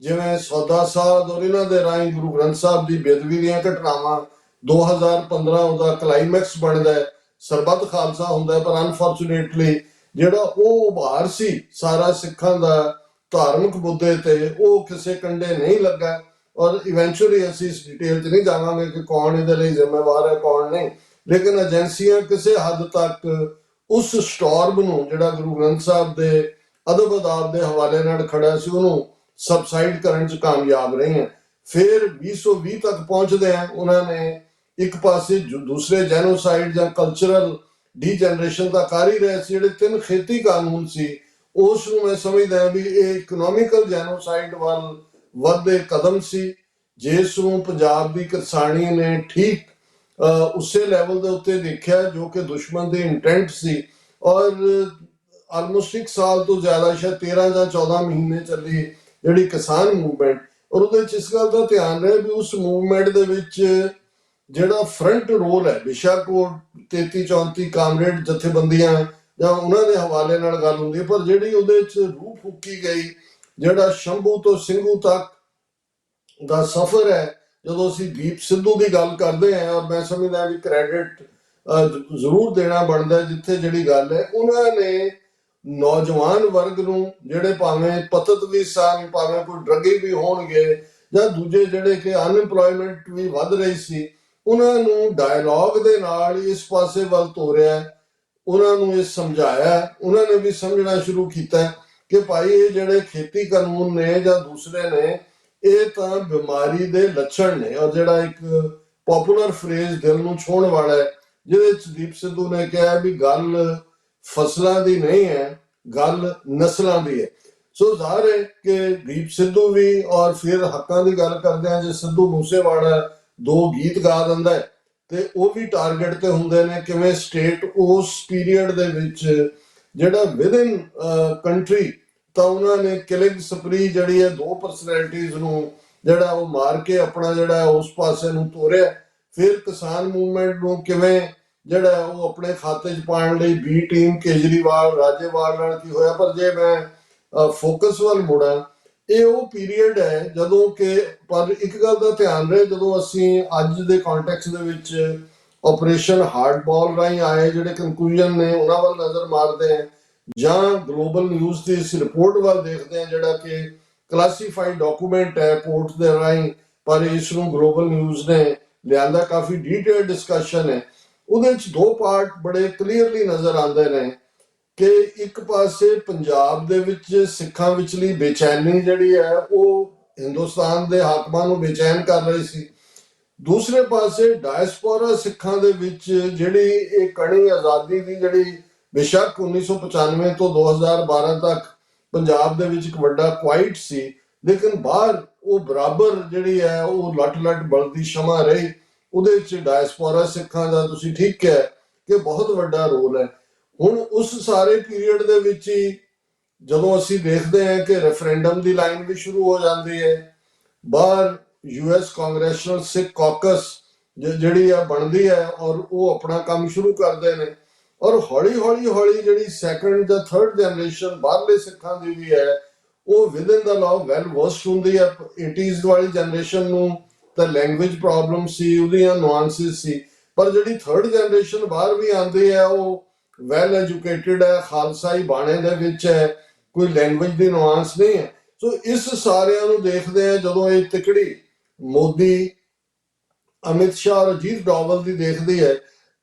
ਜਿਵੇਂ ਸੌਦਾ ਸਾਧ ਔਰ ਇਹਨਾਂ ਦੇ ਰਾਹੀਂ ਗੁਰੂ ਗ੍ਰੰਥ ਸਾਹਿਬ ਦੀ ਬੇਅਦਬੀ ਦੀਆਂ ਘਟਨਾਵਾਂ, 2015 ਉਹਦਾ ਕਲਾਈਮੈਕਸ ਬਣਦਾ ਹੈ। ਸਰਬੱਤ ਖਾਲਸਾ ਹੁੰਦਾ, ਪਰ ਅਨਫੋਰਚੂਨੇਟਲੀ ਜਿਹੜਾ ਉਹ ਉਭਾਰ ਸੀ ਸਾਰਾ ਸਿੱਖਾਂ ਦਾ ਧਾਰਮਿਕ ਮੁੱਦੇ ਤੇ, ਉਹ ਕਿਸੇ ਕੰਡੇ ਨਹੀਂ ਲੱਗਾ। ਔਰ ਇਵੈਂਚੁਅਲੀ ਅਸੀਂ ਇਸ ਡਿਟੇਲ 'ਚ ਨਹੀਂ ਜਾਵਾਂਗੇ ਕਿ ਕੌਣ ਇਹਦੇ ਲਈ ਜ਼ਿੰਮੇਵਾਰ ਹੈ ਕੌਣ ਨਹੀਂ, ਲੇਕਿਨ ਏਜੰਸੀਆਂ ਕਿਸੇ ਹੱਦ ਤੱਕ ਉਸ ਸਟਾਰਮ ਨੂੰ ਜਿਹੜਾ ਗੁਰੂ ਗ੍ਰੰਥ ਸਾਹਿਬ ਦੇ ਅਦਬ ਅਦਾਬ ਦੇ ਹਵਾਲੇ ਨਾਲ ਖੜਾ ਸੀ ਉਹਨੂੰ ਸਬਸਾਈਡ ਕਰਨ 'ਚ ਕਾਮਯਾਬ ਰਹੀਆਂ। ਫਿਰ 2020 ਤੱਕ ਪਹੁੰਚਦੇ ਆ ਉਹਨਾਂ ਨੇ ਇੱਕ ਪਾਸੇ ਦੂਸਰੇ ਜੈਨੋਸਾਈਡ ਜਾਂ ਕਲਚਰਲ ਡੀਜਨਰੇਸ਼ਨ ਦਾ ਕਰ ਹੀ ਰਹੇ ਸੀ। ਜਿਹੜੇ 3 ਖੇਤੀ ਕਾਨੂੰਨ ਸੀ ਉਸ ਨੂੰ ਮੈਂ ਸਮਝਦਾ ਵੀ ਇਹ ਇਕਨੋਮਿਕਲ ਜੈਨੋਸਾਈਡ ਵੱਲ ਵੱਧਦੇ ਕਦਮ ਸੀ, ਜਿਸ ਨੂੰ ਪੰਜਾਬ ਦੀ ਕਿਸਾਨੀ ਨੇ ਠੀਕ ਉਸੇ ਲੈਵਲ ਦੇ ਉੱਤੇ ਦੇਖਿਆ ਜੋ ਕਿ ਦੁਸ਼ਮਣ ਦੇ ਇੰਟੈਂਟ ਸੀ। ਔਰ ਆਲਮੋਸਟ 1 ਸਾਲ ਤੋਂ ਜ਼ਿਆਦਾ, ਸ਼ਾਇਦ 13 ਜਾਂ 14 ਮਹੀਨੇ ਚੱਲੀ ਜਿਹੜੀ ਕਿਸਾਨ ਮੂਵਮੈਂਟ, ਔਰ ਉਹਦੇ ਵਿੱਚ ਇਸ ਗੱਲ ਦਾ ਧਿਆਨ ਰਿਹਾ ਵੀ ਉਸ ਮੂਵਮੈਂਟ ਦੇ ਵਿੱਚ ਜਿਹੜਾ ਫਰੰਟ ਰੋਲ ਹੈ, ਬੇਸ਼ੱਕ ਉਹ 33-34 ਕਾਮਰੇਡ ਜਥੇਬੰਦੀਆਂ ਜਾਂ ਉਹਨਾਂ ਦੇ ਹਵਾਲੇ ਨਾਲ ਗੱਲ ਹੁੰਦੀ ਹੈ, ਪਰ ਜਿਹੜੀ ਉਹਦੇ ਵਿੱਚ ਰੂਹ ਫੂਕੀ ਗਈ, ਜਿਹੜਾ ਸ਼ੰਭੂ ਤੋਂ ਸਿੰਘੂ ਤੱਕ ਦਾ ਸਫ਼ਰ ਹੈ, ਜਦੋਂ ਅਸੀਂ ਦੀਪ ਸਿੱਧੂ ਦੀ ਗੱਲ ਕਰਦੇ ਹਾਂ, ਔਰ ਮੈਂ ਸਮਝਦਾ ਵੀ ਕ੍ਰੈਡਿਟ ਜ਼ਰੂਰ ਦੇਣਾ ਬਣਦਾ, ਜਿੱਥੇ ਜਿਹੜੀ ਗੱਲ ਹੈ ਉਹਨਾਂ ਨੇ ਨੌਜਵਾਨ ਵਰਗ ਨੂੰ, ਜਿਹੜੇ ਭਾਵੇਂ ਪਤਤ ਵੀ ਸਨ, ਭਾਵੇਂ ਕੋਈ ਡਰੱਗੀ ਵੀ ਹੋਣਗੇ ਜਾਂ ਦੂਜੇ ਜਿਹੜੇ ਕਿ ਅਨਇੰਪਲੋਇਮੈਂਟ ਵੀ ਵੱਧ ਰਹੀ ਸੀ, ਉਹਨਾਂ ਨੂੰ ਡਾਇਲੌਗ ਦੇ ਨਾਲ ਇਸ ਪਾਸੇ ਵੱਲ ਤੋਰਿਆ, ਉਹਨਾਂ ਨੂੰ ਇਹ ਸਮਝਾਇਆ। ਉਹਨਾਂ ਨੇ ਵੀ ਸਮਝਣਾ ਸ਼ੁਰੂ ਕੀਤਾ ਕਿ ਭਾਈ ਇਹ ਜਿਹੜੇ ਖੇਤੀ ਕਾਨੂੰਨ ਨੇ ਜਾਂ ਦੂਸਰੇ ਨੇ, ਇਹ ਤਾਂ ਬਿਮਾਰੀ ਦੇ ਲੱਛਣ ਨੇ। ਔਰ ਜਿਹੜਾ ਇੱਕ ਪਪੂਲਰ ਫਰੇਜ਼ ਦਿਲ ਨੂੰ ਛੂਹਣ ਵਾਲਾ ਹੈ, ਜਿਹਦੇ ਵਿੱਚ ਦੀਪ ਸਿੱਧੂ ਨੇ ਕਿਹਾ ਵੀ ਗੱਲ ਫਸਲਾਂ ਦੀ ਨਹੀਂ ਹੈ, ਗੱਲ ਨਸਲਾਂ ਦੀ ਹੈ। ਸੋ ਜ਼ਾਹਰ ਹੈ ਕਿ ਦੀਪ ਸਿੱਧੂ ਵੀ, ਔਰ ਫਿਰ ਹੱਕਾਂ ਦੀ ਗੱਲ ਕਰਦੇ ਆ, ਜੇ ਸਿੱਧੂ ਮੂਸੇਵਾਲਾ 2 ਗੀਤ ਗਾ ਦਿੰਦਾ ਹੈ ਤੇ ਉਹ ਵੀ ਟਾਰਗੇਟ ਤੇ ਹੁੰਦੇ ਨੇ, ਕਿਵੇਂ ਸਟੇਟ ਉਸ ਪੀਰੀਅਡ ਦੇ ਵਿੱਚ ਜਿਹੜਾ ਵਿਦਿਨ ਕੰਟਰੀ, ਤਾਂ ਉਹਨਾਂ ਨੇ ਕਿਲਿੰਗ ਸਪਰੀ ਜਿਹੜੀ ਹੈ 2 ਪਰਸਨੈਲਿਟੀਜ਼ ਨੂੰ ਜਿਹੜਾ ਉਹ ਮਾਰ ਕੇ ਆਪਣਾ ਜਿਹੜਾ ਉਸ ਪਾਸੇ ਨੂੰ ਤੋਰਿਆ। ਫਿਰ ਕਿਸਾਨ ਮੂਵਮੈਂਟ ਨੂੰ ਕਿਵੇਂ ਜਿਹੜਾ ਉਹ ਆਪਣੇ ਖਾਤੇ 'ਚ ਪਾਉਣ ਲਈ ਬੀ ਟੀਮ ਕੇਜਰੀਵਾਲ ਰਾਜੇਵਾਲ ਨਾਲ ਕੀ ਹੋਇਆ। ਪਰ ਜੇ ਮੈਂ ਫੋਕਸ ਵੱਲ ਮੁੜਾਂ, ਇਹ ਉਹ ਪੀਰੀਅਡ ਹੈ ਜਦੋਂ ਕਿ, ਪਰ ਇੱਕ ਗੱਲ ਦਾ ਧਿਆਨ ਰਹੇ, ਜਦੋਂ ਅਸੀਂ ਅੱਜ ਦੇ ਕੰਟੈਕਸਟ ਦੇ ਵਿੱਚ ਆਪਰੇਸ਼ਨ ਹਾਰਡਬਾਲ ਰਾਹੀਂ ਆਏ ਜਿਹੜੇ ਕਨਕਲੂਜਨ ਨੇ ਉਹਨਾਂ ਵੱਲ ਨਜ਼ਰ ਮਾਰਦੇ ਹਾਂ, ਜਾਂ ਗਲੋਬਲ ਨਿਊਜ਼ ਦੀ ਇਸ ਰਿਪੋਰਟ ਵੱਲ ਦੇਖਦੇ ਹਾਂ ਜਿਹੜਾ ਕਿ ਕਲਾਸੀਫਾਈਡ ਡਾਕੂਮੈਂਟ ਹੈ ਕੋਰਟ ਦੇ ਰਾਹੀਂ, ਪਰ ਇਸ ਨੂੰ ਗਲੋਬਲ ਨਿਊਜ਼ ਨੇ ਲਿਆਂਦਾ, ਕਾਫੀ ਡੀਟੇਲ ਡਿਸਕਸ਼ਨ ਹੈ। ਉਹਦੇ ਵਿੱਚ 2 ਪਾਰਟ ਬੜੇ ਕਲੀਅਰਲੀ ਨਜ਼ਰ ਆਉਂਦੇ ਨੇ ਕਿ ਇੱਕ ਪਾਸੇ ਪੰਜਾਬ ਦੇ ਵਿੱਚ ਸਿੱਖਾਂ ਵਿਚਲੀ ਬੇਚੈਨੀ ਜਿਹੜੀ ਹੈ ਉਹ ਹਿੰਦੁਸਤਾਨ ਦੇ ਹਾਕਮਾਂ ਨੂੰ ਬੇਚੈਨ ਕਰ ਰਹੀ ਸੀ, ਦੂਸਰੇ ਪਾਸੇ ਡਾਇਸਪੋਰਾ ਸਿੱਖਾਂ ਦੇ ਵਿੱਚ ਜਿਹੜੀ ਇਹ ਕਣੀ ਆਜ਼ਾਦੀ ਦੀ, ਜਿਹੜੀ ਬੇਸ਼ੱਕ 1995 ਤੋਂ 2012 ਤੱਕ ਪੰਜਾਬ ਦੇ ਵਿੱਚ ਇੱਕ ਵੱਡਾ ਕੁਆਇਟ ਸੀ, ਲੇਕਿਨ ਬਾਹਰ ਉਹ ਬਰਾਬਰ ਜਿਹੜੀ ਹੈ ਉਹ ਲੱਟ ਬਲਦੀ ਸ਼ਮਾ ਰਹੀ। ਉਹਦੇ ਵਿੱਚ ਡਾਇਸਪੋਰਾ ਸਿੱਖਾਂ ਦਾ ਤੁਸੀਂ ਠੀਕ ਕਿਹਾ ਕਿ ਬਹੁਤ ਵੱਡਾ ਰੋਲ ਹੈ। ਹੁਣ ਉਸ ਸਾਰੇ ਪੀਰੀਅਡ ਦੇ ਵਿੱਚ ਹੀ ਜਦੋਂ ਅਸੀਂ ਦੇਖਦੇ ਹਾਂ ਕਿ ਰੈਫਰੈਂਡਮ ਦੀ ਲਾਈਨ ਵੀ ਸ਼ੁਰੂ ਹੋ ਜਾਂਦੀ ਹੈ, ਬਾਹਰ US ਕਾਂਗਰੈਸ਼ਨਲ ਸਿੱਖ ਕਾਕਸ ਜਿਹੜੀ ਆ ਬਣਦੀ ਹੈ, ਔਰ ਉਹ ਆਪਣਾ ਕੰਮ ਸ਼ੁਰੂ ਕਰਦੇ ਨੇ, ਔਰ ਹੌਲੀ ਜਿਹੜੀ ਸੈਕੰਡ ਜਾਂ ਥਰਡ ਜਨਰੇਸ਼ਨ ਬਾਹਰਲੇ ਸਿੱਖਾਂ ਦੀ ਵੀ ਹੈ, ਉਹ ਵਿਦਨ ਦਾ ਲਾਅ ਵੈਲ ਵਰਸਡ ਹੁੰਦੀ ਹੈ। 80s ਵਾਲੀ ਜਨਰੇਸ਼ਨ ਨੂੰ ਤਾਂ ਲੈਂਗੁਏਜ ਪ੍ਰੋਬਲਮ ਸੀ, ਉਹਦੀਆਂ ਨੁਆਂਸਿਸ ਸੀ, ਪਰ ਜਿਹੜੀ ਥਰਡ ਜਨਰੇਸ਼ਨ ਬਾਹਰ ਵੀ ਆਉਂਦੀ ਹੈ ਉਹ ਵੈਲ ਐਜੂਕੇਟਿਡ ਹੈ, ਖਾਲਸਾਈ ਬਾਣੇ ਦੇ ਵਿੱਚ ਹੈ, ਕੋਈ ਲੈਂਗੁਏਜ ਦੀ ਨੁਆਂਸ ਨਹੀਂ ਹੈ। ਸੋ ਇਸ ਸਾਰਿਆਂ ਨੂੰ ਦੇਖਦੇ ਆ ਜਦੋਂ ਇਹ ਤਿਕੜੀ ਮੋਦੀ, ਅਮਿਤ ਸ਼ਾਹ ਔਰ ਅਜੀਤ ਡੋਵਲ ਦੀ ਦੇਖਦੀ ਹੈ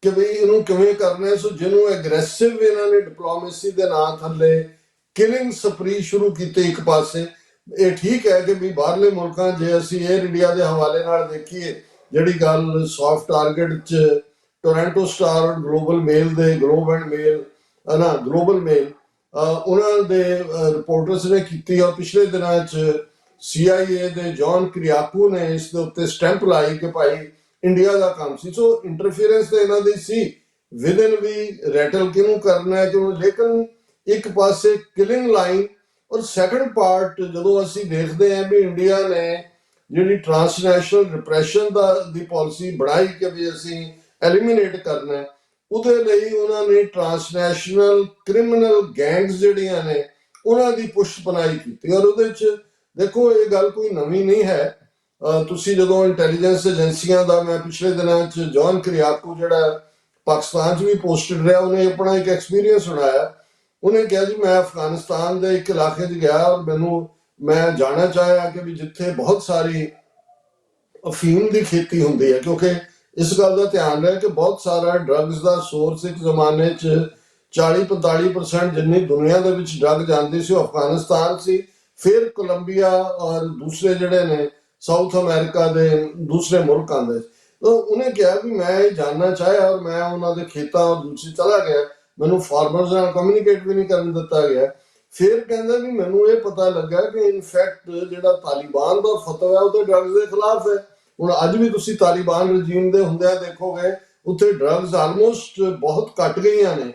ਕਿ ਬਈ ਇਹਨੂੰ ਕਿਵੇਂ ਕਰਨਾ ਹੈ। ਸੋ ਜਿਹਨੂੰ ਐਗਰੈਸਿਵ ਇਹਨਾਂ ਨੇ ਡਿਪਲੋਮੇਸੀ ਦੇ ਨਾਂ ਥੱਲੇ ਕਿਲਿੰਗ ਸਪਰੀ ਸ਼ੁਰੂ ਕੀਤੀ ਇੱਕ ਪਾਸੇ। ਇਹ ਠੀਕ ਹੈ ਕਿ ਵੀ ਬਾਹਰਲੇ ਮੁਲਕਾਂ, ਜੇ ਅਸੀਂ 에ਅਰ ਇੰਡੀਆ ਦੇ ਹਵਾਲੇ ਨਾਲ ਦੇਖੀਏ, ਜਿਹੜੀ ਗੱਲ ਸੌਫਟ ਟਾਰਗੇਟ 'ਚ ਟੋਰਾਂਟੋ ਸਟਾਰ ਔਰ ਗਲੋਬਲ ਮੇਲ ਦੇ ਗਲੋਬਲ ਮੇਲ ਉਹਨਾਂ ਦੇ ਰਿਪੋਰਟਰਸ ਨੇ ਕੀਤੀ, ਔਰ ਪਿਛਲੇ ਦਿਨਾਂ 'ਚ CIA ਦੇ ਜੌਨ ਕਿਰਿਆਕੂ ਨੇ ਇਸ ਦੇ ਉੱਤੇ ਸਟੈਂਪ ਲਾਈ ਕਿ ਭਾਈ ਇੰਡੀਆ ਦਾ ਕੰਮ ਸੀ। ਸੋ ਇੰਟਰਫੀਅਰੈਂਸ ਤਾਂ ਇਹਨਾਂ ਦੀ ਸੀ, ਵਿਦਨ ਵੀ ਰੈਟਲ ਕਿਹਨੂੰ ਕਰਨਾ ਹੈ ਕਿਉਂ, ਲੇਕਿਨ ਇੱਕ ਪਾਸੇ ਕਿਲਿੰਗ ਲਾਈਨ। ਔਰ ਸੈਕੰਡ ਪਾਰਟ ਜਦੋਂ ਅਸੀਂ ਦੇਖਦੇ ਹਾਂ ਵੀ ਇੰਡੀਆ ਨੇ ਜਿਹੜੀ ਟ੍ਰਾਂਸਨੈਸ਼ਨਲ ਰਿਪਰੈਸ਼ਨ ਦੀ ਪਾਲਿਸੀ ਬਣਾਈ ਕਿ ਵੀ ਅਸੀਂ ਐਲੀਮੀਨੇਟ ਕਰਨਾ ਹੈ, ਉਹਦੇ ਲਈ ਉਹਨਾਂ ਨੇ ਟ੍ਰਾਂਸਨੈਸ਼ਨਲ ਕ੍ਰਿਮੀਨਲ ਗੈਂਗਸ ਜਿਹੜੀਆਂ ਨੇ ਉਹਨਾਂ ਦੀ ਪੁਸ਼ਤਪਨਾਹੀ ਕੀਤੀ। ਔਰ ਉਹਦੇ ਵਿੱਚ ਦੇਖੋ ਇਹ ਗੱਲ ਕੋਈ ਨਵੀਂ ਨਹੀਂ ਹੈ। ਤੁਸੀਂ ਜਦੋਂ ਇੰਟੈਲੀਜੈਂਸ ਏਜੰਸੀਆਂ ਦਾ, ਮੈਂ ਪਿਛਲੇ ਦਿਨਾਂ 'ਚ ਜੌਨ ਕਿਰਿਆਕੂ ਜਿਹੜਾ ਪਾਕਿਸਤਾਨ 'ਚ ਵੀ ਪੋਸਟਡ ਰਿਹਾ। ਉਹਨੇ ਆਪਣਾ ਇੱਕ ਐਕਸਪੀਰੀਅੰਸ ਸੁਣਾਇਆ। ਉਹਨੇ ਕਿਹਾ ਜੀ ਮੈਂ ਅਫਗਾਨਿਸਤਾਨ ਦੇ ਇੱਕ ਇਲਾਕੇ 'ਚ ਗਿਆ ਔਰ ਮੈਂ ਜਾਣਨਾ ਚਾਹਿਆ ਕਿ ਵੀ ਜਿੱਥੇ ਬਹੁਤ ਸਾਰੀ ਅਫੀਮ ਦੀ ਖੇਤੀ ਹੁੰਦੀ ਹੈ, ਕਿਉਂਕਿ ਇਸ ਗੱਲ ਦਾ ਧਿਆਨ ਰਿਹਾ ਕਿ ਬਹੁਤ ਸਾਰਾ ਡਰੱਗਸ ਦਾ ਸੋਰਸ ਇੱਕ ਜ਼ਮਾਨੇ 'ਚ 40-45% ਜਿੰਨੀ ਦੁਨੀਆ ਦੇ ਵਿੱਚ ਡਰੱਗ ਜਾਂਦੀ ਸੀ ਉਹ ਅਫਗਾਨਿਸਤਾਨ ਸੀ। ਫਿਰ ਕੋਲੰਬੀਆ ਔਰ ਦੂਸਰੇ ਜਿਹੜੇ ਨੇ ਸਾਊਥ ਅਮਰੀਕਾ ਦੇ ਦੂਸਰੇ ਮੁਲਕ ਆਉਂਦੇ। ਤਾਂ ਉਹਨੇ ਕਿਹਾ ਵੀ ਮੈਂ ਇਹ ਜਾਣਨਾ ਚਾਹਿਆ ਔਰ ਮੈਂ ਉਹਨਾਂ ਦੇ ਖੇਤਾਂ ਦੂਸਰੀ ਚਲਾ ਗਿਆ। ਮੈਨੂੰ ਫਾਰਮਰਸ ਨਾਲ ਕਮਿਊਨੀਕੇਟ ਵੀ ਨਹੀਂ ਕਰਨ ਦਿੱਤਾ ਗਿਆ। ਫਿਰ ਕਹਿੰਦਾ ਵੀ ਮੈਨੂੰ ਇਹ ਪਤਾ ਲੱਗਾ ਕਿ ਇਨਫੈਕਟ ਜਿਹੜਾ ਤਾਲਿਬਾਨ ਦਾ ਫਤਵਾ ਹੈ ਉਹ ਤੇ ਡਰੱਗਸ ਦੇ ਖਿਲਾਫ ਹੈ। ਹੁਣ ਅੱਜ ਵੀ ਤੁਸੀਂ ਤਾਲਿਬਾਨ ਰਜੀਮ ਦੇ ਹੁੰਦਿਆਂ ਦੇਖੋਗੇ ਉੱਥੇ ਡਰੱਗਸ ਆਲਮੋਸਟ ਬਹੁਤ ਘਟ ਗਈਆਂ ਨੇ।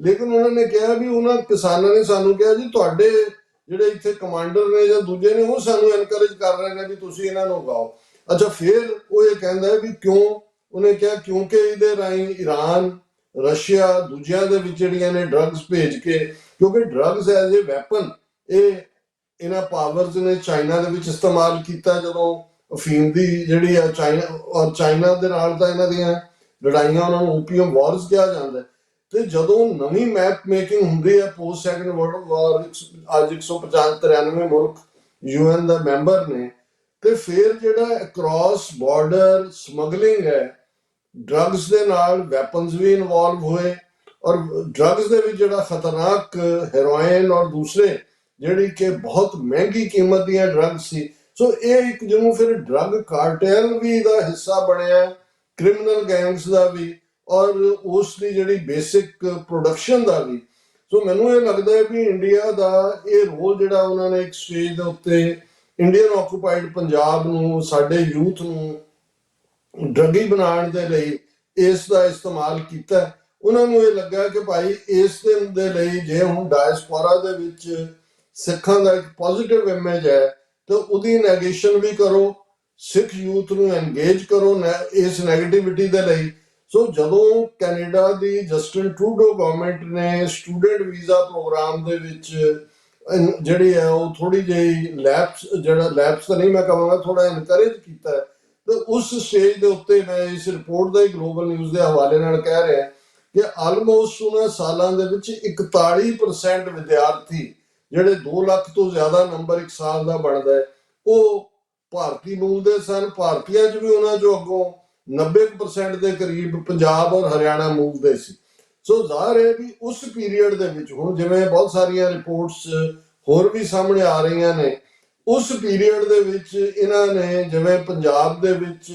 ਲੇਕਿਨ ਉਹਨਾਂ ਨੇ ਕਿਹਾ ਵੀ ਉਹਨਾਂ ਕਿਸਾਨਾਂ ਨੇ ਸਾਨੂੰ ਕਿਹਾ ਜੀ ਤੁਹਾਡੇ ਜਿਹੜੇ ਇੱਥੇ ਕਮਾਂਡਰ ਨੇ ਜਾਂ ਦੂਜੇ ਨੇ ਉਹ ਸਾਨੂੰ ਐਨਕਰੇਜ ਕਰ ਰਹੇ ਨੇ ਵੀ ਤੁਸੀਂ ਇਹਨਾਂ ਨੂੰ ਉਗਾਓ। ਅੱਛਾ, ਫਿਰ ਉਹ ਇਹ ਕਹਿੰਦਾ ਵੀ ਕਿਉਂ? ਉਹਨੇ ਕਿਹਾ ਕਿਉਂਕਿ ਇਹਦੇ ਰਾਹੀਂ ਈਰਾਨ, ਰਸ਼ੀਆ, ਦੂਜਿਆਂ ਦੇ ਵਿੱਚ ਜਿਹੜੀਆਂ ਨੇ ਡਰੱਗਸ ਭੇਜ ਕੇ, ਕਿਉਂਕਿ ਡਰੱਗਸ ਐਜ਼ ਏ ਵੈਪਨ ਇਹ ਇਹਨਾਂ ਪਾਵਰਸ ਨੇ ਚਾਈਨਾ ਦੇ ਵਿੱਚ ਇਸਤੇਮਾਲ ਕੀਤਾ। ਜਦੋਂ ਅਫੀਮ ਦੀ ਜਿਹੜੀ ਆ ਚਾਈਨਾ ਦੇ ਨਾਲ ਤਾਂ ਇਹਨਾਂ ਦੀਆਂ ਲੜਾਈਆਂ, ਉਹਨਾਂ ਨੂੰ ਓਪੀਅਮ ਵਾਰਸ ਕਿਹਾ ਜਾਂਦਾ। ਤੇ ਜਦੋਂ ਨਵੀਂ ਮੈਪ ਮੇਕਿੰਗ ਹੁੰਦੀ ਹੈ ਪੋਸਟ ਸੈਕੰਡ ਵਰਲਡ ਵਾਰ, ਅੱਜ 193 ਮੁਲਕ UN ਦਾ ਮੈਂਬਰ ਨੇ, ਤੇ ਫਿਰ ਜਿਹੜਾ ਅਕ੍ਰੋਸ ਬਾਰਡਰ ਸਮਗਲਿੰਗ ਹੈ, ਡਰੱਗਸ ਦੇ ਨਾਲ ਵੈਪਨਸ ਵੀ ਇਨਵੋਲਵ ਹੋਏ। ਔਰ ਡਰੱਗਸ ਦੇ ਵਿੱਚ ਜਿਹੜਾ ਖਤਰਨਾਕ ਹੈਰੋਇਨ ਔਰ ਦੂਸਰੇ ਜਿਹੜੀ ਕਿ ਬਹੁਤ ਮਹਿੰਗੀ ਕੀਮਤ ਦੀਆਂ ਡਰੱਗਸ ਸੀ। ਸੋ ਇਹ ਇੱਕ ਜਿਹਨੂੰ ਫਿਰ ਡਰੱਗ ਕਾਰਟੈਲ ਵੀ ਦਾ ਹਿੱਸਾ ਬਣਿਆ, ਕ੍ਰਿਮੀਨਲ ਗੈਂਗਸ ਦਾ ਵੀ, ਔਰ ਉਸ ਦੀ ਜਿਹੜੀ ਬੇਸਿਕ ਪ੍ਰੋਡਕਸ਼ਨ ਦਾ ਵੀ। ਸੋ ਮੈਨੂੰ ਇਹ ਲੱਗਦਾ ਹੈ ਵੀ ਇੰਡੀਆ ਦਾ ਇਹ ਰੋਲ ਜਿਹੜਾ ਉਹਨਾਂ ਨੇ ਇੱਕ ਸਟੇਜ ਦੇ ਉੱਤੇ ਇੰਡੀਅਨ ਆਕੂਪਾਈਡ ਪੰਜਾਬ ਨੂੰ, ਸਾਡੇ ਯੂਥ ਨੂੰ ਡਰੱਗੀ ਬਣਾਉਣ ਦੇ ਲਈ ਇਸ ਦਾ ਇਸਤੇਮਾਲ ਕੀਤਾ। ਉਹਨਾਂ ਨੂੰ ਇਹ ਲੱਗਾ ਕਿ ਭਾਈ ਇਸ ਦੇ ਲਈ ਜੇ ਹੁਣ ਡਾਇਸਪੋਰਾ ਦੇ ਵਿੱਚ ਸਿੱਖਾਂ ਦਾ ਇੱਕ ਪੋਜ਼ਿਟਿਵ ਇਮੇਜ ਹੈ ਤਾਂ ਉਹਦੀ ਨੈਗੇਸ਼ਨ ਵੀ ਕਰੋ, ਸਿੱਖ ਯੂਥ ਨੂੰ ਐਂਗੇਜ ਕਰੋ ਇਸ ਨੈਗੇਟਿਵਿਟੀ ਦੇ ਲਈ। ਸੋ ਜਦੋਂ ਕੈਨੇਡਾ ਦੀ ਜਸਟਿਨ ਟਰੂਡੋ ਗਵਰਨਮੈਂਟ ਨੇ ਸਟੂਡੈਂਟ ਵੀਜ਼ਾ ਪ੍ਰੋਗਰਾਮ ਦੇ ਵਿੱਚ ਜਿਹੜੀ ਹੈ ਉਹ ਥੋੜੀ ਜਿਹੀ ਲੈਪਸ ਤਾਂ ਨਹੀਂ ਮੈਂ ਕਹਾਂਗਾ, ਥੋੜਾ ਇਨਕਰੇਜ ਕੀਤਾ, ਤੇ ਉਸ ਸਟੇਜ ਦੇ ਉੱਤੇ ਮੈਂ ਇਸ ਰਿਪੋਰਟ ਦਾ ਗਲੋਬਲ ਨਿਊਜ਼ ਦੇ ਹਵਾਲੇ ਨਾਲ ਕਹਿ ਰਿਹਾ ਕਿ ਆਲਮੋਸਟ ਉਹਨਾਂ ਸਾਲਾਂ ਦੇ ਵਿੱਚ 41% ਵਿਦਿਆਰਥੀ ਜਿਹੜੇ 2 ਲੱਖ ਤੋਂ ਜ਼ਿਆਦਾ ਨੰਬਰ ਇੱਕ ਸਾਲ ਦਾ ਬਣਦਾ ਹੈ ਉਹ ਭਾਰਤੀ ਮੂਲ ਦੇ ਸਨ। ਭਾਰਤੀਆਂ 'ਚ ਵੀ ਉਹਨਾਂ 'ਚੋਂ ਅੱਗੋਂ 90% ਦੇ ਕਰੀਬ ਪੰਜਾਬ ਔਰ ਹਰਿਆਣਾ ਮੂਲ ਦੇ ਸੀ। ਸੋ ਜ਼ਾਹਰ ਹੈ ਵੀ ਉਸ ਪੀਰੀਅਡ ਦੇ ਵਿੱਚ, ਹੁਣ ਜਿਵੇਂ ਬਹੁਤ ਸਾਰੀਆਂ ਰਿਪੋਰਟਸ ਹੋਰ ਵੀ ਸਾਹਮਣੇ ਆ ਰਹੀਆਂ ਨੇ, ਉਸ ਪੀਰੀਅਡ ਦੇ ਵਿੱਚ ਇਹਨਾਂ ਨੇ ਜਿਵੇਂ ਪੰਜਾਬ ਦੇ ਵਿੱਚ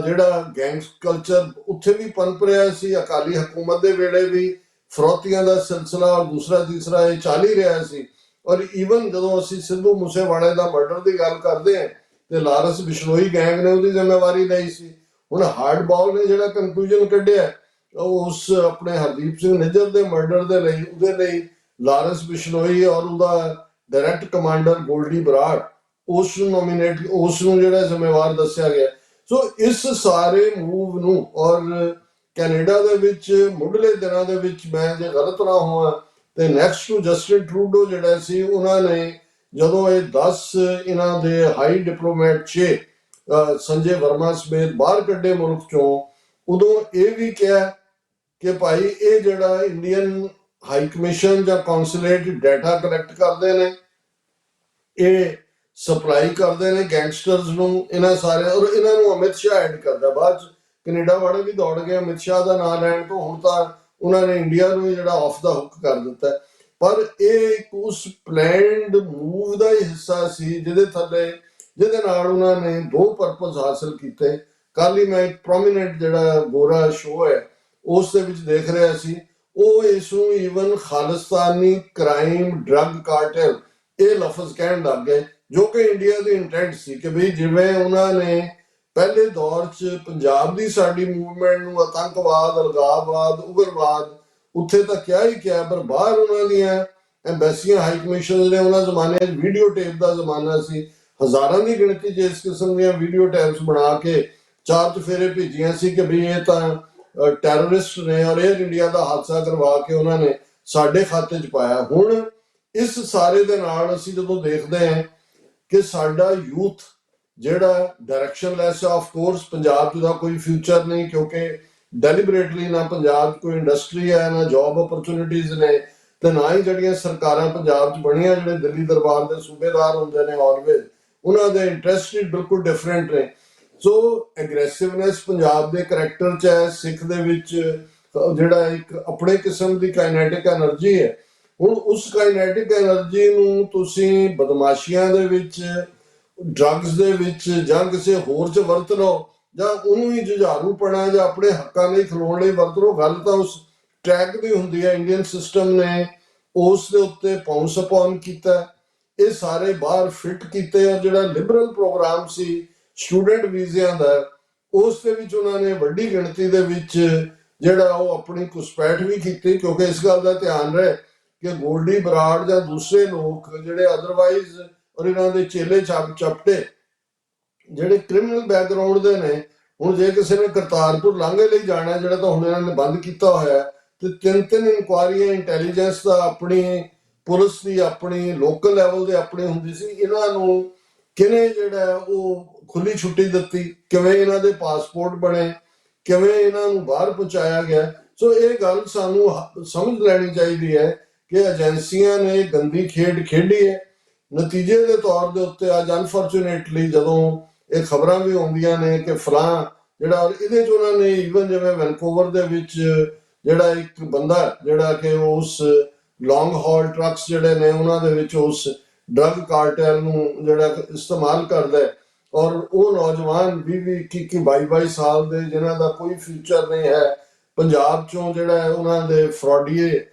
ਜਿਹੜਾ ਗੈਂਗਸ ਕਲਚਰ ਉੱਥੇ ਵੀ ਪਨਪ ਰਿਹਾ ਸੀ, ਅਕਾਲੀ ਹਕੂਮਤ ਦੇ ਵੇਲੇ ਵੀ ਫਰੋਤੀਆਂ ਦਾ ਸਿਲਸਿਲਾ ਔਰ ਦੂਸਰਾ ਤੀਸਰਾ ਇਹ ਚੱਲ ਹੀ ਰਿਹਾ ਸੀ। ਔਰ ਈਵਨ ਜਦੋਂ ਅਸੀਂ ਸਿੱਧੂ ਮੂਸੇਵਾਲੇ ਦਾ ਮਰਡਰ ਦੀ ਗੱਲ ਕਰਦੇ ਹਾਂ ਤੇ ਲਾਰੈਂਸ ਬਿਸ਼ਨੋਈ ਗੈਂਗ ਨੇ ਉਹਦੀ ਜ਼ਿੰਮੇਵਾਰੀ ਲਈ ਸੀ। ਹੁਣ ਹਾਰਡਬਾਲ ਨੇ ਜਿਹੜਾ ਕਨਕਲੂਜਨ ਕੱਢਿਆ ਉਸ ਆਪਣੇ ਹਰਦੀਪ ਸਿੰਘ ਨਿੱਜਰ ਦੇ ਮਰਡਰ ਦੇ ਲਈ, ਉਹਦੇ ਲਈ ਲਾਰੈਂਸ ਬਿਸ਼ਨੋਈ ਔਰ ਉਹਦਾ ਡਾਇਰੈਕਟ ਕਮਾਂਡਰ ਗੋਲਡੀ ਬਰਾੜ ਉਸ ਨੂੰ ਜਿਹੜਾ ਜ਼ਿੰਮੇਵਾਰ ਦੱਸਿਆ ਗਿਆ। ਸੋ ਇਸ ਸਾਰੇ ਮੂਵ ਨੂੰ ਔਰ ਕੈਨੇਡਾ ਦੇ ਵਿੱਚ ਮੁੱਢਲੇ ਦਿਨਾਂ ਦੇ ਵਿੱਚ, ਮੈਂ ਜੇ ਗਲਤ ਨਾ ਹੋਵਾਂ ਤੇ ਨੈਕਸਟ ਟੂ ਜਸਟਿਨ ਟਰੂਡੋ ਜਿਹੜਾ ਸੀ, ਉਹਨਾਂ ਨੇ ਜਦੋਂ ਇਹ 10 ਇਹਨਾਂ ਦੇ ਹਾਈ ਡਿਪਲੋਮੈਟ 6 ਸੰਜੇ ਵਰਮਾ ਸਮੇਤ ਬਾਹਰ ਕੱਢੇ ਮੁਲਕ ਚੋਂ, ਉਦੋਂ ਇਹ ਵੀ ਕਿਹਾ ਕਿ ਭਾਈ ਇਹ ਜਿਹੜਾ ਇੰਡੀਅਨ ਹਾਈ ਕਮਿਸ਼ਨ ਜਾਂ ਕੌਂਸੂਲੇਟ ਡਾਟਾ ਕਲੈਕਟ ਕਰਦੇ ਨੇ, ਇਹ ਸਪਲਾਈ ਕਰਦੇ ਨੇ ਗੈਂਗਸਟਰਸ ਨੂੰ, ਇਹਨਾਂ ਸਾਰੇ, ਔਰ ਇਹਨਾਂ ਨੂੰ ਅਮਿਤ ਸ਼ਾਹ ਐਡ ਕਰਦਾ। ਬਾਅਦ ਚ ਕੈਨੇਡਾ ਵਾਲੇ ਵੀ ਦੌੜ ਗਏ ਅਮਿਤ ਸ਼ਾਹ ਦਾ ਨਾਮ ਲੈਣ ਤੋਂ, ਹੁਣ ਤਾਂ ਉਹਨਾਂ ਨੇ ਇੰਡੀਆ ਨੂੰ ਜਿਹੜਾ ਆਫ ਦਾ ਹੁੱਕ ਕਰ ਦਿੱਤਾ। ਪਰ ਇਹ ਇੱਕ ਉਸ ਪਲੈਨਡ ਮੂਵ ਦਾ ਹੀ ਹਿੱਸਾ ਸੀ ਜਿਹਦੇ ਨਾਲ ਉਹਨਾਂ ਨੇ 2 ਪਰਪਸ ਹਾਸਲ ਕੀਤੇ। ਕੱਲ ਹੀ ਮੈਂ ਇੱਕ ਪ੍ਰੋਮੀਨੈਂਟ ਜਿਹੜਾ ਗੋਰਾ ਸ਼ੋਅ ਹੈ ਉਸ ਦੇ ਵਿੱਚ ਦੇਖ ਰਿਹਾ ਸੀ, ਉਹ ਇਸ ਨੂੰ ਈਵਨ ਖਾਲਿਸਤਾਨੀ ਕ੍ਰਾਈਮ ਡਰੱਗ ਕਾਰਟਲ ਇਹ ਲਫ਼ਜ਼ ਕਹਿਣ ਲੱਗ ਗਏ, ਜੋ ਕਿ ਇੰਡੀਆ ਦੀ ਇੰਟੈਂਟ ਸੀ ਕਿ ਵੀ ਜਿਵੇਂ ਉਹਨਾਂ ਨੇ ਪਹਿਲੇ ਦੌਰ 'ਚ ਪੰਜਾਬ ਦੀ ਸਾਡੀ ਮੂਵਮੈਂਟ ਨੂੰ ਆਤੰਕਵਾਦ, ਅਲਗਾਵਵਾਦ, ਉਗਰਵਾਦ ਉੱਥੇ ਤਾਂ ਕਿਹਾ ਹੀ ਕਿਹਾ, ਪਰ ਬਾਹਰ ਉਹਨਾਂ ਦੀਆਂ ਐਮਬੈਸੀਆਂ, ਹਾਈ ਕਮਿਸ਼ਨ ਨੇ, ਉਹਨਾਂ ਜ਼ਮਾਨੇ 'ਚ ਵੀਡੀਓ ਟੇਪ ਦਾ ਜ਼ਮਾਨਾ ਸੀ, ਹਜ਼ਾਰਾਂ ਦੀ ਗਿਣਤੀ 'ਚ ਇਸ ਕਿਸਮ ਦੀਆਂ ਵੀਡੀਓ ਟੇਪਸ ਬਣਾ ਕੇ 4 ਚੁਫੇਰੇ ਭੇਜੀਆਂ ਸੀ ਕਿ ਵੀ ਇਹ ਤਾਂ ਟੈਰਰਿਸਟ ਨੇ, ਔਰ 에ਅਰ ਇੰਡੀਆ ਦਾ ਹਾਦਸਾ ਕਰਵਾ ਕੇ ਉਹਨਾਂ ਨੇ ਸਾਡੇ ਖਾਤੇ 'ਚ ਪਾਇਆ। ਹੁਣ ਇਸ ਸਾਰੇ ਦੇ ਨਾਲ ਅਸੀਂ ਜਦੋਂ ਦੇਖਦੇ ਹਾਂ ਕਿ ਸਾਡਾ ਯੂਥ ਜਿਹੜਾ ਡਾਇਰੈਕਸ਼ਨਲੈਸ, ਆਫ ਕੋਰਸ ਪੰਜਾਬ 'ਚ ਦਾ ਕੋਈ ਫਿਊਚਰ ਨਹੀਂ, ਕਿਉਂਕਿ ਡੈਲੀਬਰੇਟਲੀ ਨਾ ਪੰਜਾਬ 'ਚ ਕੋਈ ਇੰਡਸਟਰੀ ਹੈ, ਨਾ ਜੌਬ ਓਪਰਚੁਨਿਟੀਜ਼ ਨੇ, ਤੇ ਨਾ ਹੀ ਜਿਹੜੀਆਂ ਸਰਕਾਰਾਂ ਪੰਜਾਬ 'ਚ ਬਣੀਆਂ, ਜਿਹੜੇ ਦਿੱਲੀ ਦਰਬਾਰ ਦੇ ਸੂਬੇਦਾਰ ਹੁੰਦੇ ਨੇ ਆਲਵੇਜ਼, ਉਹਨਾਂ ਦੇ ਇੰਟਰਸਟ ਹੀ ਬਿਲਕੁਲ ਡਿਫਰੈਂਟ ਨੇ। ਸੋ ਐਗਰੈਸਿਵਨੈਸ ਪੰਜਾਬ ਦੇ ਕਰੈਕਟਰ 'ਚ ਹੈ, ਸਿੱਖ ਦੇ ਵਿੱਚ ਜਿਹੜਾ ਇੱਕ ਆਪਣੇ ਕਿਸਮ ਦੀ ਕਾਈਨੈਟਿਕ એનર્ਜੀ ਹੈ। ਹੁਣ ਉਸ ਕਾਈਨੈਟਿਕ એનર્ਜੀ ਨੂੰ ਤੁਸੀਂ ਬਦਮਾਸ਼ੀਆਂ ਦੇ ਵਿੱਚ, ਡਰੱਗਸ ਦੇ ਵਿੱਚ ਜਾਂ ਕਿਸੇ ਹੋਰ 'ਚ ਵਰਤ ਲਓ, ਜਾਂ ਉਹਨੂੰ ਹੀ ਜੁਝਾਰੂਪਣਾ ਜਾਂ ਆਪਣੇ ਹੱਕਾਂ ਲਈ ਖਲੋਣ ਲਈ ਵਰਤ ਲਓ। ਗੱਲ ਤਾਂ ਉਸ ਟਰੈਕ ਦੀ ਹੁੰਦੀ ਹੈ। ਇੰਡੀਅਨ ਸਿਸਟਮ ਨੇ ਉਸ ਦੇ ਉੱਤੇ ਪਾਉਂਸ ਅਪੋਨ ਕੀਤਾ, ਇਹ ਸਾਰੇ ਬਾਹਰ ਫਿੱਟ ਕੀਤੇ। ਔਰ ਜਿਹੜਾ ਲਿਬਰਲ ਪ੍ਰੋਗਰਾਮ ਸੀ ਸਟੂਡੈਂਟ ਵੀਜ਼ਿਆਂ ਦਾ, ਉਸ ਦੇ ਵਿੱਚ ਉਹਨਾਂ ਨੇ ਵੱਡੀ ਗਿਣਤੀ ਦੇ ਵਿੱਚ ਜਿਹੜਾ ਉਹ ਆਪਣੀ ਘੁਸਪੈਠ ਵੀ ਕੀਤੀ, ਕਿਉਂਕਿ ਇਸ ਗੱਲ ਦਾ ਧਿਆਨ ਰਹੇ ਕਿ ਗੋਲਡੀ ਬਰਾੜ ਜਾਂ ਦੂਸਰੇ ਲੋਕ ਜਿਹੜੇ ਅਦਰਵਾਈਜ਼ ਔਰ ਇਹਨਾਂ ਦੇ ਚੇਲੇ ਚਪਟੇ ਜਿਹੜੇ ਕ੍ਰਿਮੀਨਲ ਬੈਕਗਰਾਉਂਡ ਦੇ ਨੇ, ਹੁਣ ਜੇ ਕਿਸੇ ਨੇ ਕਰਤਾਰਪੁਰ ਲਾਂਘੇ ਲਈ ਜਾਣਾ, ਜਿਹੜਾ ਤਾਂ ਹੁਣ ਇਹਨਾਂ ਨੇ ਬੰਦ ਕੀਤਾ ਹੋਇਆ, ਤੇ ਤਿੰਨ ਇਨਕੁਆਇਰੀਆਂ ਇੰਟੈਲੀਜੈਂਸ ਦਾ, ਆਪਣੀ ਪੁਲਿਸ ਦੀ, ਆਪਣੀ ਲੋਕਲ ਲੈਵਲ ਦੇ ਆਪਣੀ ਹੁੰਦੀ ਸੀ। ਇਹਨਾਂ ਨੂੰ ਕਿਹਨੇ ਜਿਹੜਾ ਉਹ ਖੁੱਲੀ ਛੁੱਟੀ ਦਿੱਤੀ, ਕਿਵੇਂ ਇਹਨਾਂ ਦੇ ਪਾਸਪੋਰਟ ਬਣੇ, ਕਿਵੇਂ ਇਹਨਾਂ ਨੂੰ ਬਾਹਰ ਪਹੁੰਚਾਇਆ ਗਿਆ। ਸੋ ਇਹ ਗੱਲ ਸਾਨੂੰ ਸਮਝ ਲੈਣੀ ਚਾਹੀਦੀ ਹੈ ਕਿ ਏਜੰਸੀਆਂ ਨੇ ਗੰਦੀ ਖੇਡ ਖੇਡੀ ਹੈ। ਨਤੀਜੇ ਦੇ ਤੌਰ ਦੇ ਉੱਤੇ ਅੱਜ ਅਨਫੋਰਚੂਨੇਟਲੀ ਜਦੋਂ ਇਹ ਖਬਰਾਂ ਵੀ ਆਉਂਦੀਆਂ ਨੇ ਕਿ ਫਲਾਂ ਜਿਹੜਾ, ਇਹਦੇ 'ਚ ਉਹਨਾਂ ਨੇ ਈਵਨ ਜਿਵੇਂ ਵੈਨਕੂਵਰ ਦੇ ਵਿੱਚ ਜਿਹੜਾ ਇੱਕ ਬੰਦਾ ਜਿਹੜਾ ਕਿ ਉਸ ਲੌਂਗ ਹਾਲ ਟਰੱਕਸ ਜਿਹੜੇ ਨੇ ਉਹਨਾਂ ਦੇ ਵਿੱਚ ਉਸ ਡਰੱਗ ਕਾਰਟੈਲ ਨੂੰ ਜਿਹੜਾ ਇਸਤੇਮਾਲ ਕਰਦਾ ਹੈ, ਔਰ ਉਹ ਨੌਜਵਾਨ 20 21 22 ਸਾਲ ਦੇ ਜਿਨ੍ਹਾਂ ਦਾ ਕੋਈ ਫਿਊਚਰ ਨਹੀਂ ਹੈ, ਪੰਜਾਬ ਚੋਂ ਜਿਹੜਾ ਉਹਨਾਂ ਦੇ ਫਰਾਡੀਏ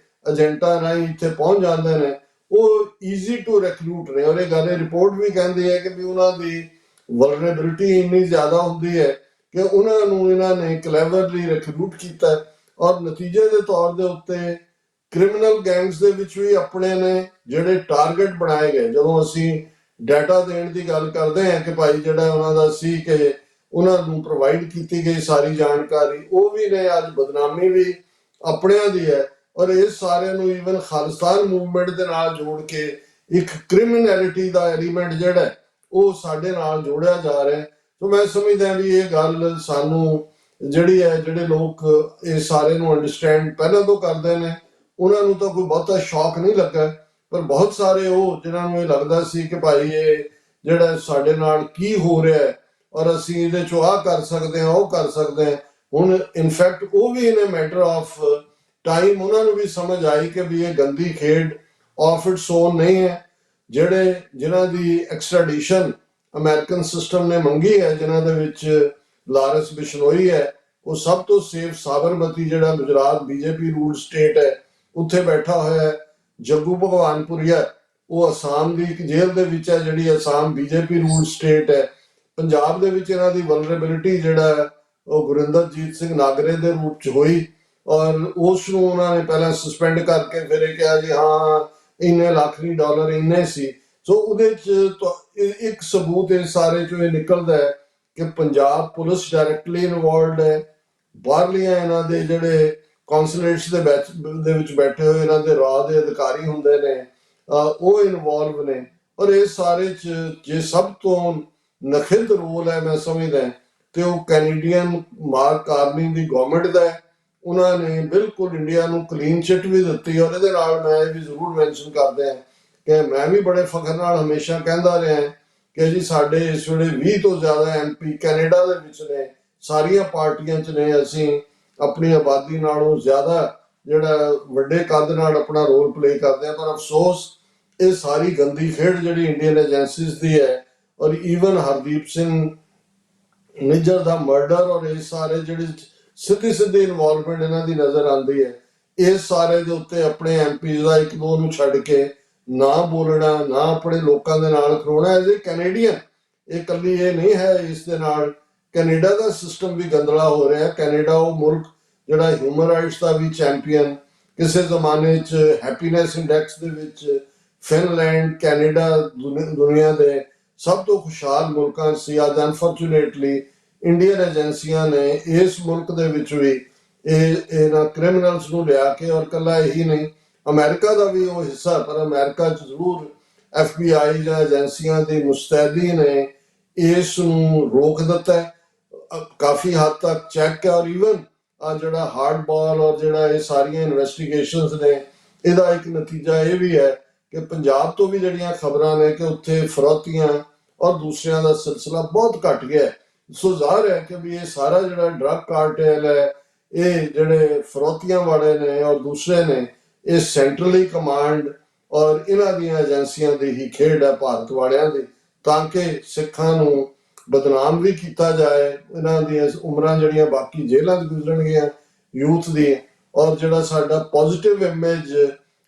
ਏਜੰਟਾਂ ਰਾਹੀਂ ਇੱਥੇ ਪਹੁੰਚ ਜਾਂਦੇ ਨੇ, ਉਹ ਈਜ਼ੀ ਟੂ ਰਿਕਰੂਟ ਨੇ। ਔਰ ਇਹ ਗੱਲ ਰਿਪੋਰਟ ਵੀ ਕਹਿੰਦੀ ਹੈ ਕਿ ਵੀ ਉਹਨਾਂ ਦੀ ਵਲਨਰੇਬਿਲਿਟੀ ਇੰਨੀ ਜ਼ਿਆਦਾ ਹੁੰਦੀ ਹੈ ਕਿ ਉਹਨਾਂ ਨੂੰ ਇਹਨਾਂ ਨੇ ਕਲੈਵਰਲੀ ਰਿਕਰੂਟ ਕੀਤਾ। ਔਰ ਨਤੀਜੇ ਦੇ ਤੌਰ ਦੇ ਉੱਤੇ ਕ੍ਰਿਮੀਨਲ ਗੈਂਗਸ ਦੇ ਵਿੱਚ ਵੀ ਆਪਣੇ ਨੇ ਜਿਹੜੇ ਟਾਰਗੇਟ ਬਣਾਏ ਗਏ। ਜਦੋਂ ਅਸੀਂ ਡਾਟਾ ਦੇਣ ਦੀ ਗੱਲ ਕਰਦੇ ਹਾਂ ਕਿ ਭਾਈ ਜਿਹੜਾ ਉਹਨਾਂ ਦਾ ਸੀ ਕਿ ਉਹਨਾਂ ਨੂੰ ਪ੍ਰੋਵਾਈਡ ਕੀਤੀ ਗਈ ਸਾਰੀ ਜਾਣਕਾਰੀ, ਉਹ ਵੀ ਨੇ ਅੱਜ ਬਦਨਾਮੀ ਵੀ ਆਪਣਿਆਂ ਦੀ ਹੈ। ਔਰ ਇਸ ਸਾਰਿਆਂ ਨੂੰ ਈਵਨ ਖਾਲਿਸਤਾਨ ਮੂਵਮੈਂਟ ਦੇ ਨਾਲ ਜੋੜ ਕੇ ਇੱਕ ਕ੍ਰਿਮੀਨੈਲਿਟੀ ਦਾ ਐਲੀਮੈਂਟ ਜਿਹੜਾ ਉਹ ਸਾਡੇ ਨਾਲ ਜੋੜਿਆ ਜਾ ਰਿਹਾ। ਸੋ ਮੈਂ ਸਮਝਦਾ ਵੀ ਇਹ ਗੱਲ ਸਾਨੂੰ ਜਿਹੜੀ ਹੈ, ਜਿਹੜੇ ਲੋਕ ਇਹ ਸਾਰੇ ਨੂੰ ਅੰਡਰਸਟੈਂਡ ਪਹਿਲਾਂ ਤੋਂ ਕਰਦੇ ਨੇ, ਉਹਨਾਂ ਨੂੰ ਤਾਂ ਕੋਈ ਬਹੁਤਾ ਸ਼ੌਕ ਨਹੀਂ ਲੱਗਾ, ਪਰ ਬਹੁਤ ਸਾਰੇ ਉਹ ਜਿਨ੍ਹਾਂ ਨੂੰ ਇਹ ਲੱਗਦਾ ਸੀ ਕਿ ਭਾਈ ਇਹ ਜਿਹੜਾ ਸਾਡੇ ਨਾਲ ਕੀ ਹੋ ਰਿਹਾ ਹੈ ਔਰ ਅਸੀਂ ਇਹਦੇ ਚੋਂ ਆਹ ਕਰ ਸਕਦੇ ਹਾਂ, ਉਹ ਕਰ ਸਕਦੇ ਹਾਂ, ਹੁਣ ਇਨਫੈਕਟ ਉਹ ਵੀ ਇਨ ਅ ਮੈਟਰ ਆਫ ਟਾਈਮ ਉਹਨਾਂ ਨੂੰ ਵੀ ਸਮਝ ਆਈ ਕਿ ਵੀ ਇਹ ਗੰਦੀ ਖੇਡ ਆਫ ਇਟਸ ਓਨ ਨਹੀਂ ਹੈ। ਜਿਨ੍ਹਾਂ ਦੀ ਐਕਸਟ੍ਰੈਡੀਸ਼ਨ ਅਮਰੀਕਨ ਸਿਸਟਮ ਨੇ ਮੰਗੀ ਹੈ, ਜਿਨ੍ਹਾਂ ਦੇ ਵਿੱਚ ਲਾਰੈਂਸ ਬਿਸ਼ਨੋਈ ਹੈ, ਉਹ ਸਭ ਤੋਂ ਸੇਫ ਸਾਬਰਮਤੀ ਜਿਹੜਾ ਗੁਜਰਾਤ ਬੀਜੇਪੀ ਰੂਲ ਸਟੇਟ ਹੈ ਉੱਥੇ ਬੈਠਾ ਹੋਇਆ ਹੈ। ਜੱਗੂ ਭਗਵਾਨਪੁਰੀਆ ਉਹ ਅਸਾਮ ਦੀ ਇੱਕ ਜੇਲ੍ਹ ਦੇ ਵਿੱਚ ਹੈ, ਜਿਹੜੀ ਅਸਾਮ ਬੀਜੇਪੀ ਰੂਲ ਸਟੇਟ ਹੈ। ਪੰਜਾਬ ਦੇ ਵਿੱਚ ਇਹਨਾਂ ਦੀ ਵਲਨਰੇਬਿਲਿਟੀ ਜਿਹੜਾ ਉਹ ਗੁਰਿੰਦਰਜੀਤ ਸਿੰਘ ਨਾਗਰੇ ਦੇ ਰੂਪ ਚ ਹੋਈ, ਔਰ ਉਸ ਨੂੰ ਉਹਨਾਂ ਨੇ ਪਹਿਲਾਂ ਸਸਪੈਂਡ ਕਰਕੇ ਫਿਰ ਇਹ ਕਿਹਾ ਜੀ ਹਾਂ ਇੰਨੇ ਲੱਖ ਨਹੀਂ ਡਾਲਰ ਇੰਨੇ ਸੀ। ਸੋ ਉਹਦੇ ਚ ਇੱਕ ਸਬੂਤ ਇਹ ਸਾਰੇ ਚੋਂ ਇਹ ਨਿਕਲਦਾ ਹੈ ਕਿ ਪੰਜਾਬ ਪੁਲਿਸ ਡਾਇਰੈਕਟਲੀ ਇਨਵੋਲਵਡ ਹੈ। ਬਾਹਰਲੀਆਂ ਇਹਨਾਂ ਦੇ ਜਿਹੜੇ ਕੌਂਸੂਲੇਟਸ ਦੇ ਵਿੱਚ ਬੈਠੇ ਹੋਏ ਇਹਨਾਂ ਦੇ ਰਾਹ ਦੇ ਅਧਿਕਾਰੀ ਹੁੰਦੇ ਨੇ, ਉਹ ਇਨਵੋਲਵ ਨੇ। ਔਰ ਇਹ ਸਾਰੇ ਚ ਜੇ ਸਭ ਤੋਂ ਨਖਿੰਦ ਰੋਲ ਹੈ ਮੈਂ ਸਮਝਦਾ ਤੇ ਉਹ ਕੈਨੇਡੀਅਨ ਮਾਰਕ ਕਾਰਨੀ ਦੀ ਗਵਰਨਮੈਂਟ ਦਾ ਹੈ। ਉਹਨਾਂ ਨੇ ਬਿਲਕੁਲ ਇੰਡੀਆ ਨੂੰ ਕਲੀਨ ਚਿੱਟ ਵੀ ਦਿੱਤੀ। ਔਰ ਇਹਦੇ ਨਾਲ ਮੈਂ ਇਹ ਵੀ ਜ਼ਰੂਰ ਮੈਂਸ਼ਨ ਕਰਦੇ ਹਾਂ ਕਿ ਮੈਂ ਵੀ ਬੜੇ ਫਖਰ ਨਾਲ ਹਮੇਸ਼ਾ ਕਹਿੰਦਾ ਰਿਹਾ ਕਿ ਜੀ ਸਾਡੇ ਇਸ ਵੇਲੇ 20 ਤੋਂ ਜ਼ਿਆਦਾ ਐਮਪੀ ਕੈਨੇਡਾ ਦੇ ਵਿੱਚ ਨੇ, ਸਾਰੀਆਂ ਪਾਰਟੀਆਂ 'ਚ ਨੇ। ਅਸੀਂ ਆਪਣੀ ਆਬਾਦੀ ਨਾਲੋਂ ਜ਼ਿਆਦਾ ਜਿਹੜਾ ਵੱਡੇ ਕੱਦ ਨਾਲ ਆਪਣਾ ਰੋਲ ਪਲੇ ਕਰਦੇ ਹਾਂ, ਪਰ ਅਫਸੋਸ ਇਹ ਸਾਰੀ ਗੰਦੀ ਖੇਡ ਜਿਹੜੀ ਇੰਡੀਅਨ ਏਜੰਸੀਜ਼ ਦੀ ਹੈ, ਔਰ ਈਵਨ ਹਰਦੀਪ ਸਿੰਘ ਨਿੱਜਰ ਦਾ ਮਰਡਰ, ਔਰ ਇਹ ਸਾਰੇ ਜਿਹੜੇ ਸਿੱਧੀ ਇਨਵੋਲਵਮੈਂਟ ਇਹਨਾਂ ਦੀ ਨਜ਼ਰ ਆਉਂਦੀ ਹੈ। ਇਸ ਸਾਰੇ ਦੇ ਉੱਤੇ ਆਪਣੇ ਐਮਪੀ ਦਾ ਇੱਕ ਦੋ ਨੂੰ ਛੱਡ ਕੇ ਨਾ ਬੋਲਣਾ, ਨਾ ਆਪਣੇ ਲੋਕਾਂ ਦੇ ਨਾਲ ਖਲੋਣਾ ਐਜ਼ ਏ ਕੈਨੇਡੀਅਨ। ਇਹ ਇਕੱਲੀ ਇਹ ਨਹੀਂ ਹੈ, ਇਸ ਦੇ ਨਾਲ ਕੈਨੇਡਾ ਦਾ ਸਿਸਟਮ ਵੀ ਗੰਦਲਾ ਹੋ ਰਿਹਾ। ਕੈਨੇਡਾ ਉਹ ਮੁਲਕ ਜਿਹੜਾ ਹਿਊਮਨ ਰਾਈਟਸ ਦਾ ਵੀ ਚੈਂਪੀਅਨ, ਕਿਸੇ ਜ਼ਮਾਨੇ 'ਚ ਹੈਪੀਨੈਸ ਇੰਡੈਕਸ ਦੇ ਵਿੱਚ ਫਿਨਲੈਂਡ, ਕੈਨੇਡਾ ਦੁਨੀਆ ਦੇ ਸਭ ਤੋਂ ਖੁਸ਼ਹਾਲ ਮੁਲਕਾਂ ਸੀ। ਅੱਜ ਅਨਫੋਰਚੂਨੇਟਲੀ ਇੰਡੀਅਨ ਏਜੰਸੀਆਂ ਨੇ ਇਸ ਮੁਲਕ ਦੇ ਵਿੱਚ ਵੀ ਇਹਨਾਂ ਕ੍ਰਿਮੀਨਲਸ ਨੂੰ ਲਿਆ ਕੇ, ਔਰ ਕੱਲਾ ਇਹੀ ਨਹੀਂ ਅਮਰੀਕਾ ਦਾ ਵੀ ਉਹ ਹਿੱਸਾ, ਪਰ ਅਮਰੀਕਾ 'ਚ ਜ਼ਰੂਰ FBI ਜਾਂ ਏਜੰਸੀਆਂ ਦੀ ਮੁਸਤੈਦੀ ਨੇ ਇਸ ਨੂੰ ਰੋਕ ਦਿੱਤਾ ਹੈ, ਕਾਫੀ ਹੱਦ ਤੱਕ ਚੈੱਕ ਹੈ। ਔਰ ਈਵਨ ਆ ਜਿਹੜਾ ਹਾਰਡ ਬਾਲ ਔਰ ਜਿਹੜਾ ਇਹ ਸਾਰੀਆਂ ਇਨਵੈਸਟੀਗੇਸ਼ਨਸ ਨੇ, ਇਹਦਾ ਇੱਕ ਨਤੀਜਾ ਇਹ ਵੀ ਹੈ ਕਿ ਪੰਜਾਬ ਤੋਂ ਵੀ ਜਿਹੜੀਆਂ ਖਬਰਾਂ ਨੇ ਕਿ ਉੱਥੇ ਫਰੌਤੀਆਂ ਔਰ ਦੂਸਰਿਆਂ ਦਾ ਸਿਲਸਿਲਾ ਬਹੁਤ ਘਟ ਗਿਆ ਹੈ। ਸੋ ਜ਼ਾਹਰ ਹੈ ਕਿ ਵੀ ਇਹ ਸਾਰਾ ਜਿਹੜਾ ਡਰੱਗ ਕਾਰਟੇਲ ਹੈ, ਇਹ ਜਿਹੜੇ ਫਰੌਤੀਆਂ ਵਾਲੇ ਨੇ ਔਰ ਦੂਸਰੇ ਨੇ, ਇਹ ਸੈਂਟਰਲੀ ਕਮਾਂਡ ਔਰ ਇਹਨਾਂ ਦੀਆਂ ਏਜੰਸੀਆਂ ਦੀ ਹੀ ਖੇਡ ਹੈ, ਭਾਰਤ ਵਾਲਿਆਂ ਦੀ, ਤਾਂ ਕਿ ਸਿੱਖਾਂ ਨੂੰ ਬਦਨਾਮ ਵੀ ਕੀਤਾ ਜਾਏ, ਇਹਨਾਂ ਦੀਆਂ ਉਮਰਾਂ ਜਿਹੜੀਆਂ ਬਾਕੀ ਜੇਲ੍ਹਾਂ 'ਚ ਗੁਜ਼ਰਨਗੀਆਂ ਯੂਥ ਦੀ, ਔਰ ਜਿਹੜਾ ਸਾਡਾ ਪੋਜ਼ਿਟਿਵ ਇਮੇਜ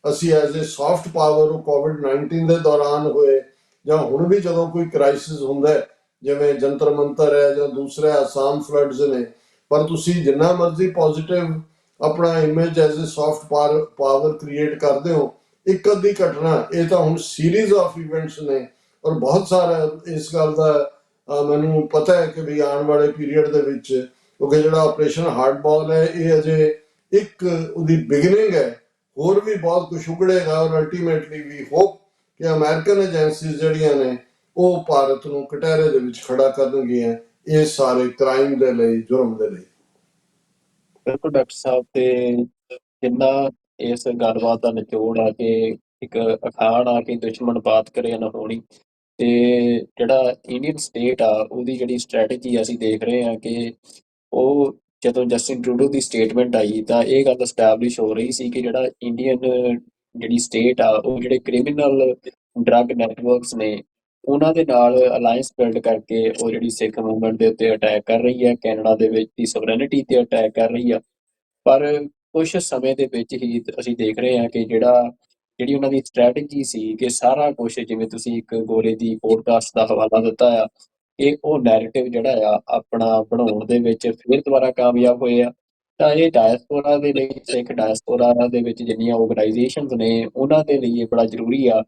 ਅਸੀਂ ਐਜ਼ ਏ ਸੌਫਟ ਪਾਵਰ ਉਹ ਕੋਵਿਡ-19 ਦੇ ਦੌਰਾਨ ਹੋਏ, ਜਾਂ ਹੁਣ ਵੀ ਜਦੋਂ ਕੋਈ ਕ੍ਰਾਈਸਿਸ ਹੁੰਦਾ ਹੈ, ਜਿਵੇਂ ਜੰਤਰ ਮੰਤਰ ਹੈ ਜਾਂ ਦੂਸਰੇ ਆਸਾਮ ਫਲੱਡਸ ਨੇ, ਪਰ ਤੁਸੀਂ ਜਿੰਨਾ ਮਰਜ਼ੀ ਪੋਜ਼ਿਟਿਵ ਆਪਣਾ image as a soft power create ਕਰਦੇ ਹੋ, ਇੱਕ ਅੱਧੀ ਘਟਨਾ, ਇਹ ਤਾਂ ਹੁਣ ਸੀਰੀਜ਼ ਆਫ ਇਵੈਂਟਸ ਨੇ। ਔਰ ਬਹੁਤ ਸਾਰਾ ਇਸ ਗੱਲ ਦਾ ਮੈਨੂੰ ਪਤਾ ਹੈ ਕਿ ਵੀ ਆਉਣ ਵਾਲੇ ਪੀਰੀਅਡ ਦੇ ਵਿੱਚ, ਕਿਉਂਕਿ ਜਿਹੜਾ ਆਪਰੇਸ਼ਨ ਹਾਰਡ ਬਾਲ ਹੈ, ਇਹ ਅਜੇ ਇੱਕ ਉਹਦੀ ਬਿਗਨਿੰਗ ਹੈ, ਹੋਰ ਵੀ ਬਹੁਤ ਕੁਝ ਉਗੜੇਗਾ। ਔਰ ਅਲਟੀਮੇਟਲੀ ਵੀ ਹੋਪ ਕਿ ਅਮਰੀਕਨ ਏਜੰਸੀਜ਼ ਜਿਹੜੀਆਂ ਨੇ ਉਹ ਭਾਰਤ ਨੂੰ ਕਟਹਿਰੇ ਦੇ ਵਿੱਚ ਖੜਾ ਕਰਨਗੀਆਂ ਇਸ ਸਾਰੇ ਕ੍ਰਾਈਮ ਦੇ ਲਈ, ਜੁਰਮ ਦੇ ਲਈ। ਬਿਲਕੁਲ ਡਾਕਟਰ ਸਾਹਿਬ, ਤੇ ਜਿੰਨਾ ਇਸ ਗੱਲਬਾਤ ਦਾ ਨਿਚੋੜ ਆ ਕਿ ਇੱਕ ਅਖਾਣ ਆ ਕਿ ਦੁਸ਼ਮਣ ਬਾਤ ਕਰੇ ਨਾ ਹੋਣੀ, ਤੇ ਜਿਹੜਾ ਇੰਡੀਅਨ ਸਟੇਟ ਆ ਉਹਦੀ ਜਿਹੜੀ ਸਟ੍ਰੈਟਜੀ ਅਸੀਂ ਦੇਖ ਰਹੇ ਹਾਂ ਕਿ ਉਹ ਜਦੋਂ ਜਸਟਿਨ ਟਰੂਡੋ ਦੀ ਸਟੇਟਮੈਂਟ ਆਈ ਤਾਂ ਇਹ ਗੱਲ ਐਸਟੈਬਲਿਸ਼ ਹੋ ਰਹੀ ਸੀ ਕਿ ਜਿਹੜਾ ਇੰਡੀਅਨ ਜਿਹੜੀ ਸਟੇਟ ਆ ਉਹ ਜਿਹੜੇ ਕ੍ਰਿਮੀਨਲ ਡਰੱਗ ਨੈਟਵਰਕਸ ਨੇ ਉਹਨਾਂ ਦੇ ਨਾਲ ਅਲਾਈਅੰਸ ਬਿਲਡ ਕਰਕੇ ਉਹ ਜਿਹੜੀ ਸਿੱਖ ਮੂਵਮੈਂਟ ਦੇ ਉੱਤੇ ਅਟੈਕ ਕਰ ਰਹੀ ਹੈ, ਕੈਨੇਡਾ ਦੇ ਵਿੱਚ ਦੀ ਸਵਰੈਨਿਟੀ ਤੇ ਅਟੈਕ ਕਰ ਰਹੀ ਆ। ਪਰ ਕੁਛ ਸਮੇਂ ਦੇ ਵਿੱਚ ਹੀ ਅਸੀਂ ਦੇਖ ਰਹੇ ਹਾਂ ਕਿ ਜਿਹੜੀ ਉਹਨਾਂ ਦੀ ਸਟ੍ਰੈਟਜੀ ਸੀ ਕਿ ਸਾਰਾ ਕੁਛ, ਜਿਵੇਂ ਤੁਸੀਂ ਇੱਕ ਗੋਰੇ ਦੀ ਪੋਡਕਾਸਟ ਦਾ ਹਵਾਲਾ ਦਿੱਤਾ ਆ, ਕਿ ਉਹ ਨੈਰੇਟਿਵ ਜਿਹੜਾ ਆ ਆਪਣਾ ਬਣਾਉਣ ਦੇ ਵਿੱਚ ਫਿਰ ਦੁਬਾਰਾ ਕਾਮਯਾਬ ਹੋਏ ਆ। ਤਾਂ ਇਹ ਡਾਇਸਪੋਰਾ ਦੇ ਲਈ, ਸਿੱਖ ਡਾਇਸਪੋਰਾ ਦੇ ਵਿੱਚ ਜਿੰਨੀਆਂ ਆਰਗੇਨਾਈਜੇਸ਼ਨਸ ਨੇ, ਉਹਨਾਂ ਦੇ ਲਈ ਇਹ ਬੜਾ ਜ਼ਰੂਰੀ ਆ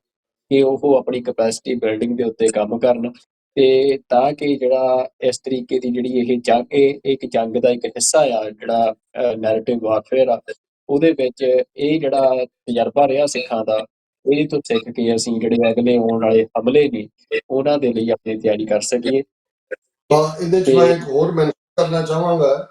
ਕਿ ਉਹ ਆਪਣੀ ਕਪੈਸਿਟੀ ਬਿਲਡਿੰਗ ਦੇ ਉੱਤੇ ਕੰਮ ਕਰਨ, ਤੇ ਤਾਂ ਕਿ ਜਿਹੜਾ ਇਸ ਤਰੀਕੇ ਦੀ ਜਿਹੜੀ ਇਹ ਜੰਗ, ਇਹ ਇੱਕ ਜੰਗ ਦਾ ਇੱਕ ਹਿੱਸਾ ਆ ਜਿਹੜਾ ਨੈਰੇਟਿਵ ਵਾਰਫੇਅਰ ਆ, ਉਹਦੇ ਵਿੱਚ ਇਹ ਜਿਹੜਾ ਤਜਰਬਾ ਰਿਹਾ ਸਿੱਖਾਂ ਦਾ, ਇਹਦੇ ਤੋਂ ਸਿੱਖ ਕੇ ਅਸੀਂ ਜਿਹੜੇ ਅਗਲੇ ਆਉਣ ਵਾਲੇ ਹਮਲੇ ਨੇ ਉਹਨਾਂ ਦੇ ਲਈ ਆਪਣੀ ਤਿਆਰੀ ਕਰ ਸਕੀਏ। ਇਹਦੇ 'ਚ ਮੈਂ ਇੱਕ ਹੋਰ ਮੈਂਸ਼ਨ ਕਰਨਾ ਚਾਹਾਂਗਾ,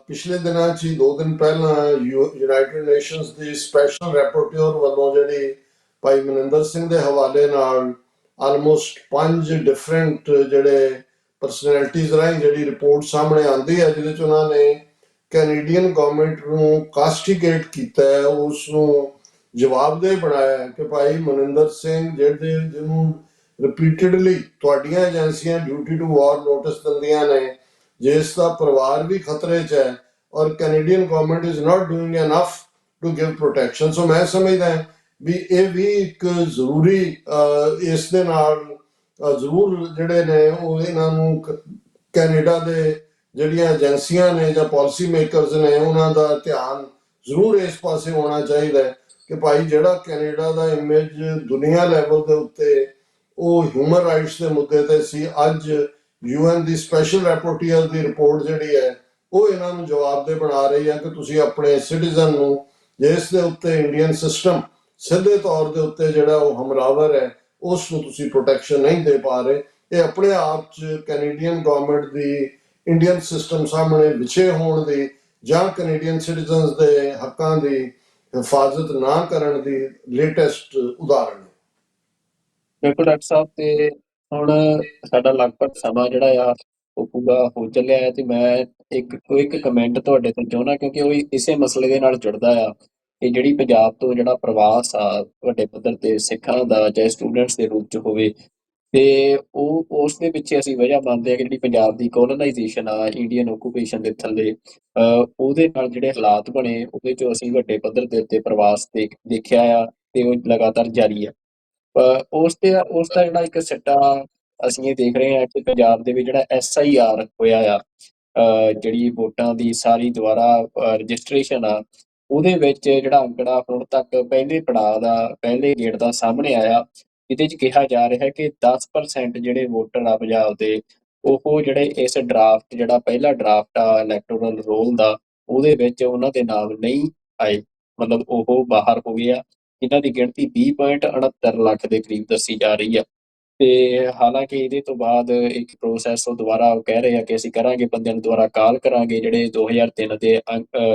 ਪਿਛਲੇ ਦਿਨਾਂ 'ਚ ਹੀ 2 ਦਿਨ ਪਹਿਲਾਂ ਯੂਨਾਈਟਿਡ ਨੇਸ਼ਨਸ ਦੀ ਸਪੈਸ਼ਲ ਰੈਪੋਰਟਿਓਰ ਵੱਲੋਂ ਜਿਹੜੀ ਭਾਈ ਮਨਿੰਦਰ ਸਿੰਘ ਦੇ ਹਵਾਲੇ ਨਾਲ ਆਲਮੋਸਟ 5 ਡਿਫਰੈਂਟ ਜਿਹੜੇ ਪਰਸਨੈਲਿਟੀਜ਼ ਰਾਹੀਂ ਜਿਹੜੀ ਰਿਪੋਰਟ ਸਾਹਮਣੇ ਆਉਂਦੀ ਹੈ, ਜਿਹਦੇ 'ਚ ਉਹਨਾਂ ਨੇ ਕੈਨੇਡੀਅਨ ਗਵਰਨਮੈਂਟ ਨੂੰ ਕਾਸਟੀਗੇਟ ਕੀਤਾ ਹੈ, ਉਸ ਨੂੰ ਜਵਾਬਦੇਹ ਬਣਾਇਆ ਕਿ ਭਾਈ ਮਨਿੰਦਰ ਸਿੰਘ ਜਿਹਨੂੰ ਰਿਪੀਟਡਲੀ ਤੁਹਾਡੀਆਂ ਏਜੰਸੀਆਂ ਡਿਊਟੀ ਟੂ ਵਾਰ ਨੋਟਿਸ ਦਿੰਦੀਆਂ ਨੇ, ਜਿਸ ਦਾ ਪਰਿਵਾਰ ਵੀ ਖਤਰੇ 'ਚ ਹੈ, ਔਰ Canadian government is not doing enough to give protection. So ਮੈਂ ਸਮਝਦਾ ਵੀ ਇਹ ਵੀ ਇੱਕ ਜ਼ਰੂਰੀ ਇਸ ਦੇ ਨਾਲ ਜ਼ਰੂਰ ਜਿਹੜੇ ਨੇ ਉਹ ਇਹਨਾਂ ਨੂੰ ਕੈਨੇਡਾ ਦੇ ਜਿਹੜੀਆਂ ਏਜੰਸੀਆਂ ਨੇ ਜਾਂ ਪਾਲਿਸੀ ਮੇਕਰਸ ਨੇ, ਉਹਨਾਂ ਦਾ ਧਿਆਨ ਜ਼ਰੂਰ ਇਸ ਪਾਸੇ ਹੋਣਾ ਚਾਹੀਦਾ ਹੈ ਕਿ ਭਾਈ ਜਿਹੜਾ ਕੈਨੇਡਾ ਦਾ ਇਮੇਜ ਦੁਨੀਆ ਲੈਵਲ ਦੇ ਉੱਤੇ ਉਹ ਹਿਊਮਨ ਰਾਈਟਸ ਦੇ ਮੁੱਦੇ ਤੇ ਸੀ, ਅੱਜ ਯੂਐਨ ਦੀ ਸਪੈਸ਼ਲ ਰੈਪੋਰਟੀਅਰ ਦੀ ਰਿਪੋਰਟ ਜਿਹੜੀ ਹੈ ਉਹ ਇਹਨਾਂ ਨੂੰ ਜਵਾਬਦੇਹ ਬਣਾ ਰਹੀ ਹੈ ਕਿ ਤੁਸੀਂ ਆਪਣੇ ਸਿਟੀਜ਼ਨ ਨੂੰ, ਜਿਸ ਦੇ ਉੱਤੇ ਇੰਡੀਅਨ ਸਿਸਟਮ ਸਿੱਧੇ ਤੌਰ ਦੇ ਉੱਤੇ ਜਿਹੜਾ ਉਹ ਹਮਲਾਵਰ ਹੈ, ਉਸ ਨੂੰ ਤੁਸੀਂ ਪ੍ਰੋਟੈਕਸ਼ਨ ਨਹੀਂ ਦੇ ਪਾ ਰਹੇ। ਇਹ ਆਪਣੇ ਆਪ 'ਚ ਕੈਨੇਡੀਅਨ ਗਵਰਨਮੈਂਟ ਦੀ ਇੰਡੀਅਨ ਸਿਸਟਮ ਸਾਹਮਣੇ ਵਿਛੇ ਹੋਣ ਦੀ ਜਾਂ ਕੈਨੇਡੀਅਨ ਸਿਟੀਜ਼ਨਸ ਦੇ ਹੱਕਾਂ ਦੀ ਹਿਫਾਜ਼ਤ ਨਾ ਕਰਨ ਦੀ ਲੇਟੈਸਟ ਉਦਾਹਰਣ ਹੈ। ਬਿਲਕੁਲ ਡਾਕਟਰ ਸਾਹਿਬ, ਤੇ ਹੁਣ ਸਾਡਾ ਲਗਭਗ ਸਮਾਂ ਜਿਹੜਾ ਆ ਉਹ ਪੂਰਾ ਹੋ ਚੱਲਿਆ ਹੈ, ਤੇ ਮੈਂ ਇੱਕ ਕਮੈਂਟ ਤੁਹਾਡੇ ਤੋਂ ਚਾਹੁੰਦਾ, ਕਿਉਂਕਿ ਉਹ ਇਸੇ ਮਸਲੇ ਦੇ ਨਾਲ ਜੁੜਦਾ ਆ ਕਿ ਜਿਹੜੀ ਪੰਜਾਬ ਤੋਂ ਜਿਹੜਾ ਪ੍ਰਵਾਸ ਆ ਵੱਡੇ ਪੱਧਰ ਤੇ ਸਿੱਖਾਂ ਦਾ, ਚਾਹੇ ਸਟੂਡੈਂਟਸ ਦੇ ਰੂਪ 'ਚ ਹੋਵੇ, ਤੇ ਉਹ ਉਸ ਦੇ ਪਿੱਛੇ ਅਸੀਂ ਵਜ੍ਹਾ ਮੰਨਦੇ ਆ ਕਿ ਜਿਹੜੀ ਪੰਜਾਬ ਦੀ ਕੋਲੋਨਾਈਜੇਸ਼ਨ ਆ ਇੰਡੀਅਨ ਓਕੂਪੇਸ਼ਨ ਦੇ ਥੱਲੇ, ਉਹਦੇ ਨਾਲ ਜਿਹੜੇ ਹਾਲਾਤ ਬਣੇ, ਉਹਦੇ 'ਚੋਂ ਅਸੀਂ ਵੱਡੇ ਪੱਧਰ ਦੇ ਉੱਤੇ ਪ੍ਰਵਾਸ ਦੇਖਿਆ ਆ, ਤੇ ਉਹ ਲਗਾਤਾਰ ਜਾਰੀ ਆ। ਉਸ ਦਾ ਜਿਹੜਾ ਇੱਕ ਸਿੱਟਾ ਅਸੀਂ ਇਹ ਦੇਖ ਰਹੇ ਹਾਂ ਕਿ ਪੰਜਾਬ ਦੇ ਵਿੱਚ ਜਿਹੜਾ SIR ਹੋਇਆ ਆ, ਜਿਹੜੀ ਵੋਟਾਂ ਦੀ ਸਾਰੀ ਦੁਬਾਰਾ ਰਜਿਸਟ੍ਰੇਸ਼ਨ ਆ, ਉਹਦੇ ਵਿੱਚ ਜਿਹੜਾ ਅੰਕੜਾ ਹੁਣ ਤੱਕ ਪਹਿਲੇ ਪੜਾਅ ਦਾ, ਪਹਿਲੇ ਗੇੜ ਦਾ ਸਾਹਮਣੇ ਆਇਆ, ਇਹਦੇ 'ਚ ਕਿਹਾ ਜਾ ਰਿਹਾ ਕਿ 10% ਜਿਹੜੇ ਵੋਟਰ ਆ ਪੰਜਾਬ ਦੇ, ਉਹ ਜਿਹੜੇ ਇਸ ਡਰਾਫਟ, ਜਿਹੜਾ ਪਹਿਲਾ ਡਰਾਫਟ ਆ ਇਲੈਕਟੋਰਲ ਰੋਲ ਦਾ, ਉਹਦੇ ਵਿੱਚ ਉਹਨਾਂ ਦੇ ਨਾਮ ਨਹੀਂ ਆਏ, ਮਤਲਬ ਉਹ ਬਾਹਰ ਹੋ ਗਏ ਆ। ਇਹਨਾਂ ਦੀ ਗਿਣਤੀ 20.69 ਲੱਖ ਦੇ ਕਰੀਬ ਦੱਸੀ ਜਾ ਰਹੀ ਆ। ਤੇ ਹਾਲਾਂਕਿ ਇਹਦੇ ਤੋਂ ਬਾਅਦ ਇੱਕ ਪ੍ਰੋਸੈਸ ਉਹ ਦੁਬਾਰਾ ਉਹ ਕਹਿ ਰਹੇ ਆ ਕਿ ਅਸੀਂ ਕਰਾਂਗੇ, ਬੰਦਿਆਂ ਨੂੰ ਦੁਬਾਰਾ ਕਾਲ ਕਰਾਂਗੇ ਜਿਹੜੇ 2003 ਦੇ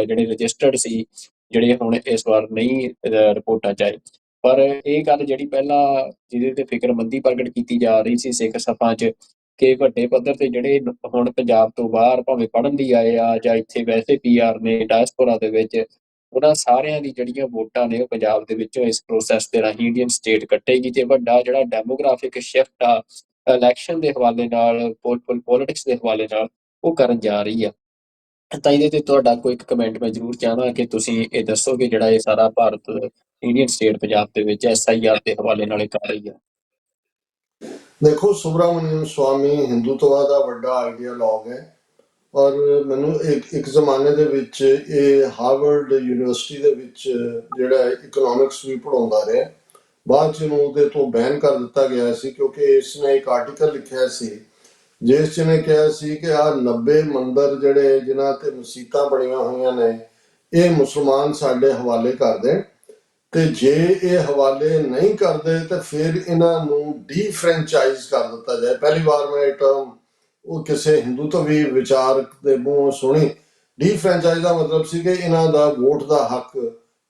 ਜਿਹੜੇ ਰਜਿਸਟਰਡ ਸੀ, ਜਿਹੜੇ ਹੁਣ ਇਸ ਵਾਰ ਨਹੀਂ ਰਿਪੋਰਟਾਂ 'ਚ ਆਏ। ਪਰ ਇਹ ਗੱਲ ਜਿਹੜੀ ਪਹਿਲਾਂ ਜਿਹਦੇ ਤੇ ਫਿਕਰਮੰਦੀ ਪ੍ਰਗਟ ਕੀਤੀ ਜਾ ਰਹੀ ਸੀ ਸਿੱਖ ਸਭਾ 'ਚ, ਕਿ ਵੱਡੇ ਪੱਧਰ ਤੇ ਜਿਹੜੇ ਹੁਣ ਪੰਜਾਬ ਤੋਂ ਬਾਹਰ ਭਾਵੇਂ ਪੜ੍ਹਨ ਲਈ ਆਏ ਆ ਜਾਂ ਇੱਥੇ ਵੈਸੇ PR ਨੇ ਡਾਇਸਪੋਰਾ ਦੇ ਵਿੱਚ, ਉਹਨਾਂ ਸਾਰਿਆਂ ਦੀ ਜਿਹੜੀਆਂ ਵੋਟਾਂ ਨੇ ਉਹ ਪੰਜਾਬ ਦੇ ਵਿੱਚੋਂ ਇਸ ਪ੍ਰੋਸੈਸ ਦੇ ਰਾਹੀਂ ਇੰਡੀਅਨ ਸਟੇਟ ਕੱਟੇਗੀ, ਤੇ ਵੱਡਾ ਜਿਹੜਾ ਡੈਮੋਗ੍ਰਾਫਿਕ ਸ਼ਿਫਟ ਆ ਇਲੈਕਸ਼ਨ ਦੇ ਹਵਾਲੇ ਨਾਲ, ਪੋਲਿਟਿਕਸ ਦੇ ਹਵਾਲੇ ਨਾਲ ਉਹ ਕਰਨ ਜਾ ਰਹੀ ਆ। ਤਾਂ ਇਹਦੇ ਤੇ ਤੁਹਾਡਾ ਕੋਈ ਇੱਕ ਕਮੈਂਟ ਮੈਂ ਜ਼ਰੂਰ ਚਾਹਵਾਂ ਕਿ ਤੁਸੀਂ ਇਹ ਦੱਸੋ ਕਿ ਜਿਹੜਾ ਇਹ ਸਾਰਾ ਭਾਰਤ ਇੰਡੀਅਨ ਸਟੇਟ ਪੰਜਾਬ ਦੇ ਵਿੱਚ SIR ਦੇ ਹਵਾਲੇ ਨਾਲ ਇਹ ਕਰ ਰਹੀ ਆ। ਦੇਖੋ, ਸੁਬਰਾਮਨੀਅਮ ਸਵਾਮੀ ਹਿੰਦੂਤਵਾ ਦਾ ਵੱਡਾ ਆਈਡੀਆਲੋਗ ਹੈ, ਔਰ ਮੈਨੂੰ ਇੱਕ ਜ਼ਮਾਨੇ ਦੇ ਵਿੱਚ ਇਹ ਹਾਰਵਰਡ ਯੂਨੀਵਰਸਿਟੀ ਦੇ ਵਿੱਚ ਜਿਹੜਾ ਇਕਨੋਮਿਕਸ ਵੀ ਪੜ੍ਹਾਉਂਦਾ ਰਿਹਾ। ਬਾਅਦ 'ਚ ਇਹਨੂੰ ਉਹਦੇ ਤੋਂ ਬੈਨ ਕਰ ਦਿੱਤਾ ਗਿਆ ਸੀ, ਕਿਉਂਕਿ ਇਸਨੇ ਇੱਕ ਆਰਟੀਕਲ ਲਿਖਿਆ ਸੀ ਜਿਸ 'ਚ ਨੇ ਕਿਹਾ ਸੀ ਕਿ ਆਹ 90 ਮੰਦਰ ਜਿਹੜੇ ਜਿਨ੍ਹਾਂ ਤੇ ਮਸੀਤਾਂ ਬਣੀਆਂ ਹੋਈਆਂ ਨੇ, ਇਹ ਮੁਸਲਮਾਨ ਸਾਡੇ ਹਵਾਲੇ ਕਰ ਦੇਣ, ਤੇ ਜੇ ਇਹ ਹਵਾਲੇ ਨਹੀਂ ਕਰਦੇ ਤਾਂ ਫਿਰ ਇਹਨਾਂ ਨੂੰ ਡੀਫਰੈਂਚਾਈਜ਼ ਕਰ ਦਿੱਤਾ ਜਾਏ। ਪਹਿਲੀ ਵਾਰ ਮੈਂ ਇਹ ਟਰਮ ਉਹ ਕਿਸੇ ਹਿੰਦੂਤਵੀ ਵਿਚਾਰਕ ਦੇ ਮੂੰਹੋਂ ਸੁਣੀ। ਡੀਫਰੈਂਚਾਈਜ਼ ਦਾ ਮਤਲਬ ਸੀ ਕਿ ਇਹਨਾਂ ਦਾ ਵੋਟ ਦਾ ਹੱਕ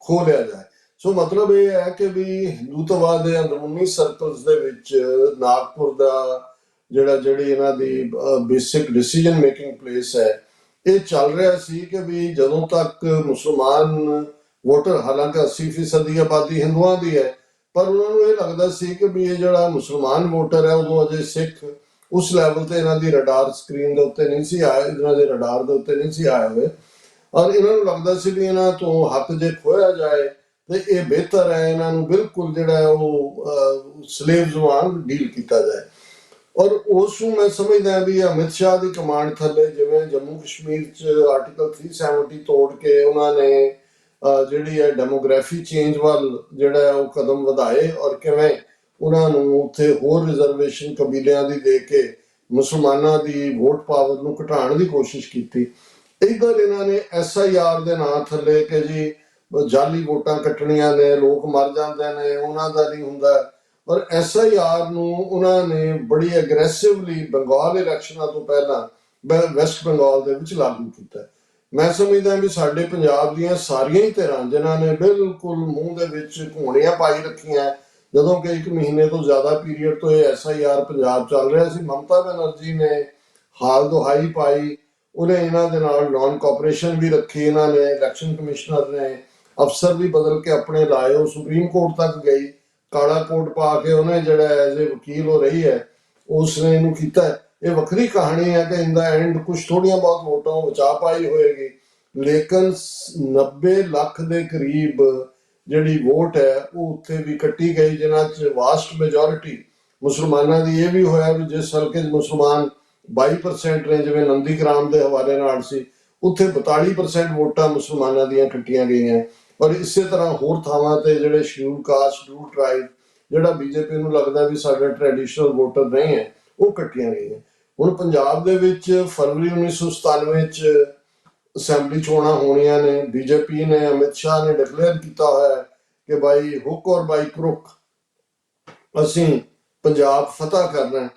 ਖੋਹ ਲਿਆ ਜਾਏ। ਸੋ ਮਤਲਬ ਇਹ ਹੈ ਕਿ ਵੀ ਹਿੰਦੂਤਵਾ ਦੇ ਅੰਦਰੂਨੀ ਸਰਕਲਸ ਦੇ ਵਿੱਚ ਨਾਗਪੁਰ ਦਾ ਜਿਹੜੀ ਇਹਨਾਂ ਦੀ ਬੇਸਿਕ ਡਿਸੀਜਨ ਮੇਕਿੰਗ ਪਲੇਸ ਹੈ, ਇਹ ਚੱਲ ਰਿਹਾ ਸੀ ਕਿ ਵੀ ਜਦੋਂ ਤੱਕ ਮੁਸਲਮਾਨ ਵੋਟਰ, ਹਾਲਾਂਕਿ 80% ਦੀ ਆਬਾਦੀ ਹਿੰਦੂਆਂ ਦੀ ਹੈ, ਪਰ ਉਹਨਾਂ ਨੂੰ ਇਹ ਲੱਗਦਾ ਸੀ ਕਿ ਵੀ ਇਹ ਜਿਹੜਾ ਮੁਸਲਮਾਨ ਵੋਟਰ ਹੈ ਉਦੋਂ ਅਜੇ ਸਿੱਖ ਉਸ ਲੈਵਲ ਤੇ ਇਹਨਾਂ ਦੀ ਰਡਾਰ ਸਕਰੀਨ ਦੇ ਉੱਤੇ ਨਹੀਂ ਸੀ ਆਏ, ਇਹਨਾਂ ਦੇ ਰਡਾਰ ਦੇ ਉੱਤੇ ਨਹੀਂ ਸੀ ਆਏ ਹੋਏ, ਔਰ ਇਹਨਾਂ ਨੂੰ ਲੱਗਦਾ ਸੀ ਵੀ ਇਹਨਾਂ ਤੋਂ ਹੱਕ ਜੇ ਖੋਇਆ ਜਾਏ ਤੇ ਇਹ ਬਿਹਤਰ ਹੈ, ਇਹਨਾਂ ਨੂੰ ਬਿਲਕੁਲ ਜਿਹੜਾ ਉਹ ਸਲੇਵਸ ਵਾਂਗ ਡੀਲ ਕੀਤਾ ਜਾਏ। ਔਰ ਉਸ ਨੂੰ ਮੈਂ ਸਮਝਦਾ ਵੀ ਅਮਿਤ ਸ਼ਾਹ ਦੀ ਕਮਾਂਡ ਥੱਲੇ ਜਿਵੇਂ ਜੰਮੂ ਕਸ਼ਮੀਰ 'ਚ ਆਰਟੀਕਲ 370 ਤੋੜ ਕੇ ਉਹਨਾਂ ਨੇ ਜਿਹੜੀ ਹੈ ਡੈਮੋਗ੍ਰਾਫੀ ਚੇਂਜ ਵੱਲ ਜਿਹੜਾ ਉਹ ਕਦਮ ਵਧਾਏ, ਔਰ ਕਿਵੇਂ ਉਹਨਾਂ ਨੂੰ ਉੱਥੇ ਹੋਰ ਰਿਜ਼ਰਵੇਸ਼ਨ ਕਬੀਲਿਆਂ ਦੀ ਦੇ ਕੇ ਮੁਸਲਮਾਨਾਂ ਦੀ ਵੋਟ ਪਾਵਰ ਨੂੰ ਘਟਾਉਣ ਦੀ ਕੋਸ਼ਿਸ਼ ਕੀਤੀ। ਇੱਧਰ ਇਹਨਾਂ ਨੇ SIR ਦੇ ਨਾਂ ਥੱਲੇ ਕਿ ਜੀ ਜਾਲੀ ਵੋਟਾਂ ਕੱਟਣੀਆਂ ਨੇ, ਲੋਕ ਮਰ ਜਾਂਦੇ ਨੇ, ਉਹਨਾਂ ਦਾ ਨਹੀਂ ਹੁੰਦਾ, ਔਰ SIR ਨੂੰ ਉਹਨਾਂ ਨੇ ਬੜੀ ਐਗਰੈਸਿਵਲੀ ਬੰਗਾਲ ਇਲੈਕਸ਼ਨਾਂ ਤੋਂ ਪਹਿਲਾਂ ਵੈਸਟ ਬੰਗਾਲ ਦੇ ਵਿੱਚ ਲਾਗੂ ਕੀਤਾ। ਮੈਂ ਸਮਝਦਾ ਵੀ ਸਾਡੇ ਪੰਜਾਬ ਦੀਆਂ ਸਾਰੀਆਂ ਹੀ ਧਿਰਾਂ ਜਿਨ੍ਹਾਂ ਨੇ ਬਿਲਕੁਲ ਮੂੰਹ ਦੇ ਵਿੱਚ ਘੂਣੀਆਂ ਪਾਈ ਰੱਖੀਆਂ, ਜਦੋਂ ਕਿ 1 ਮਹੀਨੇ ਤੋਂ ਜ਼ਿਆਦਾ ਪੀਰੀਅਡ ਤੋਂ ਇਹ SIR ਪੰਜਾਬ ਚੱਲ ਰਿਹਾ ਸੀ, ਮਮਤਾ ਬੈਨਰਜੀ ਨੇ ਹਾਲ ਦੁਹਾਈ ਪਾਈ, ਉਹਨੇ ਇਹਨਾਂ ਦੇ ਨਾਲ ਨਾਨ ਕੋਆਪਰੇਸ਼ਨ ਵੀ ਰੱਖੀ, ਇਹਨਾਂ ਨੇ ਇਲੈਕਸ਼ਨ ਕਮਿਸ਼ਨਰ ਨੇ ਅਫਸਰ ਵੀ ਬਦਲ ਕੇ ਆਪਣੇ ਲਾਏ, ਉਹ ਸੁਪਰੀਮ ਕੋਰਟ ਤੱਕ ਗਈ, ਕਾਲਾ ਕੋਟ ਪਾ ਕੇ ਉਹਨੇ ਜਿਹੜਾ ਐਜ਼ ਏ ਵਕੀਲ ਹੋ ਰਹੀ ਹੈ ਉਸ ਨੇ ਇਹਨੂੰ ਕੀਤਾ। ਇਹ ਵੱਖਰੀ ਕਹਾਣੀ ਹੈ ਕਿ ਇਨ ਦਾ ਐਂਡ ਕੁਝ ਥੋੜੀਆਂ ਬਹੁਤ ਵੋਟਾਂ ਬਚਾ ਪਾਈ ਹੋਏਗੀ, ਲੇਕਿਨ 90 ਲੱਖ ਦੇ ਕਰੀਬ ਜਿਹੜੀ ਵੋਟ ਹੈ ਉਹ ਉੱਥੇ ਵੀ ਕੱਟੀ ਗਈ, ਜਿਨ੍ਹਾਂ 'ਚ ਵਾਸਟ ਮੈਜੋਰਿਟੀ ਮੁਸਲਮਾਨਾਂ ਦੀ। ਇਹ ਵੀ ਹੋਇਆ ਵੀ ਜਿਸ ਹਲਕੇ 'ਚ ਮੁਸਲਮਾਨ 22% ਨੇ, ਜਿਵੇਂ ਨੰਦੀਗ੍ਰਾਮ ਦੇ ਹਵਾਲੇ ਨਾਲ ਸੀ, ਉੱਥੇ 42% ਵੋਟਾਂ ਮੁਸਲਮਾਨਾਂ ਦੀਆਂ ਕੱਟੀਆਂ ਗਈਆਂ। ਔਰ ਇਸੇ ਤਰ੍ਹਾਂ ਹੋਰ ਥਾਵਾਂ ਤੇ ਜਿਹੜੇ ਸ਼ਡਿਊਲ ਕਾਸਟ, ਸ਼ਡਿਊਲ ਟ੍ਰਾਈਬ, ਜਿਹੜਾ BJP ਨੂੰ ਲੱਗਦਾ ਵੀ ਸਾਡਾ ਟ੍ਰੈਡੀਸ਼ਨਲ ਵੋਟਰ ਨਹੀਂ ਹੈ, ਉਹ ਕੱਟੀਆਂ ਗਈਆਂ। ਹੁਣ ਪੰਜਾਬ ਦੇ ਵਿੱਚ ਫਰਵਰੀ 1997 ਚ ਅਸੈਂਬਲੀ ਚੋਣਾਂ ਹੋਣੀਆਂ ਨੇ। BJP ਨੇ, ਅਮਿਤ ਸ਼ਾਹ ਨੇ ਡਿਕਲੇਅਰ ਕੀਤਾ ਹੋਇਆ ਹੈ ਕਿ ਬਾਈ ਹੁੱਕ ਔਰ ਬਾਈ ਕਰੁੱਕ ਅਸੀਂ ਪੰਜਾਬ ਫਤਹ ਕਰਨਾ ਹੈ।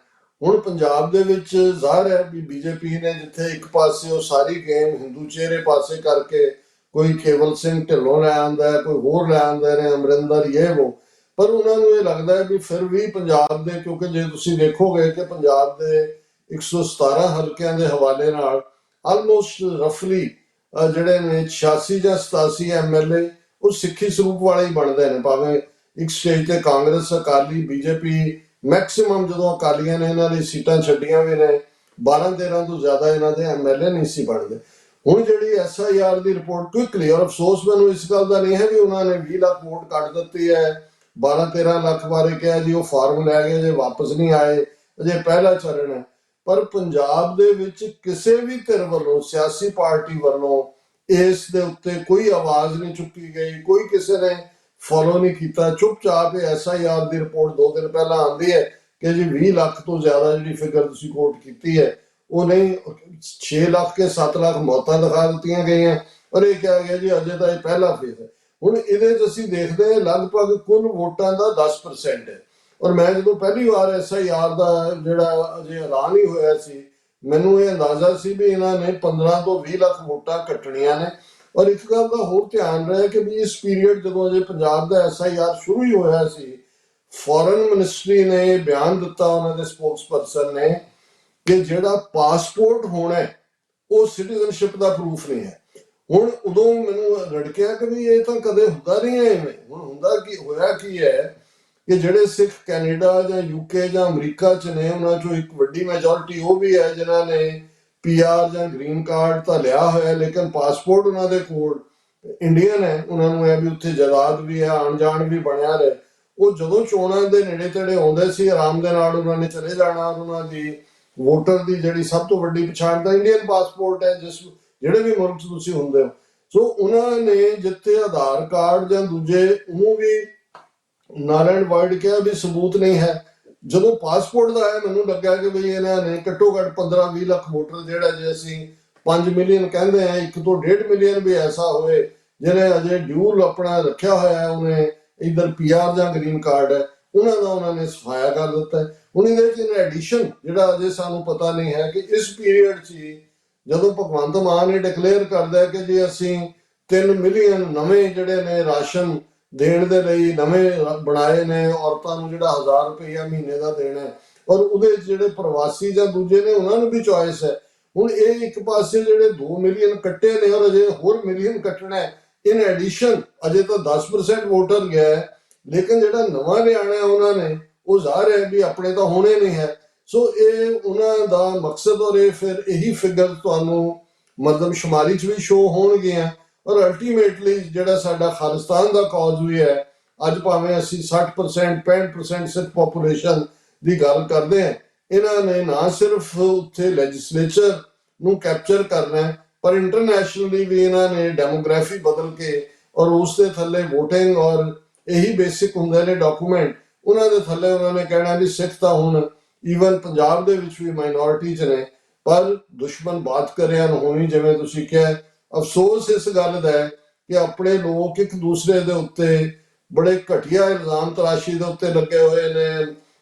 ਹੁਣ ਪੰਜਾਬ ਦੇ ਵਿੱਚ ਜ਼ਾਹਰ ਹੈ ਵੀ BJP ਨੇ ਜਿੱਥੇ ਇੱਕ ਪਾਸੇ ਉਹ ਸਾਰੀ ਗੇਮ ਹਿੰਦੂ ਚਿਹਰੇ ਪਾਸੇ ਕਰਕੇ ਕੋਈ ਕੇਵਲ ਸਿੰਘ ਢਿੱਲੋਂ ਲੈ ਆਉਂਦਾ ਹੈ, ਕੋਈ ਹੋਰ ਲੈ ਆਉਂਦੇ ਨੇ, ਅਮਰਿੰਦਰ ਇਹ ਵੋ, ਪਰ ਉਹਨਾਂ ਨੂੰ ਇਹ ਲੱਗਦਾ ਹੈ ਵੀ ਫਿਰ ਵੀ ਪੰਜਾਬ ਦੇ, ਕਿਉਂਕਿ ਜੇ ਤੁਸੀਂ ਦੇਖੋਗੇ ਕਿ ਪੰਜਾਬ ਦੇ 117 ਹਲਕਿਆਂ ਦੇ ਹਵਾਲੇ ਨਾਲ ਆਲਮੋਸਟ ਰਫਲੀ ਜਿਹੜੇ ਨੇ 86 ਜਾਂ 87 MLA ਉਹ ਸਿੱਖੀ ਸਰੂਪ ਵਾਲੇ ਹੀ ਬਣਦੇ ਨੇ, ਭਾਵੇਂ ਇੱਕ ਸਟੇਜ ਤੇ ਕਾਂਗਰਸ, ਅਕਾਲੀ, BJP ਮੈਕਸਿਮਮ ਜਦੋਂ ਅਕਾਲੀਆਂ ਨੇ ਇਹਨਾਂ ਦੀ ਸੀਟਾਂ ਛੱਡੀਆਂ ਵੀ ਨੇ, 12-13 ਤੋਂ ਜ਼ਿਆਦਾ ਇਹਨਾਂ ਦੇ MLA ਨਹੀਂ ਸੀ ਬਣਦੇ। ਹੁਣ ਜਿਹੜੀ SIR ਦੀ ਰਿਪੋਰਟ ਕੁਇਕਲੀ, ਔਰ ਅਫਸੋਸ ਮੈਨੂੰ ਇਸ ਗੱਲ ਦਾ ਨਹੀਂ ਹੈ ਵੀ ਉਹਨਾਂ ਨੇ 20 ਲੱਖ ਵੋਟ ਕੱਟ ਦਿੱਤੀ ਹੈ, 12-13 ਲੱਖ ਬਾਰੇ ਕਿਹਾ ਜੀ ਉਹ ਫਾਰਮ ਲੈ ਗਏ ਜੇ ਵਾਪਸ ਨਹੀਂ ਆਏ, ਅਜੇ ਪਹਿਲਾ ਚਰਨ ਹੈ। ਪਰ ਪੰਜਾਬ ਦੇ ਵਿੱਚ ਕਿਸੇ ਵੀ ਧਿਰ ਵੱਲੋਂ, ਸਿਆਸੀ ਪਾਰਟੀ ਵੱਲੋਂ ਇਸ ਦੇ ਉੱਤੇ ਕੋਈ ਆਵਾਜ਼ ਨਹੀਂ ਚੁੱਕੀ ਗਈ, ਕੋਈ ਕਿਸੇ ਨੇ ਫੋਲੋ ਨਹੀਂ ਕੀਤਾ। ਚੁੱਪਚਾਪ SIR ਦੀ ਰਿਪੋਰਟ 2 ਦਿਨ ਪਹਿਲਾਂ ਆਉਂਦੀ ਹੈ ਕਿ ਜੀ 20 ਲੱਖ ਤੋਂ ਜ਼ਿਆਦਾ ਜਿਹੜੀ ਫਿਗਰ ਤੁਸੀਂ ਕੋਟ ਕੀਤੀ ਹੈ ਉਹ ਨਹੀਂ, 6 ਲੱਖ ਕੇ 7 ਲੱਖ ਮੌਤਾਂ ਦਿਖਾ ਦਿੱਤੀਆਂ ਗਈਆਂ, ਔਰ ਇਹ ਕਿਹਾ ਗਿਆ ਜੀ ਅਜੇ ਤਾਂ ਇਹ ਪਹਿਲਾ ਫੇਜ਼ ਹੈ। ਹੁਣ ਇਹਦੇ 'ਚ ਅਸੀਂ ਦੇਖਦੇ ਹਾਂ ਲਗਭਗ ਕੁੱਲ ਵੋਟਾਂ ਦਾ 10% ਹੈ। ਔਰ ਮੈਂ ਜਦੋਂ ਪਹਿਲੀ ਵਾਰ SIR ਦਾ ਜਿਹੜਾ ਅਜੇ ਐਲਾਨ ਹੀ ਹੋਇਆ ਸੀ, ਮੈਨੂੰ ਇਹ ਅੰਦਾਜ਼ਾ ਸੀ ਵੀ ਇਹਨਾਂ ਨੇ 15 ਤੋਂ 20 ਲੱਖ ਵੋਟਾਂ ਕੱਟਣੀਆਂ ਨੇ। ਔਰ ਇੱਕ ਗੱਲ ਦਾ ਹੋਰ ਧਿਆਨ ਰਿਹਾ ਕਿ ਵੀ ਇਸ ਪੀਰੀਅਡ ਜਦੋਂ ਅਜੇ ਪੰਜਾਬ ਦਾ SIR ਸ਼ੁਰੂ ਹੀ ਹੋਇਆ ਸੀ, ਫੋਰਨ ਮਿਨਿਸਟਰੀ ਨੇ ਬਿਆਨ ਦਿੱਤਾ, ਉਹਨਾਂ ਦੇ ਸਪੋਕਸਪਰਸਨ ਨੇ, ਕਿ ਜਿਹੜਾ ਪਾਸਪੋਰਟ ਹੋਣਾ ਹੈ ਉਹ ਸਿਟੀਜ਼ਨਸ਼ਿਪ ਦਾ ਪ੍ਰੂਫ ਨਹੀਂ ਹੈ। ਹੁਣ ਉਦੋਂ ਮੈਨੂੰ ਰੜਕਿਆ ਕਿ ਵੀ ਇਹ ਤਾਂ ਕਦੇ ਹੁੰਦਾ ਨਹੀਂ ਹੈ ਐਵੇਂ। ਹੁਣ ਹੁੰਦਾ ਕੀ ਹੋਇਆ ਕੀ ਹੈ ਕਿ ਜਿਹੜੇ ਸਿੱਖ ਕੈਨੇਡਾ ਜਾਂ UK ਜਾਂ ਅਮਰੀਕਾ 'ਚ ਨੇ, ਉਹਨਾਂ 'ਚੋਂ ਇੱਕ ਵੱਡੀ ਮੈਜੋਰਿਟੀ ਉਹ ਵੀ ਹੈ ਜਿਨ੍ਹਾਂ ਨੇ PR ਜਾਂ ਗ੍ਰੀਨ ਕਾਰਡ ਤਾਂ ਲਿਆ ਹੋਇਆ, ਲੇਕਿਨ ਪਾਸਪੋਰਟ ਉਹਨਾਂ ਦੇ ਕੋਲ ਇੰਡੀਅਨ ਹੈ। ਉਹਨਾਂ ਨੂੰ ਇਹ ਵੀ ਉੱਥੇ ਜਾਇਦਾਦ ਵੀ ਹੈ, ਆਣ ਜਾਣ ਵੀ ਬਣਿਆ ਰਹੇ। ਉਹ ਜਦੋਂ ਚੋਣਾਂ ਦੇ ਨੇੜੇ ਤੇੜੇ ਆਉਂਦੇ ਸੀ, ਆਰਾਮ ਦੇ ਨਾਲ ਉਹਨਾਂ ਨੇ ਚਲੇ ਜਾਣਾ। ਉਹਨਾਂ ਦੀ ਵੋਟਰ ਦੀ ਜਿਹੜੀ ਸਭ ਤੋਂ ਵੱਡੀ ਪਛਾਣ ਤਾਂ ਇੰਡੀਅਨ ਪਾਸਪੋਰਟ ਹੈ, ਜਿਹੜੇ ਵੀ ਮੁਲਕ 'ਚ ਤੁਸੀਂ ਹੁੰਦੇ ਹੋ। ਸੋ ਉਹਨਾਂ ਨੇ ਜਿੱਥੇ ਆਧਾਰ ਕਾਰਡ ਜਾਂ ਦੂਜੇ ਉਹ ਵੀ ਨਾਰਾਇਣ ਵਾਈਡ ਕਿਹਾ ਵੀ ਸਬੂਤ ਨਹੀਂ ਹੈ। ਜਦੋਂ ਪਾਸਪੋਰਟ ਦਾ ਆਇਆ, ਮੈਨੂੰ ਲੱਗਾ ਕਿ ਬਈ ਇਹਨਾਂ ਨੇ ਘੱਟੋ ਘੱਟ 15-20 ਲੱਖ ਵੋਟਰ, ਜਿਹੜਾ ਜੇ ਅਸੀਂ 5 ਮਿਲੀਅਨ ਕਹਿੰਦੇ ਆ, 1 ਤੋਂ 1.5 ਮਿਲੀਅਨ ਵੀ ਐਸਾ ਹੋਵੇ ਜਿਹਨੇ ਅਜੇ ਡਿਊਲ ਆਪਣਾ ਰੱਖਿਆ ਹੋਇਆ ਹੈ, ਉਹਨੇ ਇਧਰ PR ਜਾਂ ਗ੍ਰੀਨ ਕਾਰਡ ਹੈ, ਉਹਨਾਂ ਦਾ ਉਹਨਾਂ ਨੇ ਸਫਾਇਆ ਕਰ ਦਿੱਤਾ ਹੈ। ਹੁਣ ਇਹਦੇ ਵਿੱਚ ਇਨ ਐਡੀਸ਼ਨ ਜਿਹੜਾ ਅਜੇ ਸਾਨੂੰ ਪਤਾ ਨਹੀਂ ਹੈ ਕਿ ਇਸ ਪੀਰੀਅਡ 'ਚ ਜਦੋਂ ਭਗਵੰਤ ਮਾਨ ਇਹ ਡਿਕਲੇਅਰ ਕਰਦਾ ਕਿ ਜੇ ਅਸੀਂ 3 ਮਿਲੀਅਨ ਨਵੇਂ ਜਿਹੜੇ ਨੇ ਰਾਸ਼ਨ ਦੇਣ ਦੇ ਲਈ ਨਵੇਂ ਬਣਾਏ ਨੇ, ਔਰਤਾਂ ਨੂੰ ਜਿਹੜਾ 1000 ਰੁਪਇਆ ਮਹੀਨੇ ਦਾ ਦੇਣਾ ਹੈ, ਔਰ ਉਹਦੇ ਜਿਹੜੇ ਪ੍ਰਵਾਸੀ ਜਾਂ ਦੂਜੇ ਨੇ ਉਹਨਾਂ ਨੂੰ ਵੀ ਚੁਆਇਸ ਹੈ। ਹੁਣ ਇਹ ਇੱਕ ਪਾਸੇ ਜਿਹੜੇ 2 ਮਿਲੀਅਨ ਕੱਟੇ ਨੇ ਔਰ ਅਜੇ ਹੋਰ ਮਿਲੀਅਨ ਕੱਟਣਾ ਹੈ। ਇਨ ਐਡੀਸ਼ਨ ਅਜੇ ਤਾਂ 10% ਵੋਟਰ ਗਿਆ ਹੈ, ਲੇਕਿਨ ਜਿਹੜਾ ਨਵਾਂ ਲਿਆਣਾ ਹੈ ਉਹਨਾਂ ਨੇ, ਉਹ ਜ਼ਾਹਰ ਹੈ ਵੀ ਆਪਣੇ ਤਾਂ ਹੋਣੇ ਨਹੀਂ ਹੈ। ਸੋ ਇਹ ਉਹਨਾਂ ਦਾ ਮਕਸਦ, ਔਰ ਇਹ ਫਿਰ ਇਹੀ ਫਿਗਰ ਤੁਹਾਨੂੰ ਮਰਦਮਸ਼ੁਮਾਰੀ 'ਚ ਵੀ ਸ਼ੋ ਹੋਣਗੀਆਂ। ਔਰ ਅਲਟੀਮੇਟਲੀ ਜਿਹੜਾ ਸਾਡਾ ਖਾਲਿਸਤਾਨ ਦਾ ਕੌਜ਼ ਵੀ ਹੈ, ਅੱਜ ਭਾਵੇਂ ਅਸੀਂ 60% 65% ਸਿੱਖ ਪੋਪੂਲੇਸ਼ਨ ਦੀ ਗੱਲ ਕਰਦੇ ਹਾਂ, ਇਹਨਾਂ ਨੇ ਨਾ ਸਿਰਫ ਉੱਥੇ ਲੈਜਿਸਲੇਚਰ ਨੂੰ ਕੈਪਚਰ ਕਰਨਾ ਹੈ, ਪਰ ਇੰਟਰਨੈਸ਼ਨਲੀ ਵੀ ਇਹਨਾਂ ਨੇ ਡੈਮੋਗ੍ਰਾਫੀ ਬਦਲ ਕੇ ਔਰ ਉਸ ਦੇ ਥੱਲੇ VOTING ਔਰ ਇਹੀ ਬੇਸਿਕ ਹੁੰਦੇ ਨੇ ਡਾਕੂਮੈਂਟ, ਉਹਨਾਂ ਦੇ ਥੱਲੇ ਉਹਨਾਂ ਨੇ ਕਹਿਣਾ ਵੀ ਸਿੱਖ ਤਾਂ ਹੁਣ ਈਵਨ ਪੰਜਾਬ ਦੇ ਵਿੱਚ ਵੀ ਮਾਈਨੋਰਿਟੀ 'ਚ ਨੇ, ਪਰ ਦੁਸ਼ਮਣ ਬਾਤ ਕਰਿਆ ਨਾ ਹੋਣੀ, ਜਿਵੇਂ ਤੁਸੀਂ ਕਿਹਾ। ਅਫਸੋਸ ਇਸ ਗੱਲ ਦਾ ਹੈ ਕਿ ਆਪਣੇ ਲੋਕ ਇੱਕ ਦੂਸਰੇ ਦੇ ਉੱਤੇ ਬੜੇ ਘਟੀਆ ਇਲਜ਼ਾਮ ਤਰਾਸ਼ੀ ਦੇ ਉੱਤੇ ਲੱਗੇ ਹੋਏ ਨੇ।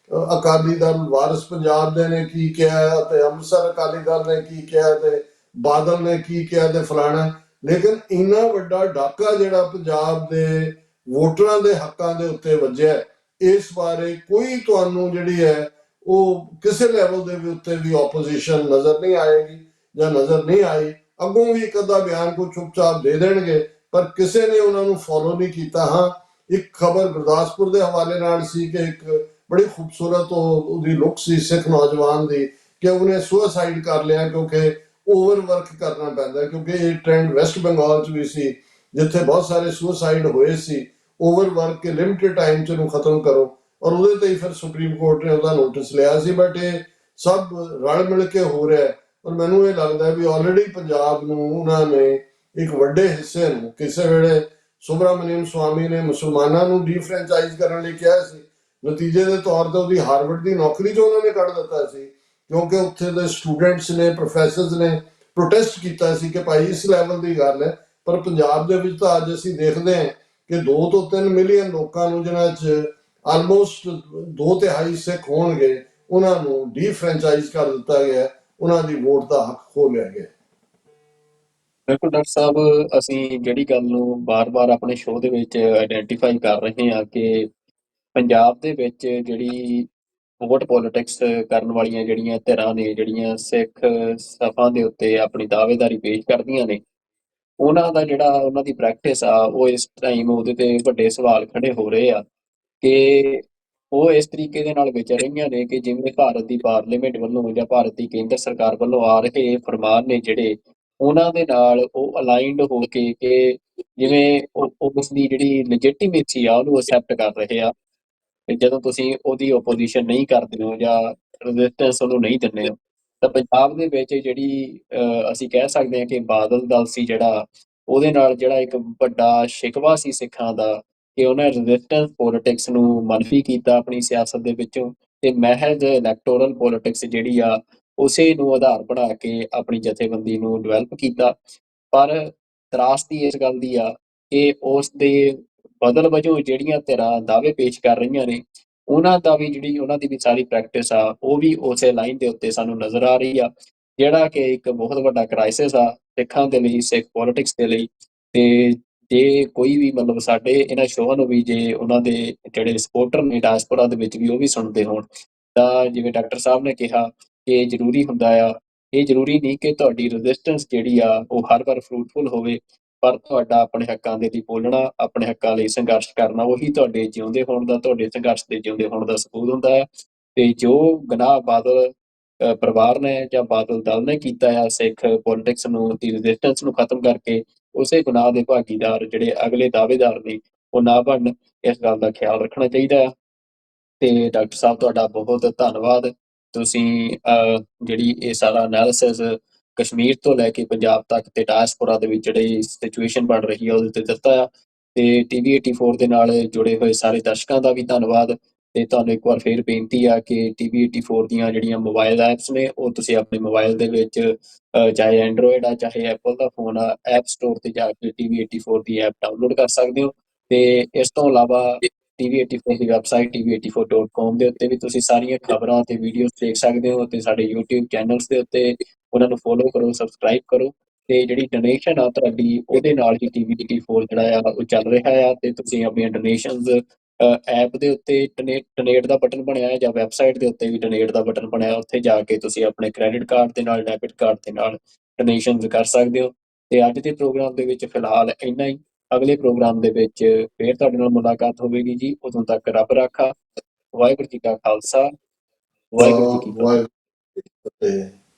ਅਕਾਲੀ ਦਲ ਵਾਰਿਸ ਪੰਜਾਬ ਦੇ ਨੇ ਕੀ ਕਿਹਾ, ਤੇ ਅੰਮ੍ਰਿਤਸਰ ਅਕਾਲੀ ਦਲ ਨੇ ਕੀ ਕਿਹਾ, ਤੇ ਬਾਦਲ ਨੇ ਕੀ ਕਿਹਾ, ਤੇ ਫਲਾਣਾ। ਲੇਕਿਨ ਇੰਨਾ ਵੱਡਾ ਡਾਕਾ ਜਿਹੜਾ ਪੰਜਾਬ ਦੇ ਵੋਟਰਾਂ ਦੇ ਹੱਕਾਂ ਦੇ ਉੱਤੇ ਵੱਜਿਆ, ਇਸ ਬਾਰੇ ਕੋਈ ਤੁਹਾਨੂੰ ਜਿਹੜੀ ਹੈ ਉਹ ਕਿਸੇ ਲੈਵਲ ਦੇ ਵੀ ਉੱਤੇ ਵੀ ਆਪੋਜੀਸ਼ਨ ਨਜ਼ਰ ਨਹੀਂ ਆਏਗੀ ਜਾਂ ਨਜ਼ਰ ਨਹੀਂ ਆਈ। ਅੱਗੋਂ ਵੀ ਇੱਕ ਅੱਧਾ ਬਿਆਨ ਕੋਈ ਚੁੱਪਚਾਪ ਦੇ ਦੇਣਗੇ, ਪਰ ਕਿਸੇ ਨੇ ਉਹਨਾਂ ਨੂੰ ਫੋਲੋ ਨਹੀਂ ਕੀਤਾ। ਹਾਂ, ਇੱਕ ਖਬਰ ਗੁਰਦਾਸਪੁਰ ਦੇ ਹਵਾਲੇ ਨਾਲ ਸੀ ਕਿ ਇੱਕ ਬੜੀ ਖੂਬਸੂਰਤ ਉਹਦੀ ਲੁੱਕ ਸੀ ਸਿੱਖ ਨੌਜਵਾਨ ਦੀ, ਕਿ ਉਹਨੇ ਸੁਸਾਈਡ ਕਰ ਲਿਆ ਕਿਉਂਕਿ ਓਵਰਵਰਕ ਕਰਨਾ ਪੈਂਦਾ, ਕਿਉਂਕਿ ਇਹ ਟ੍ਰੈਂਡ ਵੈਸਟ ਬੰਗਾਲ 'ਚ ਵੀ ਸੀ, ਜਿੱਥੇ ਬਹੁਤ ਸਾਰੇ ਸੁਸਾਈਡ ਹੋਏ ਸੀ। ਓਵਰਵਰਕ ਕੇ ਲਿਮਟਿਡ ਟਾਈਮ 'ਚ ਨੂੰ ਖਤਮ ਕਰੋ, ਔਰ ਉਹਦੇ ਤੇ ਹੀ ਫਿਰ ਸੁਪਰੀਮ ਕੋਰਟ ਨੇ ਉਹਦਾ ਨੋਟਿਸ ਲਿਆ ਸੀ। ਬਟ ਇਹ ਸਭ ਰਲ ਮਿਲ ਕੇ ਹੋ ਰਿਹਾ ਹੈ, ਔਰ ਮੈਨੂੰ ਇਹ ਲੱਗਦਾ ਵੀ ਆਲਰੇਡੀ ਪੰਜਾਬ ਨੂੰ ਉਹਨਾਂ ਨੇ ਇੱਕ ਵੱਡੇ ਹਿੱਸੇ ਨੂੰ, ਕਿਸੇ ਵੇਲੇ ਸੁਬਰਾਮਨੀਅਮ ਸਵਾਮੀ ਨੇ ਮੁਸਲਮਾਨਾਂ ਨੂੰ ਡੀਫਰੈਂਚਾਈਜ਼ ਕਰਨ ਲਈ ਕਿਹਾ ਸੀ, ਨਤੀਜੇ ਦੇ ਤੌਰ ਤੇ ਉਹਦੀ ਹਾਰਵਰਡ ਦੀ ਨੌਕਰੀ 'ਚ ਉਹਨਾਂ ਨੇ ਕੱਢ ਦਿੱਤਾ ਸੀ, ਕਿਉਂਕਿ ਉੱਥੇ ਦੇ ਸਟੂਡੈਂਟਸ ਨੇ, ਪ੍ਰੋਫੈਸਰਸ ਨੇ ਪ੍ਰੋਟੈਸਟ ਕੀਤਾ ਸੀ ਕਿ ਭਾਈ ਇਸ ਲੈਵਲ ਦੀ ਗੱਲ ਹੈ। ਪਰ ਪੰਜਾਬ ਦੇ ਵਿੱਚ ਤਾਂ ਅੱਜ ਅਸੀਂ ਦੇਖਦੇ ਹਾਂ ਕਿ 2 ਤੋਂ 3 ਮਿਲੀਅਨ ਲੋਕਾਂ ਨੂੰ, ਜਿਨ੍ਹਾਂ 'ਚ ਆਲਮੋਸਟ 2/3 ਸਿੱਖ ਹੋਣਗੇ, ਉਹਨਾਂ ਨੂੰ ਡੀਫਰੈਂਚਾਈਜ਼ ਕਰ ਦਿੱਤਾ ਗਿਆ, ਉਹਨਾਂ ਦੀ ਵੋਟ ਦਾ ਹੱਕ ਖੋਹ ਲਿਆ ਗਿਆ। ਬਿਲਕੁਲ ਡਾਕਟਰ ਸਾਹਿਬ, ਅਸੀਂ ਜਿਹੜੀ ਗੱਲ ਨੂੰ ਬਾਰ-ਬਾਰ ਆਪਣੇ ਸ਼ੋਅ ਦੇ ਵਿੱਚ ਆਇਡੈਂਟੀਫਾਈ ਕਰ ਰਹੇ ਹਾਂ ਕਿ ਪੰਜਾਬ ਦੇ ਵਿੱਚ ਜਿਹੜੀ ਵੋਟ ਪੋਲਿਟਿਕਸ ਕਰਨ ਵਾਲੀਆਂ ਜਿਹੜੀਆਂ ਧਿਰਾਂ ਨੇ, ਜਿਹੜੀਆਂ ਸਿੱਖ ਸਭਾ ਦੇ ਉੱਤੇ ਆਪਣੀ ਦਾਅਵੇਦਾਰੀ ਪੇਸ਼ ਕਰਦੀਆਂ ਨੇ, ਉਹਨਾਂ ਦਾ ਜਿਹੜਾ ਉਹਨਾਂ ਦੀ ਪ੍ਰੈਕਟਿਸ ਆ, ਉਹ ਇਸ ਟਾਈਮ ਉਹਦੇ ਤੇ ਵੱਡੇ ਸਵਾਲ ਖੜੇ ਹੋ ਰਹੇ ਆ ਕਿ ਉਹ ਇਸ ਤਰੀਕੇ ਦੇ ਨਾਲ ਵਿਚਰ ਰਹੀਆਂ ਨੇ ਕਿ ਜਿਵੇਂ ਭਾਰਤ ਦੀ ਪਾਰਲੀਮੈਂਟ ਵੱਲੋਂ ਜਾਂ ਭਾਰਤ ਦੀ ਕੇਂਦਰ ਸਰਕਾਰ ਵੱਲੋਂ ਆ ਰਹੇ ਫਰਮਾਨ ਨੇ ਜਿਹੜੇ, ਉਹਨਾਂ ਦੇ ਨਾਲ ਉਹ ਅਲਾਈਨਡ ਹੋ ਕੇ ਕਿ ਜਿਵੇਂ ਉਸ ਦੀ ਜਿਹੜੀ ਲੈਜਿਟੀਮੇਸੀ ਆ ਉਹਨੂੰ ਅਸੈਪਟ ਕਰ ਰਹੇ ਆ। ਤੇ ਜਦੋਂ ਤੁਸੀਂ ਉਹਦੀ ਓਪੋਜੀਸ਼ਨ ਨਹੀਂ ਕਰਦੇ ਹੋ ਜਾਂ ਰੈਜ਼ਿਸਟੈਂਸ ਉਹਨੂੰ ਨਹੀਂ ਦਿੰਦੇ ਹੋ, ਤਾਂ ਪੰਜਾਬ ਦੇ ਵਿੱਚ ਜਿਹੜੀ ਅਸੀਂ ਕਹਿ ਸਕਦੇ ਹਾਂ ਕਿ ਬਾਦਲ ਦਲ ਸੀ ਜਿਹੜਾ, ਉਹਦੇ ਨਾਲ ਜਿਹੜਾ ਇੱਕ ਵੱਡਾ ਸ਼ਿਕਵਾ ਸੀ ਸਿੱਖਾਂ ਦਾ ਕਿ ਉਹਨੇ ਰੈਜ਼ਿਸਟੈਂਸ ਪੋਲਿਟਿਕਸ ਨੂੰ ਮਨਫੀ ਕੀਤਾ ਆਪਣੀ ਸਿਆਸਤ ਦੇ ਵਿੱਚੋਂ, ਤੇ ਮਹਿਜ਼ ਇਲੈਕਟੋਰਲ ਪੋਲਿਟਿਕਸ ਜਿਹੜੀ ਆ ਉਸੇ ਨੂੰ ਆਧਾਰ ਬਣਾ ਕੇ ਆਪਣੀ ਜਥੇਬੰਦੀ ਨੂੰ ਡਿਵੈਲਪ ਕੀਤਾ। ਪਰ ਤਰਾਸਦੀ ਇਸ ਗੱਲ ਦੀ ਆ ਕਿ ਉਸ ਦੇ ਬਦਲ ਵਜੋਂ ਜਿਹੜੀਆਂ ਧਿਰਾਂ ਦਾਅਵੇ ਪੇਸ਼ ਕਰ ਰਹੀਆਂ ਨੇ, ਉਹਨਾਂ ਦਾ ਵੀ ਜਿਹੜੀ ਉਹਨਾਂ ਦੀ ਵੀ ਸਾਰੀ ਪ੍ਰੈਕਟਿਸ ਆ ਉਹ ਵੀ ਉਸੇ ਲਾਈਨ ਦੇ ਉੱਤੇ ਸਾਨੂੰ ਨਜ਼ਰ ਆ ਰਹੀ ਆ, ਜਿਹੜਾ ਕਿ ਇੱਕ ਬਹੁਤ ਵੱਡਾ ਕ੍ਰਾਈਸਿਸ ਆ ਸਿੱਖਾਂ ਦੇ ਲਈ, ਸਿੱਖ ਪੋਲਿਟਿਕਸ ਦੇ ਲਈ। ਤੇ ਜੇ ਕੋਈ ਵੀ ਮਤਲਬ ਸਾਡੇ ਇਹਨਾਂ ਸ਼ੋਆਂ ਨੂੰ ਵੀ ਜੇ ਉਹਨਾਂ ਦੇ ਜਿਹੜੇ ਸਪੋਰਟਰ ਨੇ ਡਾਇਸਪੋਰਾ ਦੇ ਵਿੱਚ ਵੀ ਉਹ ਵੀ ਸੁਣਦੇ ਹੋਣ, ਤਾਂ ਜਿਵੇਂ ਡਾਕਟਰ ਸਾਹਿਬ ਨੇ ਕਿਹਾ ਕਿ ਜ਼ਰੂਰੀ ਹੁੰਦਾ ਆ, ਇਹ ਜ਼ਰੂਰੀ ਨਹੀਂ ਕਿ ਤੁਹਾਡੀ ਰੈਜ਼ਿਸਟੈਂਸ ਜਿਹੜੀ ਆ ਉਹ ਹਰ ਵਾਰ ਫਰੂਟਫੁਲ ਹੋਵੇ, ਪਰ ਤੁਹਾਡਾ ਆਪਣੇ ਹੱਕਾਂ ਦੇ ਲਈ ਬੋਲਣਾ, ਆਪਣੇ ਹੱਕਾਂ ਲਈ ਸੰਘਰਸ਼ ਕਰਨਾ, ਉਹੀ ਤੁਹਾਡੇ ਜਿਉਂਦੇ ਹੋਣ ਦਾ, ਤੁਹਾਡੇ ਸੰਘਰਸ਼ ਦੇ ਜਿਉਂਦੇ ਹੋਣ ਦਾ ਸਬੂਤ ਹੁੰਦਾ ਹੈ। ਤੇ ਜੋ ਗੁਨਾਹ ਬਾਦਲ ਪਰਿਵਾਰ ਨੇ ਜਾਂ ਬਾਦਲ ਦਲ ਨੇ ਕੀਤਾ ਆ ਸਿੱਖ ਪੋਲਿਟਿਕਸ ਨੂੰ ਦੀ ਰੈਜ਼ਿਸਟੈਂਸ ਨੂੰ ਖਤਮ ਕਰਕੇ, ਉਸੇ ਗੁਨਾਹ ਦੇ ਭਾਗੀਦਾਰ ਜਿਹੜੇ ਅਗਲੇ ਦਾਅਵੇਦਾਰ ਨੇ ਉਹ ਨਾ ਬਣਨ, ਇਸ ਗੱਲ ਦਾ ਖਿਆਲ ਰੱਖਣਾ ਚਾਹੀਦਾ ਆ। ਤੇ ਡਾਕਟਰ ਸਾਹਿਬ ਤੁਹਾਡਾ ਬਹੁਤ ਧੰਨਵਾਦ। ਤੁਸੀਂ ਜਿਹੜੀ ਇਹ ਸਾਰਾ ਐਨਾਲਿਸਿਸ ਕਸ਼ਮੀਰ ਤੋਂ ਲੈ ਕੇ ਪੰਜਾਬ ਤੱਕ ਤੇ ਡਾਇਸਪੋਰਾ ਦੇ ਵਿੱਚ ਜਿਹੜੀ ਸਿਚੁਏਸ਼ਨ ਬਣ ਰਹੀ ਆ ਉਹਦੇ ਤੇ ਦਿੱਤਾ ਆ। ਤੇ ਟੀਵੀ 84 ਦੇ ਨਾਲ ਜੁੜੇ ਹੋਏ ਸਾਰੇ ਦਰਸ਼ਕਾਂ ਦਾ ਵੀ ਧੰਨਵਾਦ। ਤੇ ਤੁਹਾਨੂੰ ਇੱਕ ਵਾਰ ਫੇਰ ਬੇਨਤੀ ਆ ਕਿ ਟੀਵੀ 84 ਦੀਆਂ ਜਿਹੜੀਆਂ ਮੋਬਾਈਲ ਐਪਸ ਨੇ ਉਹ ਤੁਸੀਂ ਆਪਣੇ ਮੋਬਾਈਲ ਦੇ ਵਿੱਚ ਚਾਹੇ ਐਂਡਰੋਇਡ ਆ ਚਾਹੇ ਐਪਲ ਦਾ ਫੋਨ ਆ, ਐਪ ਸਟੋਰ ਤੇ ਜਾ ਕੇ ਟੀਵੀ 84 ਦੀ ਐਪ ਡਾਊਨਲੋਡ ਕਰ ਸਕਦੇ ਹੋ। ਤੇ ਇਸ ਤੋਂ ਇਲਾਵਾ ਟੀਵੀ 84 ਦੀ ਵੈਬਸਾਈਟ tv84.com ਦੇ ਉੱਤੇ ਵੀ ਤੁਸੀਂ ਸਾਰੀਆਂ ਖਬਰਾਂ ਤੇ ਵੀਡੀਓਜ਼ ਦੇਖ ਸਕਦੇ ਹੋ, ਤੇ ਸਾਡੇ YouTube ਚੈਨਲਸ ਦੇ ਉੱਤੇ ਉਹਨਾਂ ਨੂੰ ਫੋਲੋ ਕਰੋ, ਸਬਸਕ੍ਰਾਈਬ ਕਰੋ। ਤੇ ਜਿਹੜੀ ਡੋਨੇਸ਼ਨ ਆ ਤੁਹਾਡੀ ਉਹਦੇ ਨਾਲ ਹੀ ਟੀਵੀ 84 ਜਿਹੜਾ ਆ ਉਹ ਚੱਲ ਰਿਹਾ ਆ। ਤੇ ਤੁਸੀਂ ਆਪਣੀਆਂ ਡੋਨੇਸ਼ਨਸ ਐਪ ਦੇ ਉੱਤੇ ਡੋਨੇਟ ਦਾ ਬਟਨ ਬਣਿਆ ਹੈ ਜਾਂ ਵੈਬਸਾਈਟ ਦੇ ਉੱਤੇ ਵੀ ਡੋਨੇਟ ਦਾ ਬਟਨ ਬਣਿਆ, ਉੱਥੇ ਜਾ ਕੇ ਤੁਸੀਂ ਆਪਣੇ ਕ੍ਰੈਡਿਟ ਕਾਰਡ ਦੇ ਨਾਲ, ਡੈਬਿਟ ਕਾਰਡ ਦੇ ਨਾਲ ਡੋਨੇਸ਼ਨਸ ਕਰ ਸਕਦੇ ਹੋ। ਤੇ ਅੱਜ ਦੇ ਪ੍ਰੋਗਰਾਮ ਦੇ ਵਿੱਚ ਫਿਲਹਾਲ ਇੰਨਾ ਹੀ। ਅਗਲੇ ਪ੍ਰੋਗਰਾਮ ਦੇ ਵਿੱਚ ਫੇਰ ਤੁਹਾਡੇ ਨਾਲ ਮੁਲਾਕਾਤ ਹੋਵੇਗੀ ਜੀ। ਉਦੋਂ ਤੱਕ ਰੱਬ ਰਾਖਾ। ਵਾਹਿਗੁਰੂ ਜੀ ਕਾ ਖਾਲਸਾ, ਵਾਹਿਗੁਰੂ ਜੀ ਕੀ ਫਤਿਹ। ਵਾਹਿਗੁਰੂ ਜੀ ਕੀ ਫਤਿਹ।